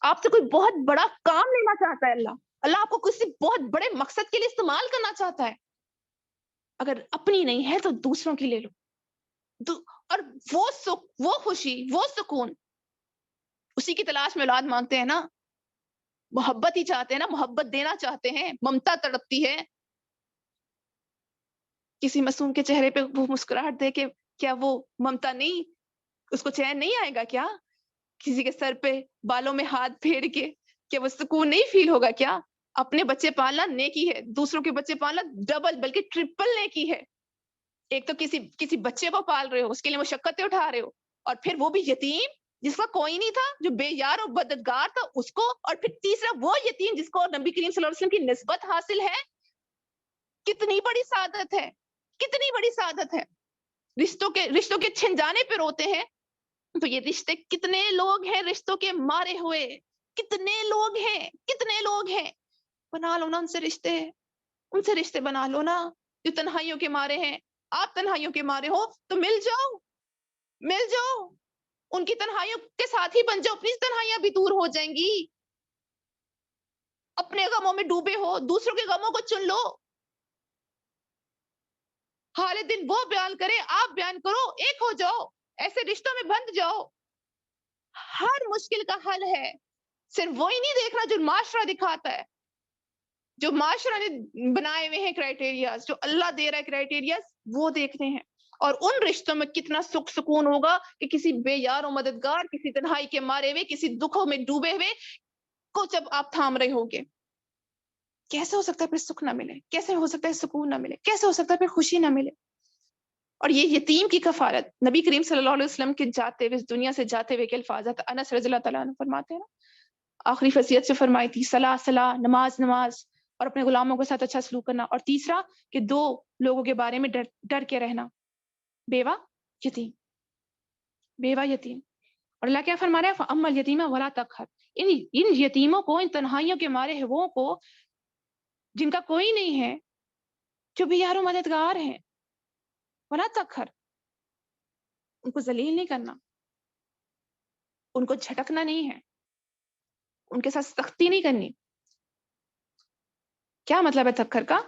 آپ سے کوئی بہت بڑا کام لینا چاہتا ہے اللہ آپ کو کسی بہت بڑے مقصد کے لیے استعمال کرنا چاہتا ہے. اگر اپنی نہیں ہے تو دوسروں کی لے لو، اور وہ خوشی، وہ سکون، اسی کی تلاش میں اولاد مانگتے ہیں نا. محبت ہی چاہتے ہیں نا، محبت دینا چاہتے ہیں، ممتا تڑپتی ہے. کسی معصوم کے چہرے پہ وہ مسکراہٹ دے کے کیا وہ ممتا نہیں، اس کو چین نہیں آئے گا کیا؟ کسی کے سر پہ بالوں میں ہاتھ پھیر کے کیا وہ سکون نہیں فیل ہوگا کیا؟ اپنے بچے پالنا نیکی ہے، دوسروں کے بچے پالنا ڈبل بلکہ ٹرپل نیکی ہے. ایک تو کسی بچے کو پال رہے ہو، اس کے لیے مشقتیں اٹھا رہے ہو، اور پھر وہ بھی یتیم جس کا کوئی نہیں تھا، جو بے یار اور مددگار تھا اس کو، اور پھر تیسرا وہ یتیم جس کو نبی کریم صلی اللہ علیہ وسلم کی نسبت حاصل ہے. کتنی بڑی سعادت ہے، کتنی بڑی سعادت ہے. رشتوں کے چھن جانے پہ روتے ہیں، تو یہ رشتے کتنے لوگ ہیں رشتوں کے مارے ہوئے، کتنے لوگ ہیں. بنا لو نا ان سے رشتے بنا لو نا، جو تنہائیوں کے مارے ہیں. آپ تنہائیوں کے مارے ہو تو مل جاؤ، ان کی تنہائیوں کے ساتھ ہی بن جاؤ، اپنی تنہائیاں بھی دور ہو جائیں گی. اپنے غموں میں ڈوبے ہو، دوسروں کے غموں کو چن لو. حال دن وہ بیان کرے، آپ بیان کرو، ایک ہو جاؤ، ایسے رشتوں میں بندھ جاؤ. ہر مشکل کا حل ہے. صرف وہی نہیں دیکھنا جو معاشرہ دکھاتا ہے، جو معاشرہ نے بنائے ہوئے ہیں کرائٹیریاز، جو اللہ دے رہا ہے کرائٹیریاز، وہ دیکھنے ہیں. اور ان رشتوں میں کتنا سکون ہوگا کہ کسی بے یار و مددگار، کسی تنہائی کے مارے ہوئے، کسی دکھوں میں ڈوبے ہوئے کو جب آپ تھام رہے ہوگے. کیسے ہو سکتا ہے پھر سکھ نہ ملے؟ کیسے ہو سکتا ہے سکون نہ ملے؟ کیسے ہو سکتا ہے پھر خوشی نہ ملے؟ اور یہ یتیم کی کفالت نبی کریم صلی اللہ علیہ وسلم کے جاتے ہوئے، اس دنیا سے جاتے ہوئے کے الفاظ انس رضی اللہ تعالیٰ عنہ فرماتے ہیں نا، آخری وصیت سے فرمائی تھی صلاح، نماز اور اپنے غلاموں کے ساتھ اچھا سلوک کرنا. اور تیسرا کہ 2 لوگوں کے بارے میں ڈر کے رہنا، بیوہ یتیم. اور اللہ کیا فرما رہا ہے؟ فَأَمَّا الْيَتِيمَ وَلَا تَقْهَرْ. ان یتیموں کو، ان تنہائیوں کے مارے ہوئے کو، جن کا کوئی نہیں ہے، جو بھی یارو مددگار ہیں، وَلَا تَقْهَرْ، ان کو ذلیل نہیں کرنا، ان کو جھٹکنا نہیں ہے، ان کے ساتھ سختی نہیں کرنی. کیا مطلب ہے تکھر کا؟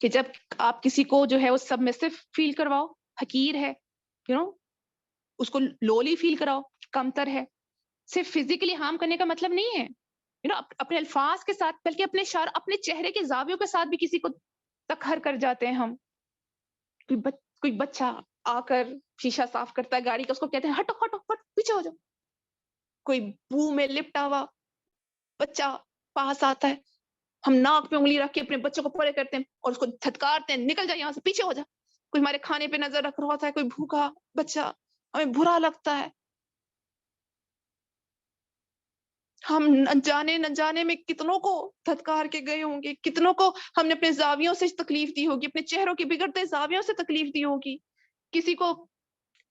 کہ جب آپ کسی کو جو ہے وہ سبمسو فیل کرواؤ، حقیر ہے، اس کو لولی فیل کراؤ، کمتر ہے. صرف فزیکلی ہارم کرنے کا مطلب نہیں ہے، اپنے الفاظ کے ساتھ، بلکہ اپنے چہرے کے زاویوں کے ساتھ بھی کسی کو تکھر کر جاتے ہیں ہم. کوئی بچہ آ کر شیشہ صاف کرتا ہے گاڑی کا، اس کو کہتے ہیں ہٹو پیچھے ہو جاؤ. کوئی بو میں لپٹا ہوا بچہ پاس آتا ہے، ہم ناک پہ انگلی رکھ کے اپنے بچوں کو پرے کرتے ہیں اور اس کو دھتکارتے ہیں، نکل جا یہاں سے، پیچھے ہو جا. کوئی ہمارے کھانے پہ نظر رکھ رہا ہوتا ہے، کوئی بھوکا بچہ، ہمیں برا لگتا ہے. ہم نہ جانے میں کتنوں کو دھتکار کے گئے ہوں گے، کتنوں کو ہم نے اپنے زاویوں سے تکلیف دی ہوگی، اپنے چہروں کے بگڑتے زاویوں سے تکلیف دی ہوگی. کسی کو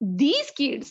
These kids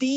the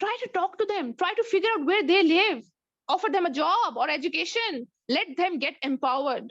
Try to talk to them, try to figure out where they live, offer them a job or education, let them get empowered.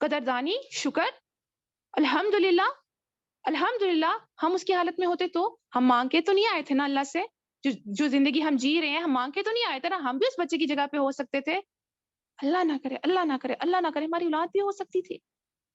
قدردانی، شکر، الحمدللہ الحمدللہ. ہم اس کی حالت میں ہوتے تو ہم مانگ کے تو نہیں آئے تھے نا اللہ سے. جو زندگی ہم جی رہے ہیں ہم مانگ کے تو نہیں آئے تھے نا. ہم بھی اس بچے کی جگہ پہ ہو سکتے تھے. اللہ نہ کرے اللہ نہ کرے اللہ نہ کرے ہماری اولاد بھی ہو سکتی تھی.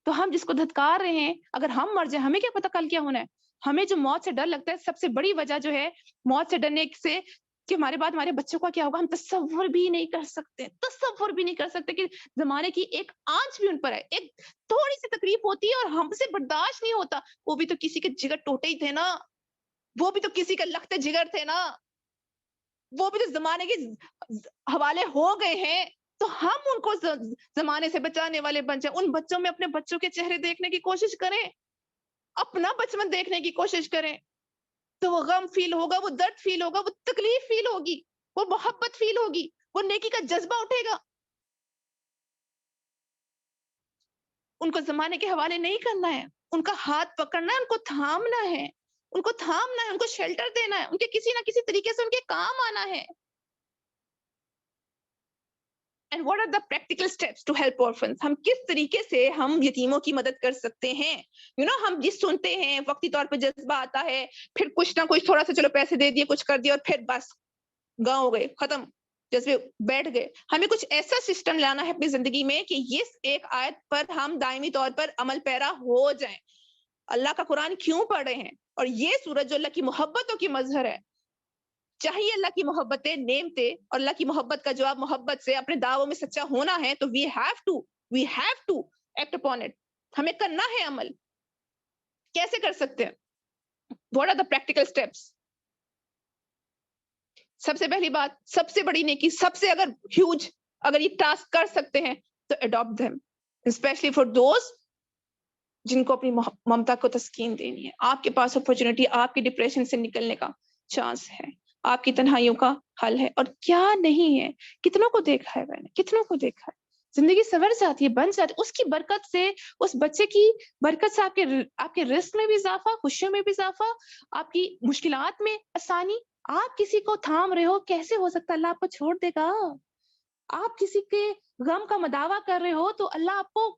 تو ہم جس کو دھتکار رہے ہیں اگر ہم مر جائیں ہمیں کیا پتا کل کیا ہونا ہے. ہمیں جو موت سے ڈر لگتا ہے سب سے بڑی وجہ جو ہے موت سے ڈرنے سے کہ ہمارے بعد ہمارے بچوں کا کیا ہوگا ہم تصور بھی نہیں کر سکتے کہ زمانے کی ایک آنچ بھی ان پر ہے, ایک تھوڑی سی تکلیف ہوتی ہے اور ہم سے برداشت نہیں ہوتا. وہ بھی تو کسی کے جگر ٹوٹے ہی تھے نا, وہ بھی تو کسی کے لخت جگر تھے نا, وہ بھی تو زمانے کے حوالے ہو گئے ہیں. تو ہم ان کو زمانے سے بچانے والے بن جائیں. ان بچوں میں اپنے بچوں کے چہرے دیکھنے کی کوشش کریں, اپنا بچپن دیکھنے کی کوشش کریں. تو وہ غم فیل ہوگا, وہ درد فیل ہوگا, وہ تکلیف فیل ہوگی, وہ محبت فیل ہوگی, وہ نیکی کا جذبہ اٹھے گا. ان کو زمانے کے حوالے نہیں کرنا ہے, ان کا ہاتھ پکڑنا ہے, ان کو تھامنا ہے, ان کو تھامنا ہے, ان کو شیلٹر دینا ہے, ان کے کسی نہ کسی طریقے سے ان کے کام آنا ہے. And what are the practical steps to help orphans? ہم کس طریقے سے ہم یتیموں کی مدد کر سکتے ہیں. ہم جس سنتے ہیں وقتی طور پہ جذبہ آتا ہے, پھر کچھ نہ کچھ تھوڑا سا چلو پیسے دے دیے, کچھ کر دیا اور پھر بس گاؤں ہو گئے, ختم, جذبے بیٹھ گئے. ہمیں کچھ ایسا سسٹم لانا ہے اپنی زندگی میں کہ یہ ایک آیت پر ہم دائمی طور پر عمل پیرا ہو جائیں. اللہ کا قرآن کیوں پڑھ رہے ہیں, اور یہ سورج جو اللہ کی محبتوں کی مظہر ہے. چاہیے اللہ کی محبتیں نعمتیں اور اللہ کی محبت کا جواب محبت سے اپنے دعووں میں سچا ہونا ہے, تو we have to act upon it. ہمیں کرنا ہے عمل. کیسے کر سکتے ہیں؟ What are the practical steps? سب سے پہلی بات, سب سے بڑی نیکی, سب سے اگر یہ ٹاسک کر سکتے ہیں تو adopt them, especially for those جن کو اپنی ممتا کو تسکین دینی ہے. آپ کے پاس اپرچونٹی, آپ کی ڈپریشن سے نکلنے کا چانس ہے, آپ کی تنہائیوں کا حل ہے. اور کیا نہیں ہے, کتنوں کو دیکھا ہے میں نے, کتنوں کو دیکھا ہے. زندگی سنور جاتی ہے, بن جاتی ہے اس کی برکت سے, اس بچے کی برکت سے. آپ کے رزق میں بھی اضافہ, خوشیوں میں بھی اضافہ, آپ کی مشکلات میں آسانی. آپ کسی کو تھام رہے ہو, کیسے ہو سکتا اللہ آپ کو چھوڑ دے گا؟ آپ کسی کے غم کا مداوع کر رہے ہو تو اللہ آپ کو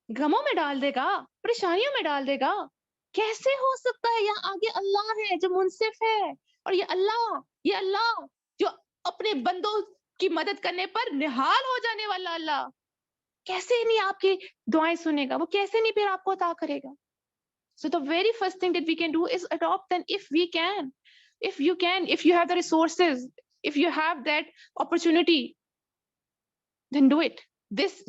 غموں میں ڈال دے گا, پریشانیوں میں ڈال دے گا. کیسے ہو سکتا ہے؟ یہاں آگے اللہ ہے جو منصف ہے, اور یہ اللہ جو اپنے بندوں کی مدد کرنے پر نہال ہو جانے والا اللہ, کیسے نہیں آپ کی دعائیں سنے گا, وہ کیسے نہیں پھر آپ کو عطا کرے گا. So the very first thing that we can do is adopt them if we can. If you have the resources, if you have that opportunity, then do it.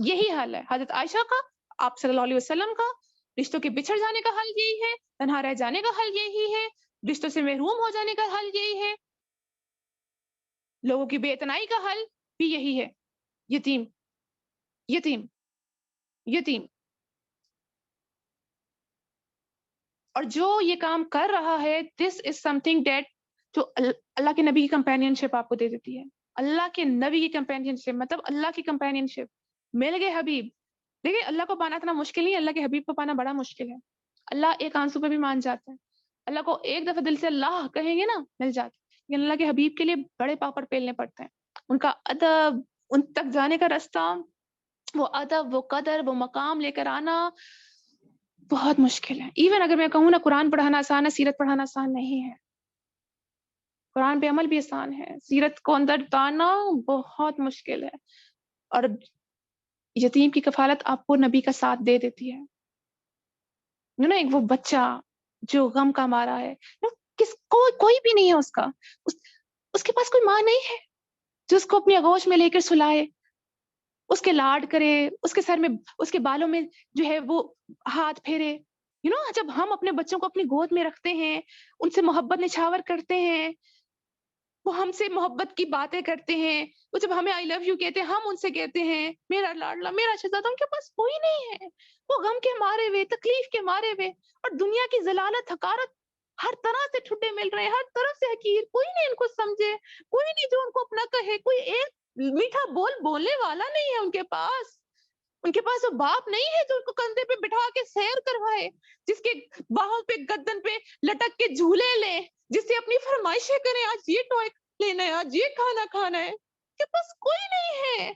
یہی حل ہے حضرت عائشہ کا, آپ صلی اللہ علیہ وسلم کا. رشتوں کے بچھڑ جانے کا حل یہی ہے, تنہا رہ جانے کا حل یہی ہے, رشتوں سے محروم ہو جانے کا حل یہی ہے, لوگوں کی بے اتنائی کا حل بھی یہی ہے. یتیم یتیم یتیم. اور جو یہ کام کر رہا ہے, this is something that جو اللہ کے نبی کی کمپینین شپ آپ کو دے دیتی ہے. اللہ کے نبی کی کمپینین شپ مطلب اللہ کی کمپینین شپ. مل گئے حبیب. دیکھیں اللہ کو پانا اتنا مشکل نہیں, اللہ کے حبیب کو پانا بڑا مشکل ہے. اللہ ایک آنسو پہ بھی مان جاتا ہے. اللہ کو ایک دفعہ دل سے اللہ کہیں گے نا, مل جاتا ہے. لیکن اللہ کے حبیب کے لیے بڑے پاپڑ پیلنے پڑتے ہیں. ان کا ادب, ان تک جانے کا رستہ, وہ ادب, وہ قدر, وہ مقام لے کر آنا بہت مشکل ہے. ایون اگر میں کہوں نا قرآن پڑھانا آسان ہے, سیرت پڑھانا آسان نہیں ہے. قرآن پہ عمل بھی آسان ہے, سیرت کو اندر اتارنا بہت مشکل ہے. اور یتیم کی کفالت آپ کو نبی کا ساتھ دے دیتی ہے. ایک وہ بچہ جو غم کا مارا ہے, کوئی بھی نہیں ہے اس کا, اس کے پاس کوئی ماں نہیں ہے جو اس کو اپنی آغوش میں لے کر سلائے, اس کے لاڈ کرے, اس کے سر میں, اس کے بالوں میں جو ہے وہ ہاتھ پھیرے. جب ہم اپنے بچوں کو اپنی گود میں رکھتے ہیں, ان سے محبت نچھاور کرتے ہیں, وہ ہم سے محبت کی باتیں کرتے ہیں, وہ جب ہمیں آئی لو یو کہتے ہیں, ہم ان سے کہتے ہیں میرا لاڈلا, میرا شہزادہ. ان کے پاس کوئی نہیں ہے, وہ غم کے مارے ہوئے, تکلیف کے مارے ہوئے, اور دنیا کی ذلالت, حقارت, ہر طرح سے ٹھڈے مل رہے ہیں, ہر طرف سے حقیر. کوئی نہیں ان کو سمجھے, کوئی نہیں جو ان کو اپنا کہے, کوئی ایک میٹھا بولنے والا نہیں ہے ان کے پاس. ان کے پاس وہ باپ نہیں ہے جو ان کو کندھے پہ بٹھا کے سیر کروائے, جس کے باہوں پہ, گردن پہ لٹک کے جھولے لے, جس سے اپنی فرمائشیں کریں, آج یہ ٹوائے لینا ہے, آج یہ کھانا کھانا ہے. ان کے پاس کوئی نہیں ہے,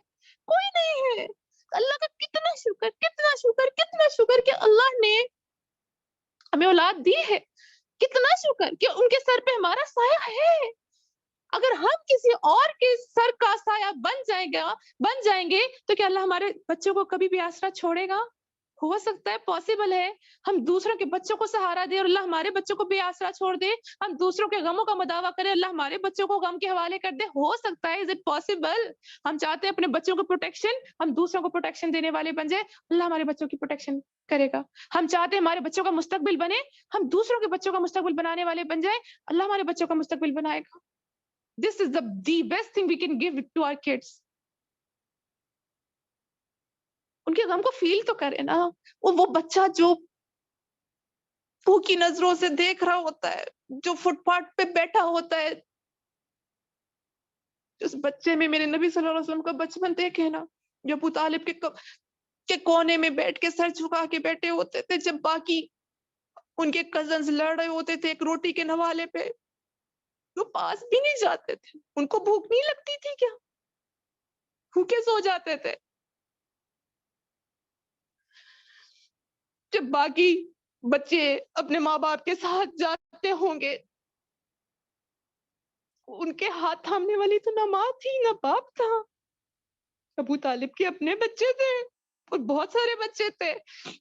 کوئی نہیں ہے. اللہ کا کتنا شکر کتنا شکر کتنا شکر کہ اللہ نے ہمیں اولاد دی ہے، کتنا شکر کہ ان کے سر پہ ہمارا سایہ ہے. اگر ہم کسی اور کے سر کا سایہ بن جائیں گے تو کیا اللہ ہمارے بچوں کو کبھی بھی آسرا چھوڑے گا؟ ہو سکتا ہے، پاسبل ہے. ہم دوسروں کے بچوں کو سہارا دے اور اللہ ہمارے بچوں کو بے آسرا چھوڑ دے. ہم دوسروں کے غموں کا مداوع کرے، اللہ ہمارے بچوں کو غم کے حوالے کر دے. ہو سکتا ہے. Is it possible? ہم چاہتے ہیں اپنے بچوں کو پروٹیکشن، ہم دوسروں کو پروٹیکشن دینے والے بن جائے، اللہ ہمارے بچوں کی پروٹیکشن کرے گا. ہم چاہتے ہیں ہمارے بچوں کا مستقبل بنے، ہم دوسروں کے بچوں کا مستقبل بنانے والے بن جائیں، اللہ ہمارے بچوں کا مستقبل بنائے گا. This is the best thing we can give to our kids. ان کے غم کو فیل تو کرے نا. وہ بچہ جو بھوکی نظروں سے دیکھ رہا ہوتا ہے، جو فٹ پاتھ پہ بیٹھا ہوتا ہے، اس بچے میں میرے نبی صلی اللہ علیہ وسلم کا بچپن دیکھے نا، جو ابو طالب کے کونے میں بیٹھ کے سر جھکا کے بیٹھے ہوتے تھے، جب باقی ان کے کزنز لڑ رہے ہوتے تھے ایک روٹی کے نوالے پہ، وہ پاس بھی نہیں جاتے تھے. ان کو بھوک نہیں لگتی تھی کیا؟ بھوکے سو جاتے تھے. جب باقی بچے اپنے ماں باپ کے ساتھ جاتے ہوں گے، ان کے ہاتھ تھامنے والی تو نہ ماں تھی نہ باپ تھا. ابو طالب کے اپنے بچے تھے اور بہت سارے بچے تھے،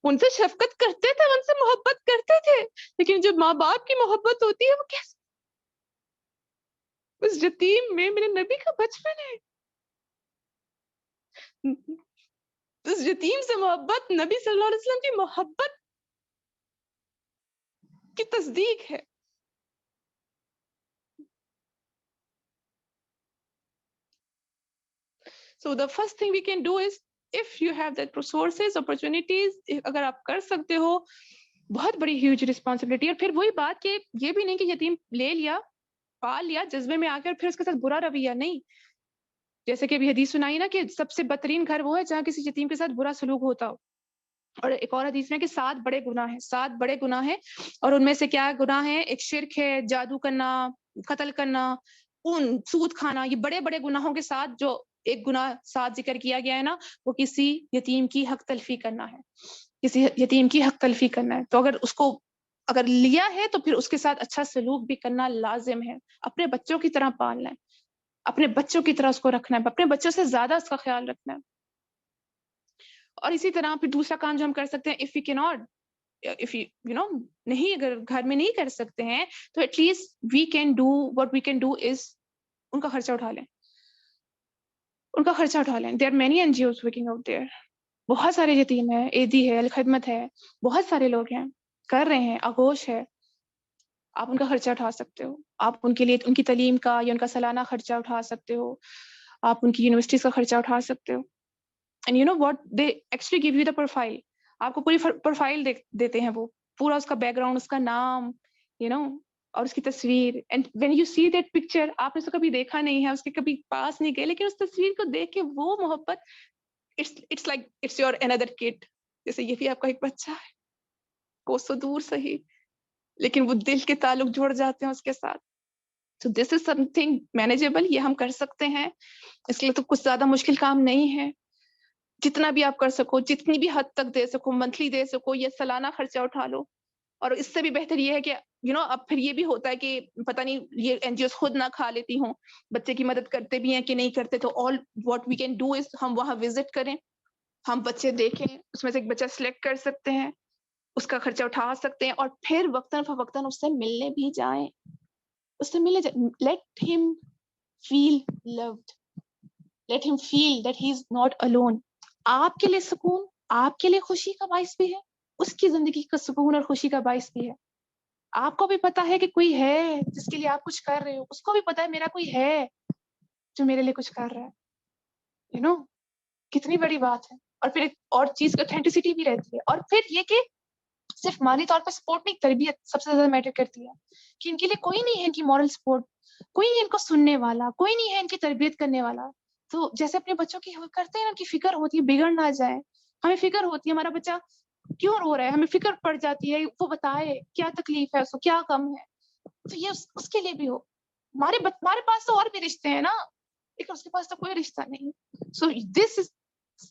ان سے شفقت کرتے تھے، ان سے محبت کرتے تھے، لیکن جو ماں باپ کی محبت ہوتی ہے وہ کیسے؟ اس یتیم میں میرے نبی کا بچپن ہے. اس یتیم سے محبت نبی صلی اللہ علیہ وسلم کی محبت کی تصدیق ہے. So the first thing we can do is, if you have that resources, opportunities, اگر آپ کر سکتے ہو، بہت بڑی ہیوج رسپانسبلٹی. اور پھر وہی بات کہ یہ بھی نہیں کہ یتیم لے لیا، پال لیا جذبے میں آ کر پھر اس کے ساتھ برا رویہ نہیں. جیسے کہ ابھی حدیث سنائی نا کہ سب سے بدترین گھر وہ ہے جہاں کسی یتیم کے ساتھ برا سلوک ہوتا ہو. اور ایک اور حدیث میں کہ 7 بڑے گناہ ہیں، 7 بڑے گناہ ہیں، اور ان میں سے کیا گناہ ہیں؟ ایک شرک ہے، جادو کرنا، قتل کرنا، سود کھانا. یہ بڑے بڑے گناہوں کے ساتھ جو ایک گناہ ساتھ ذکر کیا گیا ہے نا، وہ کسی یتیم کی حق تلفی کرنا ہے. کسی یتیم کی حق تلفی کرنا ہے. تو اگر اس کو اگر لیا ہے تو پھر اس کے ساتھ اچھا سلوک بھی کرنا لازم ہے. اپنے بچوں کی طرح پالنا ہے، اپنے بچوں کی طرح اس کو رکھنا ہے، اپنے بچوں سے زیادہ اس کا خیال رکھنا ہے. اور اسی طرح پھر دوسرا کام جو ہم کر سکتے ہیں، if we cannot, if you know نہیں، اگر گھر میں نہیں کر سکتے ہیں تو at least what we can do is ان کا خرچہ اٹھا لیں. ان کا خرچہ اٹھا لیں. There are many NGOs working out there. بہت سارے یتیم ہیں، ایدی ہے، الخدمت ہے، بہت سارے لوگ ہیں کر رہے ہیں، آغوش ہے. آپ ان کا خرچہ اٹھا سکتے ہو. آپ ان کے لیے ان کی تعلیم کا یا ان کا سالانہ خرچہ اٹھا سکتے ہو. آپ ان کی یونیورسٹیز کا خرچہ اٹھا سکتے ہو. And you know what? They actually give you the profile. آپ کو پوری پروفائل دیتے ہیں، وہ پورا اس کا بیک گراؤنڈ، اس کا نام، اور اس کی تصویر. And when you see that picture, آپ نے اسے کبھی دیکھا نہیں ہے، اس کے کبھی پاس نہیں گئے، لیکن اس تصویر کو دیکھ کے وہ محبت، it's like it's your another kid. جیسے یہ بھی آپ کا ایک بچہ ہے، کو سو دور صحیح، لیکن وہ دل کے تعلق جڑ جاتے ہیں اس کے ساتھ. So this is something manageable. یہ ہم کر سکتے ہیں. اس لیے تو کچھ زیادہ مشکل کام نہیں ہے. جتنا بھی آپ کر سکو، جتنی بھی حد تک دے سکو، منتھلی دے سکو یا سالانہ خرچہ اٹھا لو. اور اس سے بھی بہتر یہ ہے کہ اب پھر یہ بھی ہوتا ہے کہ پتہ نہیں یہ NGOs خود نہ کھا لیتی ہوں، بچے کی مدد کرتے بھی ہیں کہ نہیں کرتے. تو all what we can do is ہم وہاں وزٹ کریں، ہم بچے دیکھیں، اس میں سے ایک بچہ سلیکٹ کر سکتے ہیں، اس کا خرچہ اٹھا سکتے ہیں، اور پھر وقتاً فوقتاً اس سے ملنے بھی جائیں. اس سے ملنے جائیں. Let him feel loved. Let him feel that he is not alone. آپ کے لیے سکون، آپ کے لیے خوشی کا باعث بھی ہے، اس کی زندگی کا سکون اور خوشی کا باعث بھی ہے. آپ کو بھی پتا ہے کہ کوئی ہے جس کے لیے آپ کچھ کر رہے ہو، اس کو بھی پتا ہے میرا کوئی ہے جو میرے لیے کچھ کر رہا ہے. کتنی بڑی بات ہے. اور پھر ایک اور چیز اوتھینٹسٹی بھی رہتی ہے. اور پھر یہ کہ صرف مالی طور پر سپورٹ نہیں، تربیت سب سے زیادہ میٹر کرتی ہے. کہ ان کے لیے کوئی نہیں ہے ان کی مورل سپورٹ، کوئی نہیں ان کو سننے والا، کوئی نہیں ہے ان کی تربیت کرنے والا. تو جیسے اپنے بچوں کی کرتے ہیں ان کی فکر ہوتی ہے بگڑ نہ جائے. ہمیں فکر ہوتی ہے ہمارا بچہ کیوں رو رہا ہے، ہمیں فکر پڑ جاتی ہے، وہ بتائے کیا تکلیف ہے، اس کو کیا غم ہے. تو یہ اس کے لیے بھی ہو. ہمارے پاس تو اور بھی رشتے ہیں نا، لیکن اس کے پاس تو کوئی رشتہ نہیں. سو دس از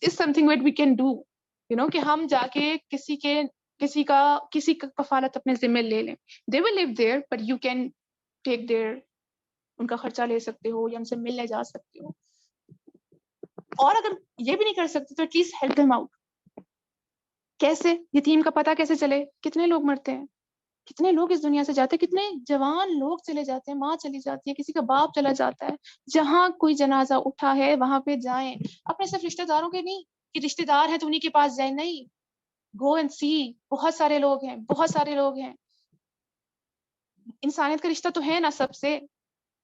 is something that we can do, you know, کہ ہم جا کے کسی کا کفالت اپنے ذمہ لے لیں. They will live there, but you can take their, ان کا خرچہ لے سکتے ہو یا ان سے ملنے جا سکتے ہو. اور اگر یہ بھی نہیں کر سکتے تو at least help them out. کیسے؟ یتیم کا پتہ کیسے چلے؟ کتنے لوگ مرتے ہیں، کتنے لوگ اس دنیا سے جاتے ہیں، کتنے جوان لوگ چلے جاتے ہیں، ماں چلی جاتی ہے، کسی کا باپ چلا جاتا ہے. جہاں کوئی جنازہ اٹھا ہے وہاں پہ جائیں. اپنے صرف رشتہ داروں کے نہیں کہ رشتہ دار ہیں تو انہیں کے پاس جائیں، نہیں. گو اینڈ سی. بہت سارے لوگ ہیں، بہت سارے لوگ ہیں. انسانیت کا رشتہ تو ہے نا سب سے.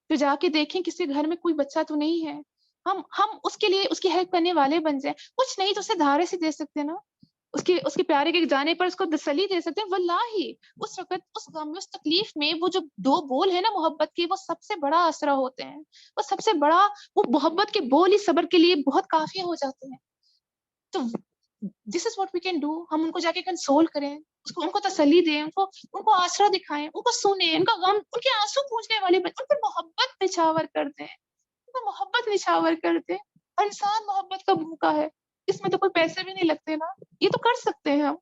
تو جا کے دیکھیں کسی گھر میں کوئی بچہ تو نہیں ہے، ہم اس کے لیے اس کی ہیلپ کرنے والے بن جائیں. کچھ نہیں تو اسے دھارے سے دے سکتے نا، اس کے پیارے کے جانے پر اس کو تسلی دے سکتے ہیں. واللہ اس وقت اس غم میں اس تکلیف میں وہ جو 2 بول ہیں نا محبت کے، وہ سب سے بڑا آسرا ہوتے ہیں. وہ سب سے بڑا، وہ محبت کے بول ہی صبر کے لیے بہت کافی ہو جاتے ہیں. تو this is what we can do. ہم ان کو جا کے کنسول کریں، ان کو تسلی دیں، ان کو آسرا دکھائیں، ان کو سنیں، ان کا غم، ان کے آنسو پوچھنے والے بن، ان پر محبت نچھاور کر دیں، ان پر محبت نچھاور کر دیں. اور انسان محبت کا بھوکا ہے. اس میں تو کوئی پیسے بھی نہیں لگتے نا، یہ تو کر سکتے ہیں ہم.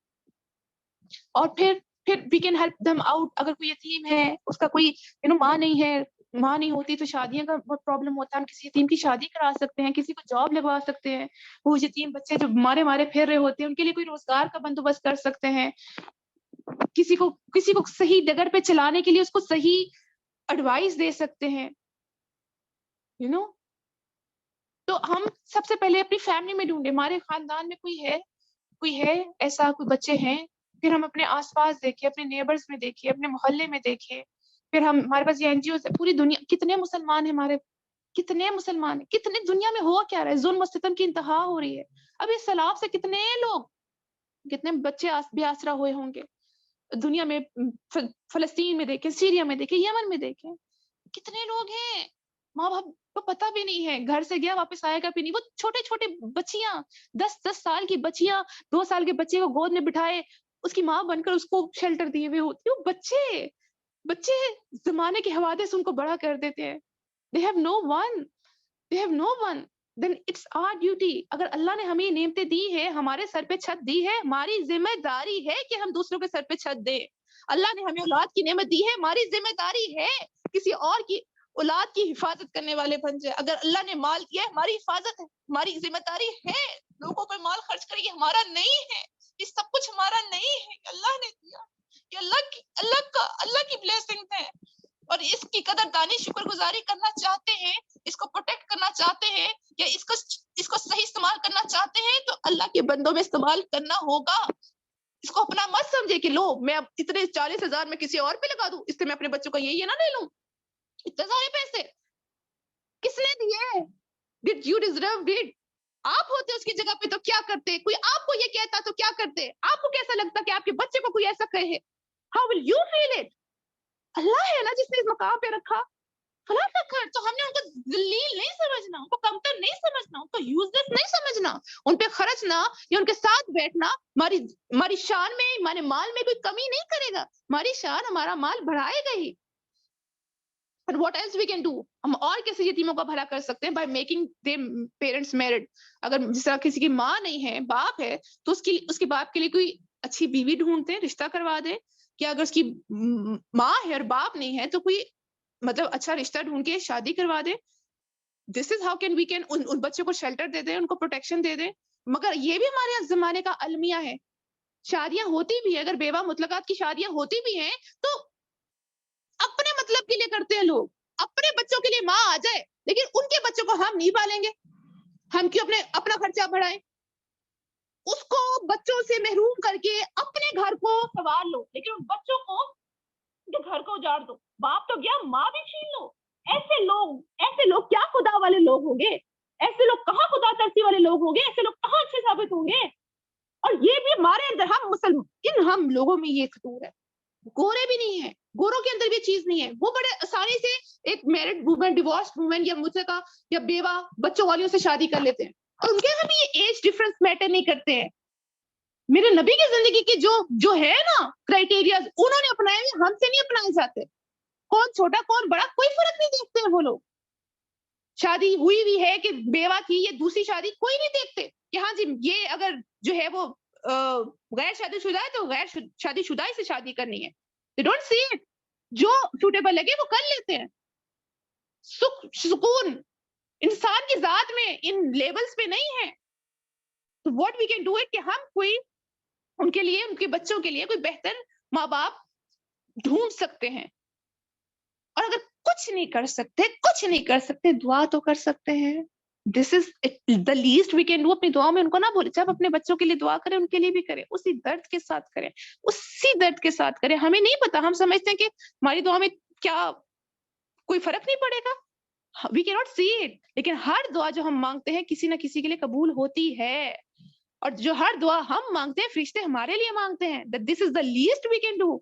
اور پھر we can help them out. اگر کوئی یتیم ہے، اس کا کوئی ماں نہیں ہے، ماں نہیں ہوتی تو شادیاں کا بہت پرابلم ہوتا ہے. ہم کسی یتیم کی شادی کرا سکتے ہیں، کسی کو جاب لگوا سکتے ہیں. وہ یتیم بچے جو مارے پھر رہے ہوتے ہیں ان کے لیے کوئی روزگار کا بندوبست کر سکتے ہیں. کسی کو صحیح ڈگر پہ چلانے کے لیے اس کو صحیح ایڈوائس دے سکتے ہیں. تو ہم سب سے پہلے اپنی فیملی میں ڈھونڈے. ہمارے خاندان میں کوئی ہے ایسا، کوئی بچے ہیں. پھر ہم اپنے آس پاس دیکھیں، اپنے نیبرز میں دیکھیں، اپنے محلے میں دیکھیں. پھر ہمارے پاس یہ NGOs ہے. پوری دنیا کتنے مسلمان ہیں ہمارے، کتنے مسلمان ہیں، کتنے دنیا میں ہو کیا رہا ہے. ظلم و ستم کی انتہا ہو رہی ہے. اب اس سیلاب سے کتنے بچے بے آسرا ہوئے ہوں گے دنیا میں. فلسطین میں دیکھیں، سیریا میں دیکھیں، یمن میں دیکھیں، کتنے لوگ ہیں ماں باپ کو پتہ بھی نہیں ہے، گھر سے گیا واپس آئے گا بھی نہیں. وہ چھوٹے چھوٹے بچیاں، 10 سال کی بچیاں 2 سال کے بچے کو گود میں بٹھائے اس کی ماں بن کر اس کو شیلٹر دیے ہوئے ہوتی. وہ بچے زمانے کے حوادث ان کو بڑا کر دیتے ہیں. they have no one. then it's our duty. اگر اللہ نے ہمیں نعمتیں دی ہے، ہمارے سر پہ چھت دی ہے، ہماری ذمہ داری ہے کہ ہم دوسروں کے سر پہ چھت دیں. اللہ نے ہمیں اولاد کی نعمت دی ہے، ہماری ذمہ داری ہے کسی اور کی اولاد کی حفاظت کرنے والے بن جائے. اگر اللہ نے مال دیا ہے، ہماری حفاظت ہے، ہماری ذمہ داری ہے. لوگوں پر مال خرچ کرے یہ ہمارا نہیں ہے، یہ سب کچھ ہمارا نہیں ہے، اللہ نے دیا. یہ اللہ کی بلیسنگ ہے. اور اس کی قدر دانی شکر گزاری کرنا چاہتے ہیں، اس کو پروٹیکٹ کرنا چاہتے ہیں، یا اس کو صحیح استعمال کرنا چاہتے ہیں، تو اللہ کے بندوں میں استعمال کرنا ہوگا. اس کو اپنا مت سمجھے کہ لو میں اب اتنے 40,000 میں کسی اور پہ لگا دوں، اس سے میں اپنے بچوں کا یہ نہ لے لوں. اتنے سارے پیسے کس نے دیے؟ Did you deserve it? آپ ہوتے اس کی جگہ پہ تو کیا کرتے؟ کوئی آپ کو یہ کہتا تو کیا کرتے؟ آپ کو کیسا لگتا کہ آپ کے بچے کو کوئی ایسا کہے؟ How will you feel it? اللہ ہے نا جس نے اس مقام پہ رکھا. فلاں کر تو ہم نے ان کو ذلیل نہیں سمجھنا، ان کو کمتر نہیں سمجھنا، ان کو یوز لیس نہیں سمجھنا. ان پہ خرچنا یا ان کے ساتھ بیٹھنا ہماری شان میں، ہمارے مال میں کوئی کمی نہیں کرے گا. ہماری شان، ہمارا مال بڑھائے گا ہی. But what else we can do? ہم اور کیسے یتیموں کا بھلا کر سکتے ہیں؟ by making their parents married. اگر جس طرح کسی کی ماں نہیں ہے، باپ ہے، تو اس کے باپ کے لیے کوئی اچھی بیوی ڈھونڈتے ہیں، رشتہ کروا دے. کہ اگر اس کی ماں ہے اور باپ نہیں ہے تو کوئی مطلب اچھا رشتہ ڈھونڈ کے شادی کروا دے. This is how can we can ان بچوں کو شیلٹر دے دیں، ان کو پروٹیکشن دے دیں. مگر یہ بھی ہمارے زمانے کا المیہ ہے. شادیاں ہوتی بھی ہے، اگر بیوہ مطلقات کی شادیاں ہوتی بھی ہیں تو اپنے مطلب کے لیے کرتے ہیں لوگ. اپنے بچوں کے لیے ماں آ جائے، لیکن ان کے بچوں کو ہم نہیں پالیں گے. ہم کیوں اپنا خرچہ بڑھائیں؟ اس کو بچوں سے محروم کر کے اپنے گھر کو سنوار لو، لیکن ان بچوں کو جو گھر کو اجاڑ دو. باپ تو گیا، ماں بھی چھین لو. ایسے لوگ کیا خدا والے لوگ ہوں گے؟ ایسے لوگ کہاں خدا ترسی والے لوگ ہوں گے؟ ایسے لوگ کہاں اچھے ثابت ہوں گے؟ اور یہ بھی ہمارے اندر ہم لوگوں میں یہ خطور ہے. گورے بھی نہیں ہے، گوروں کے اندر بھی چیز نہیں ہے. وہ بڑے آسانی سے ایک میرڈ وومن، ڈیورس وومن یا مطلقہ یا بیوہ بچوں والیوں سے شادی کر لیتے ہیں، اور ان کے یہاں بھی یہ ایج ڈفرنس میٹر نہیں کرتے ہیں. میرے نبی کی زندگی کی جو ہے نا کرائٹیریاز، انہوں نے اپنائے ہوئے، ہم سے نہیں اپنائے جاتے. کون چھوٹا کون بڑا کوئی فرق نہیں دیکھتے ہیں وہ لوگ. شادی ہوئی ہے کہ بیوہ تھی، یہ دوسری شادی کوئی نہیں دیکھتے. کہ ہاں جی یہ اگر جو ہے وہ غیر شادی شدہ ہے تو غیر شادی شدہ ہی سے شادی کرنی ہے. They don't see it. جو سوٹیبل لگے وہ کر لیتے ہیں. سکون انسان کی ذات میں ان لیبلز پہ نہیں ہے. تو what we can do it کہ ہم کوئی ان کے لیے ان کے بچوں کے لیے کوئی بہتر ماں باپ ڈھونڈ سکتے ہیں. اور اگر کچھ نہیں کر سکتے دعا تو کر سکتے ہیں. This is the least we can do. اپنی دعا میں ان کو نہ بولے. جب اپنے بچوں کے لیے دعا کریں ان کے لیے بھی کریں, اسی درد کے ساتھ کریں, اسی درد کے ساتھ کریں. ہمیں نہیں پتا, ہم سمجھتے ہیں کہ ہماری دعا میں کیا کوئی فرق نہیں پڑے گا. وی کی ناٹ سی اٹ. لیکن ہر دعا جو ہم مانگتے ہیں کسی نہ کسی کے لیے قبول ہوتی ہے. اور جو ہر دعا ہم مانگتے ہیں فرشتے ہمارے لیے مانگتے ہیں. This is the least we can do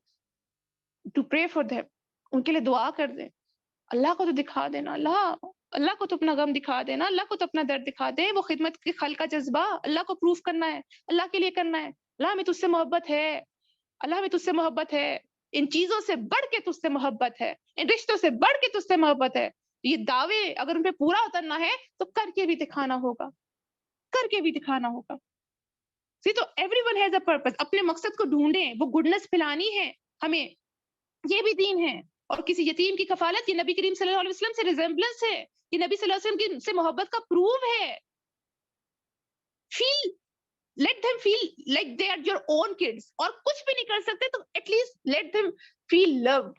to pray for them. ان کے لیے دعا کر دیں. اللہ کو تو دکھا دینا, اللہ کو تو اپنا غم دکھا دینا, اللہ کو تو اپنا درد دکھا دے. وہ خدمت کے خل کا جذبہ اللہ کو پروف کرنا ہے, اللہ کے لیے کرنا ہے. اللہ ہمیں تجھ سے محبت ہے, اللہ ہمیں تجھ سے محبت ہے. ان چیزوں سے بڑھ کے تجھ سے محبت ہے, ان رشتوں سے بڑھ کے تجھ سے محبت ہے. یہ دعوے اگر ان پہ پورا اترنا ہے تو کر کے بھی دکھانا ہوگا, کر کے بھی دکھانا ہوگا. تو every one has a purpose. اپنے مقصد کو ڈھونڈیں, وہ گڈنس پھیلانی ہے ہمیں, یہ بھی دین ہے. اور کسی یتیم کی کفالت یہ نبی کریم صلی اللہ علیہ وسلم سے ریزمبلنس ہے, یہ نبی صلی اللہ علیہ وسلم کی سے محبت کا پروف ہے. فیل let them feel like they are your own kids. اور کچھ بھی نہیں کر سکتے تو at least let them feel loved.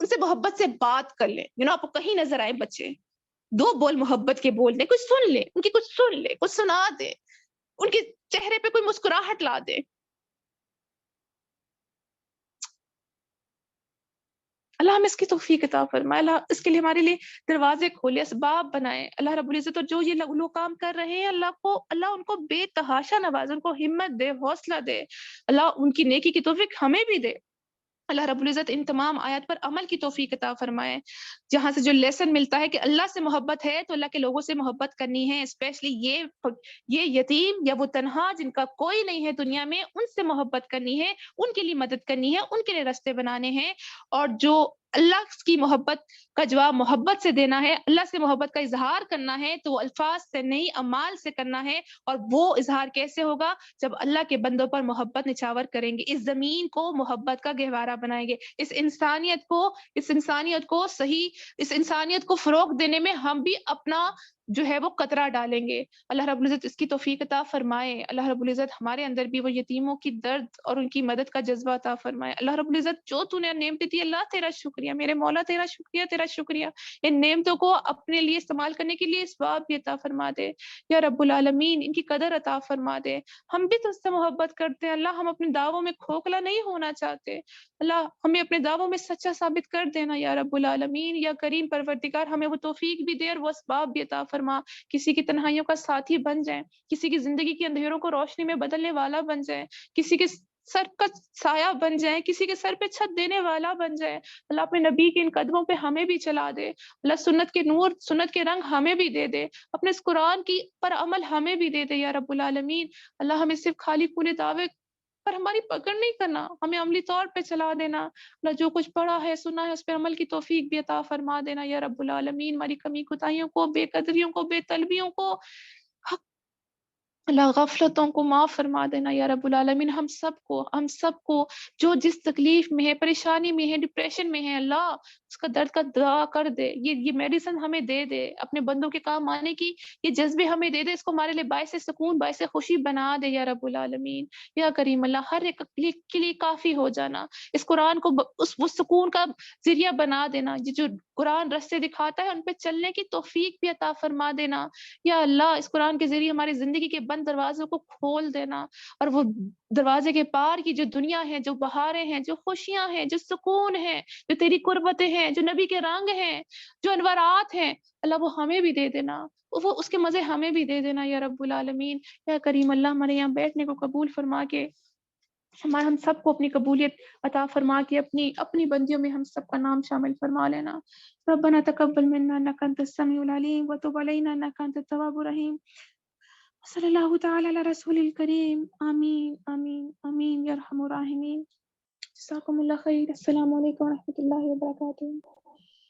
ان سے محبت سے بات کر لیں. آپ کو کہیں نظر آئے بچے 2 بول محبت کے بول دیں, کچھ سن لے, ان کی کچھ سن لے, کچھ سنا دے, ان کے چہرے پہ کوئی مسکراہٹ لا دے. اللہ ہمیں اس کی توفیق عطا فرمائے. اللہ اس کے لیے ہمارے لیے دروازے کھولے, اسباب بنائے. اللہ رب العزت جو یہ لوگ کام کر رہے ہیں اللہ ان کو بے تحاشا نوازے, ان کو ہمت دے, حوصلہ دے. اللہ ان کی نیکی کی توفیق ہمیں بھی دے. اللہ رب العزت ان تمام آیات پر عمل کی توفیق عطا فرمائے, جہاں سے جو لیسن ملتا ہے کہ اللہ سے محبت ہے تو اللہ کے لوگوں سے محبت کرنی ہے. اسپیشلی یہ یتیم یا وہ تنہا جن کا کوئی نہیں ہے دنیا میں, ان سے محبت کرنی ہے, ان کے لیے مدد کرنی ہے, ان کے لیے راستے بنانے ہیں. اور جو اللہ کی محبت کا جواب محبت سے دینا ہے, اللہ سے محبت کا اظہار کرنا ہے تو وہ الفاظ سے نہیں اعمال سے کرنا ہے. اور وہ اظہار کیسے ہوگا؟ جب اللہ کے بندوں پر محبت نچھاور کریں گے, اس زمین کو محبت کا گہوارہ بنائیں گے, اس انسانیت کو فروغ دینے میں ہم بھی اپنا جو ہے وہ قطرہ ڈالیں گے. اللہ رب العزت اس کی توفیق عطا فرمائے. اللہ رب العزت ہمارے اندر بھی وہ یتیموں کی درد اور ان کی مدد کا جذبہ عطا فرمائے. اللہ رب العزت جو تو نے نعمتیں دی, اللہ تیرا شکریہ, میرے مولا تیرا شکریہ. ان نعمتوں کو اپنے لیے استعمال کرنے کے لیے اسباب بھی عطا فرما دے یا رب العالمین. ان کی قدر عطا فرما دے. ہم بھی تجھ سے محبت کرتے ہیں اللہ, ہم اپنے دعووں میں کھوکھلا نہیں ہونا چاہتے. اللہ ہمیں اپنے دعووں میں سچا ثابت کر دینا یا رب العالمین. یا کریم پروردگار ہمیں وہ توفیق بھی دے اور وہ اسباب بھی عطا فرما. کسی کی تنہائیوں کا ساتھی بن جائیں, کسی کی زندگی کے اندھیروں کو روشنی میں بدلنے والا بن جائے, کسی کے سر کا سایہ بن جائے, کسی کے سر پہ چھت دینے والا بن جائے. اللہ اپنے نبی کے ان قدموں پہ ہمیں بھی چلا دے. اللہ سنت کے نور, سنت کے رنگ ہمیں بھی دے دے. اپنے اس قرآن کی پر عمل ہمیں بھی دے دے یا رب العالمین. اللہ ہمیں صرف خالی پورے دعوے پر ہماری پکڑ نہیں کرنا, ہمیں عملی طور پہ چلا دینا. اللہ جو کچھ پڑھا ہے سنا ہے اس پہ عمل کی توفیق بھی عطا فرما دینا یا رب العالمین. ہماری کمی کوتاہیوں کو, بے قدریوں کو, بے طلبیوں کو, اللہ غفلتوں کو معاف فرما دینا یا رب العالمین. ہم سب کو جو جس تکلیف میں ہے, پریشانی میں ہے, ڈپریشن میں ہے, اللہ اس کا درد کا دعا کر دے. یہ میڈیسن ہمیں دے دے, اپنے بندوں کے کام آنے کی یہ جذبے ہمیں دے دے, اس کو ہمارے لیے باعث سکون, باعث خوشی بنا دے یا رب العالمین. یا کریم اللہ ہر ایک کے لیے کافی ہو جانا, اس قرآن کو وہ سکون کا ذریعہ بنا دینا. یہ جو قرآن راستے دکھاتا ہے ان پہ چلنے کی توفیق بھی عطا فرما دینا یا اللہ. اس قرآن کے ذریعے ہماری زندگی کے بند دروازوں کو کھول دینا, اور وہ دروازے کے پار کی جو دنیا ہے, جو بہاریں ہیں, جو خوشیاں ہیں, جو سکون ہے, جو تیری قربتیں ہیں, جو نبی کے رنگ ہیں, جو انوارات ہیں, اللہ وہ ہمیں بھی دے دینا, وہ اس کے مزے ہمیں بھی دے دینا یا رب العالمین. یا کریم اللہ ہمارے یہاں بیٹھنے کو قبول فرما کے ہم سب کو اپنی قبولیت عطا فرما کے اپنی بندیوں میں ہم سب کا نام شامل فرما لینا. ربنا تقبل منا انك انت السميع العليم وتب علينا انك انت التواب الرحيم. صلی اللہ تعالی علی رسول الکریم. آمین آمین آمین یا ارحم الراحمین. جزاکم اللہ خیر. السلام علیکم و رحمۃ اللہ وبرکاتہ.